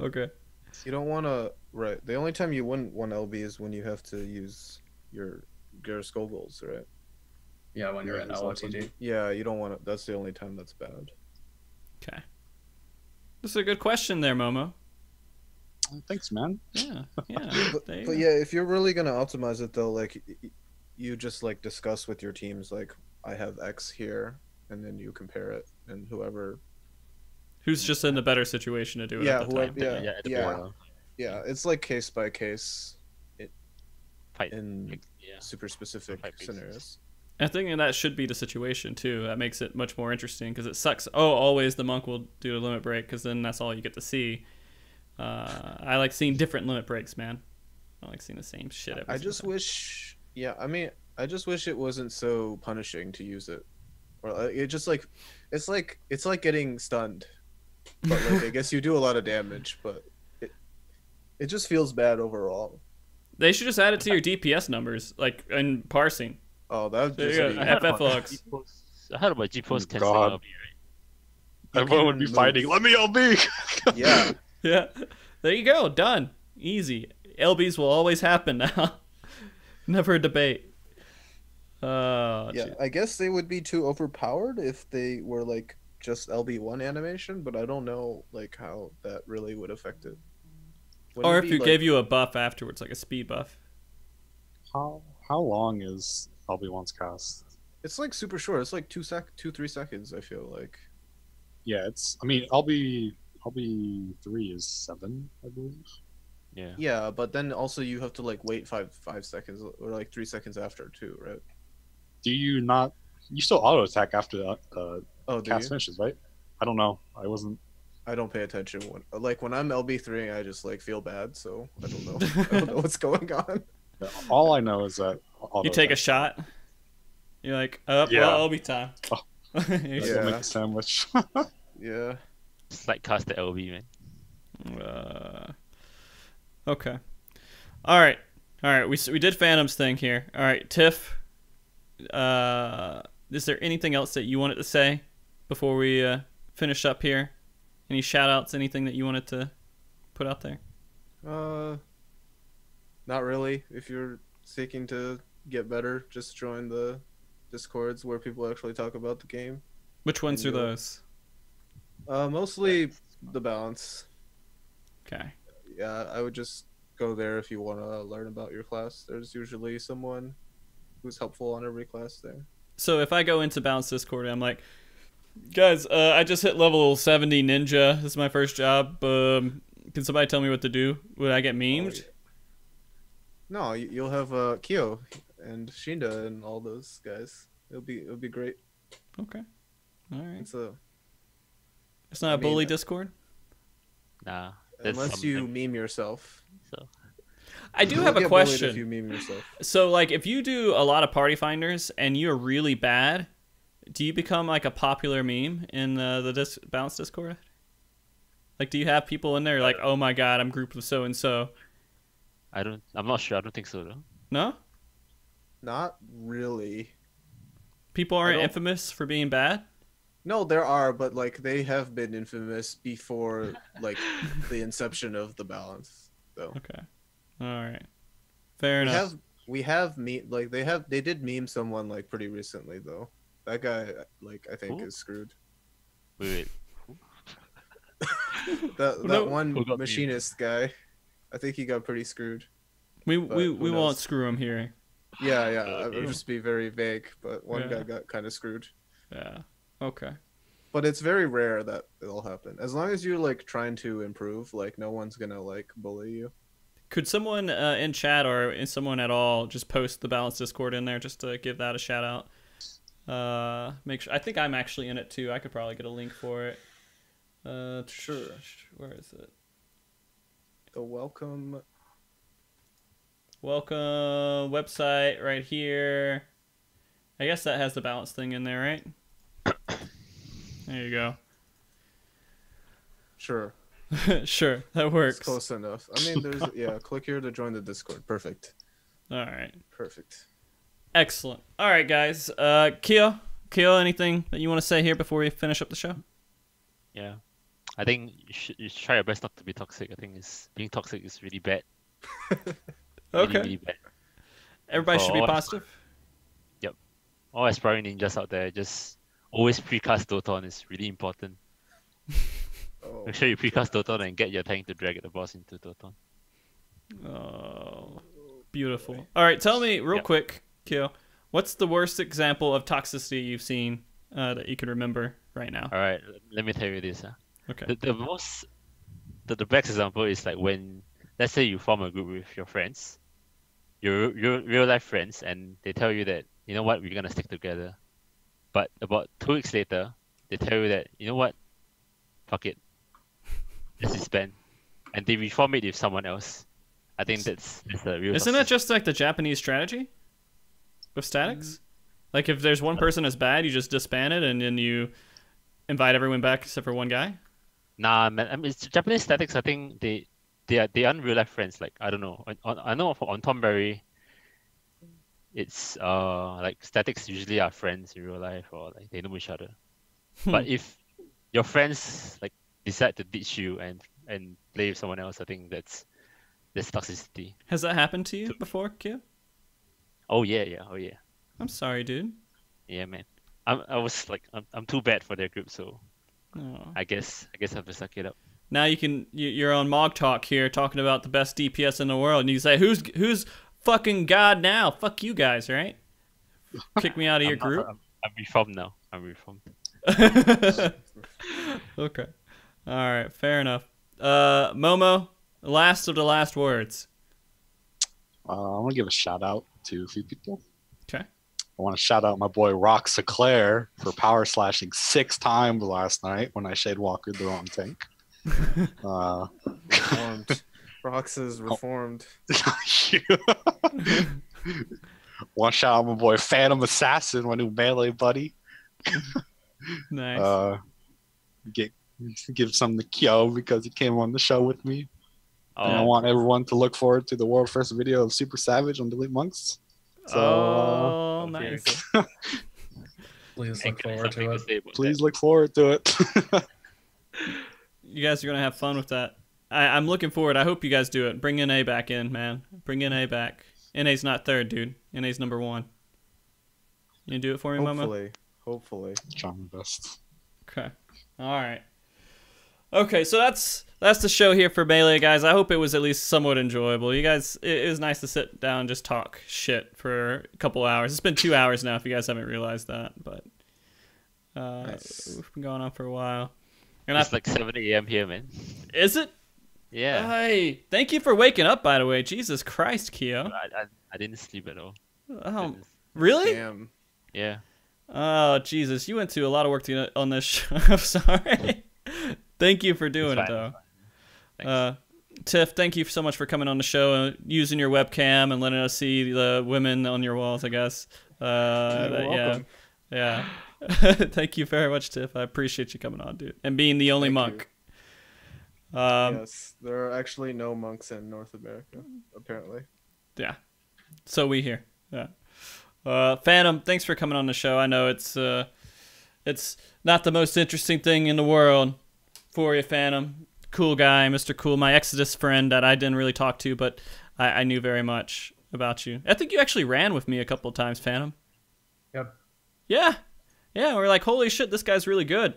Okay. You don't want to right. The only time you wouldn't want LB is when you have to use your Garrus goals, right? Yeah, when you're Yeah, in exactly. LOTD. Yeah, you don't want to. That's the only time that's bad. Okay. This is a good question there, Momo. Thanks, man. Yeah. Yeah. But, There you but go. yeah, if you're really gonna optimize it though, like you just like discuss with your teams, like I have X here, and then you compare it, and whoever, Who's just in the better situation to do it yeah, at the whoever, time? yeah, at the yeah, point. yeah, it's like case by case Fight. in Yeah. super specific Fight basis. scenarios. I think that should be the situation too. That makes it much more interesting because it sucks. Oh, always the monk will do a limit break because then that's all you get to see. I like seeing different limit breaks, man. I don't like seeing the same shit every I single just time. wish, yeah, I mean, I just wish it wasn't so punishing to use it, or it just like, it's like getting stunned, but like I guess you do a lot of damage, but it just feels bad overall. They should just add it to your DPS numbers, like in parsing. Oh, that would There just you be, go. I heard about FFX. G-Post- I heard about G-Post Oh, canceling God. LB, right? You Everyone would can be move. fighting. Let me LB. yeah. Yeah. There you go. Done. Easy. LBs will always happen now. Never a debate. Yeah, Gee. I guess they would be too overpowered if they were like just LB1 animation, but I don't know like how that really would affect it. Wouldn't Or it if be, you like- gave you a buff afterwards, like a speed buff. How long is LB1's cast? It's like super short. It's like 2-3 seconds. I feel like. Yeah, it's. I mean, LB3 is 7, I believe. Yeah. Yeah, but then also you have to like wait 5 seconds or like 3 seconds after too, right? Do you not? You still auto attack after the Oh, do cast you? finishes, right? I don't know. I wasn't. I don't pay attention when I'm LB3, I just like feel bad, so I don't know. I don't know what's going on. All I know is that You take a shot. You're like, oh, Yeah. well, LB time. Oh. Yeah. Make a sandwich. Yeah. Slight cast the LB, man. Okay. All right. We did Phantom's thing here. All right, Tiff. Is there anything else that you wanted to say before we finish up here? Any shout outs? Anything that you wanted to put out there? Not really. If you're seeking to get better, just join the Discords where people actually talk about the game. Which ones are And you'll- those? Mostly the balance. Okay. Yeah, I would just go there if you want to learn about your class. There's usually someone who's helpful on every class there. So if I go into Balance Discord and I'm like, guys, I just hit level 70 ninja. This is my first job. Can somebody tell me what to do? Would I get memed? No, you'll have Kyo and Shinda and all those guys. It'll be great. Okay. All right. It's Not a I mean, bully Discord? Nah. That's unless you something. meme yourself. So I do You'll have a get bullied question. If you meme yourself. So, like, if you do a lot of party finders and you're really bad, do you become like a popular meme in the Balance Discord? Like, do you have people in there like, oh my god, I'm grouped with so and so? I'm not sure. I don't think so though. No, Not really. people I aren't don't- infamous for being bad. No, there are, but like they have been infamous before like the inception of the balance. So Okay, all right, fair enough. we have they did meme someone like pretty recently though. That guy like I think Who? is screwed. Wait. That No. one Who got machinist guy, I think he got pretty screwed. We who won't knows? screw him here. Yeah, I yeah. would just be very vague, but one Yeah. guy got kind of screwed. Yeah. Okay. But it's very rare that it'll happen. As long as you're like trying to improve, like no one's gonna like bully you. Could someone in chat or someone at all just post the Balance Discord in there just to give that a shout out? Make sure. I think I'm actually in it too. I could probably get a link for it. Sure. Where is it? The welcome. Welcome website right here. I guess that has the balance thing in there, right? There you go. Sure. Sure, that It's works. close enough. I mean, there's click here to join the Discord. Perfect. All right. Perfect. Excellent. All right, guys. Kyo, anything that you want to say here before we finish up the show? Yeah. I think you should try your best not to be toxic. I think being toxic is really bad. Okay. Really bad. Everybody should be For- positive. All aspiring ninjas out there, just always precast Doton is really important. Oh, Make sure you precast Doton and get your tank to drag the boss into Doton. Oh, beautiful. All right, tell me real Yep. quick, Kyo, what's the worst example of toxicity you've seen that you can remember right now? All right, let me tell you this. Okay. The best example is like when, let's say you form a group with your friends, your real life friends, and they tell you that, you know what, we're gonna stick together. But about 2 weeks later, they tell you that, you know what, fuck it, let's disband, and they reform it with someone else. I think that's a real. Isn't that toxicity. just like the Japanese strategy with statics? Like if there's one person that's bad, you just disband it and then you invite everyone back except for one guy? Nah, man. I mean, it's Japanese statics. I think they aren't real life friends. Like I don't know. I know on Tom Berry, it's like statics usually are friends in real life or like they know each other. But if your friends like decide to ditch you and play with someone else, I think that's There's Toxicity. Has that happened to you before, Kia? Oh yeah. Oh yeah. I'm sorry, dude. Yeah, man. I'm too bad for their group, so Oh. I guess I have to suck it up. Now you're on MogTalk here talking about the best DPS in the world, and you say who's fucking God now? Fuck you guys, right? Kick me out of your group. I'm reformed now. I'm reformed. Okay. All right. Fair enough. Momo, last of the last words. I want to give a shout out to a few people. Okay. I want to shout out my boy Rock Seclair for power slashing 6 times last night when I shade walked the wrong tank. Reformed. Rox is reformed. Want to shout out my boy Phantom Assassin, my new melee buddy. Nice. Give some to Kyo because he came on the show with me. And I Oh, want everyone to look forward to the world first video of Super Savage on Delete Monks. So oh, very nice. good. Please Hank look has forward something to to it. say about please that. look forward to it. You guys are gonna have fun with that. I'm looking forward. I hope you guys do it. Bring NA back in, man. Bring NA back. NA's not third, dude. NA's number 1. You gonna do it for me, Momo? Hopefully. Try my best. Okay. All right. Okay, so that's the show here for Melee, guys. I hope it was at least somewhat enjoyable. You guys, it was nice to sit down and just talk shit for a couple hours. It's been 2 hours now, if you guys haven't realized that, but Nice. we've been going on for a while. And It's like 7 a.m. here, man. is it? Yeah. Hey, thank you for waking up, by the way. Jesus Christ, Keo. I didn't sleep at all. Oh, really? Damn. Yeah. Oh, Jesus. You went to a lot of work on this show. I'm sorry. Thank you for doing it, It's though. fine. Thanks. Tiff, thank you so much for coming on the show and using your webcam and letting us see the women on your walls, I guess. You're welcome. Yeah. Thank you very much, Tiff. I appreciate you coming on, dude. And being the only Thank monk. Yes, there are actually no monks in North America, apparently. Yeah. So we hear. Yeah. Phantom, thanks for coming on the show. I know it's not the most interesting thing in the world for you, Phantom. Cool guy, Mr. Cool, my Exodus friend that I didn't really talk to, but I knew very much about you. I think you actually ran with me a couple of times, Phantom. Yep. Yeah. Yeah, we're like, holy shit, this guy's really good.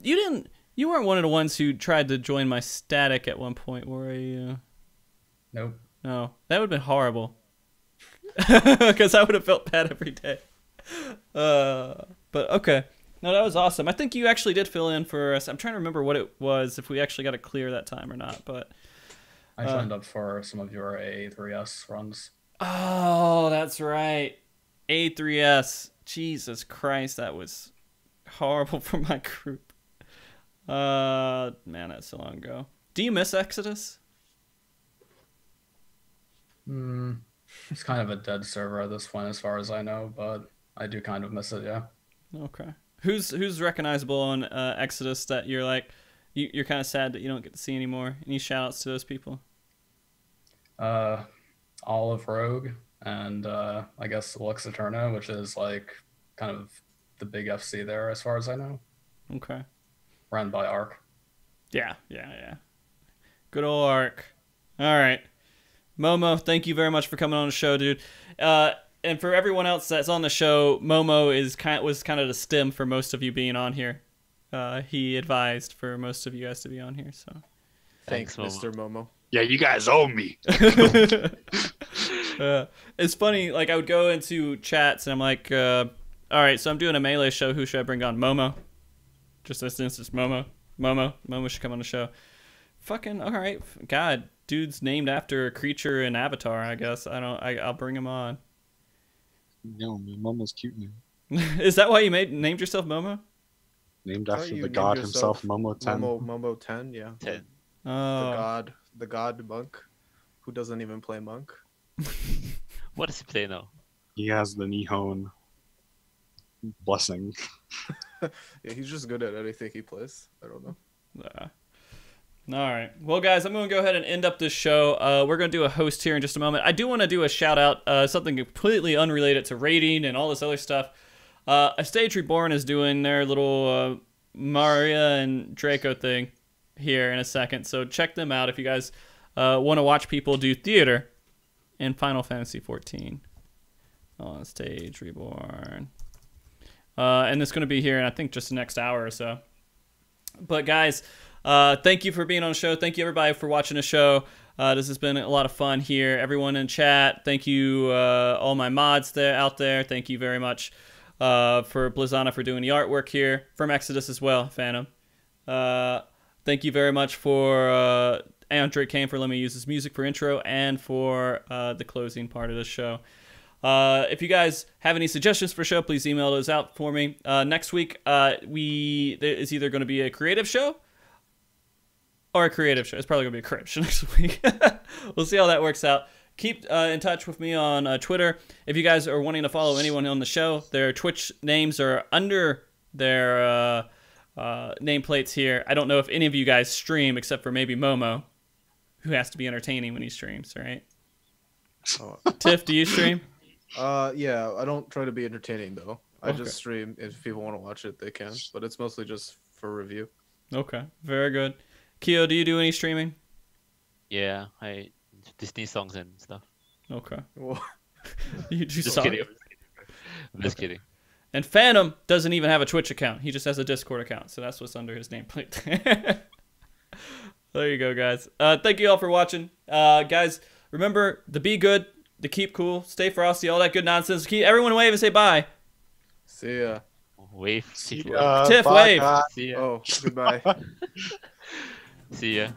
You weren't one of the ones who tried to join my static at one point, were you? Nope. No, that would have been horrible. Because I would have felt bad every day. But okay. No, that was awesome. I think you actually did fill in for us. I'm trying to remember what it was, if we actually got it clear that time or not. But I signed up for some of your A3S runs. oh, that's right. A3S. Jesus Christ, that was horrible for my group. Man, that's so long ago. Do you miss Exodus? It's kind of a dead server at this point, as far as I know, but I do kind of miss it. Yeah. Okay. Who's recognizable on Exodus that you're like, you're kind of sad that you don't get to see anymore? Any shout outs to those people? Olive Rogue and I guess Lux Eterna, which is like kind of the big FC there, as far as I know. Okay. Run by Arc. Yeah. Good old Arc. All right. Momo, thank you very much for coming on the show, dude. And for everyone else that's on the show, Momo was kind of the stem for most of you being on here. He advised for most of you guys to be on here. So Thanks, Thanks, Mr. Momo. Yeah, you guys owe me. it's funny. Like I would go into chats and I'm like, all right, so I'm doing a melee show. Who should I bring on? Momo. Just this instance, Momo. Momo should come on the show. Fucking all right. God, dude's named after a creature in Avatar. I guess I'll bring him on. No, man, Momo's cute name. Is that why you named yourself Momo? Named I thought after you the named god yourself himself, Momo 10. Momo 10, yeah. 10. Oh, The god monk, who doesn't even play monk. What does he play now? He has the Nihon blessing. Yeah, he's just good at anything he plays. I don't know. yeah. All right. Well, guys, I'm going to go ahead and end up this show. We're going to do a host here in just a moment. I do want to do a shout out, something completely unrelated to rating and all this other stuff. A Stage Reborn is doing their little Maria and Draco thing here in a second. So check them out if you guys want to watch people do theater in Final Fantasy XIV. On stage, Reborn. And it's going to be here in, I think, just the next hour or so. But guys, thank you for being on the show. Thank you, everybody, for watching the show. This has been a lot of fun here. Everyone in chat, thank you, all my mods out there. Thank you very much for Blizzana for doing the artwork here. From Exodus as well, Phantom. Thank you very much for Andre Kane for letting me use his music for intro and for the closing part of the show. If you guys have any suggestions for show, please email those out for me. Next week, there is either going to be a creative show or a creative show. It's probably going to be a creative show next week. We'll see how that works out. Keep in touch with me on Twitter. If you guys are wanting to follow anyone on the show, their Twitch names are under their nameplates here. I don't know if any of you guys stream except for maybe Momo, who has to be entertaining when he streams, right? Oh. Tiff, do you stream? Yeah, I don't try to be entertaining though. I Okay. just stream. If people want to watch it, they can. But it's mostly just for review. Okay, very good. Keo, do you do any streaming? Yeah, I Disney songs and stuff. Okay. Well, You Just saw kidding. it. I'm just kidding. And Phantom doesn't even have a Twitch account. He just has a Discord account. So that's what's under his nameplate. There you go, guys. Thank you all for watching. Guys, remember to be good, to keep cool, stay frosty, all that good nonsense. Keep everyone wave and say bye. see ya. Wave. See Tiff, ya. Tiff, Bye, wave. guys. See ya. Oh, goodbye. See ya.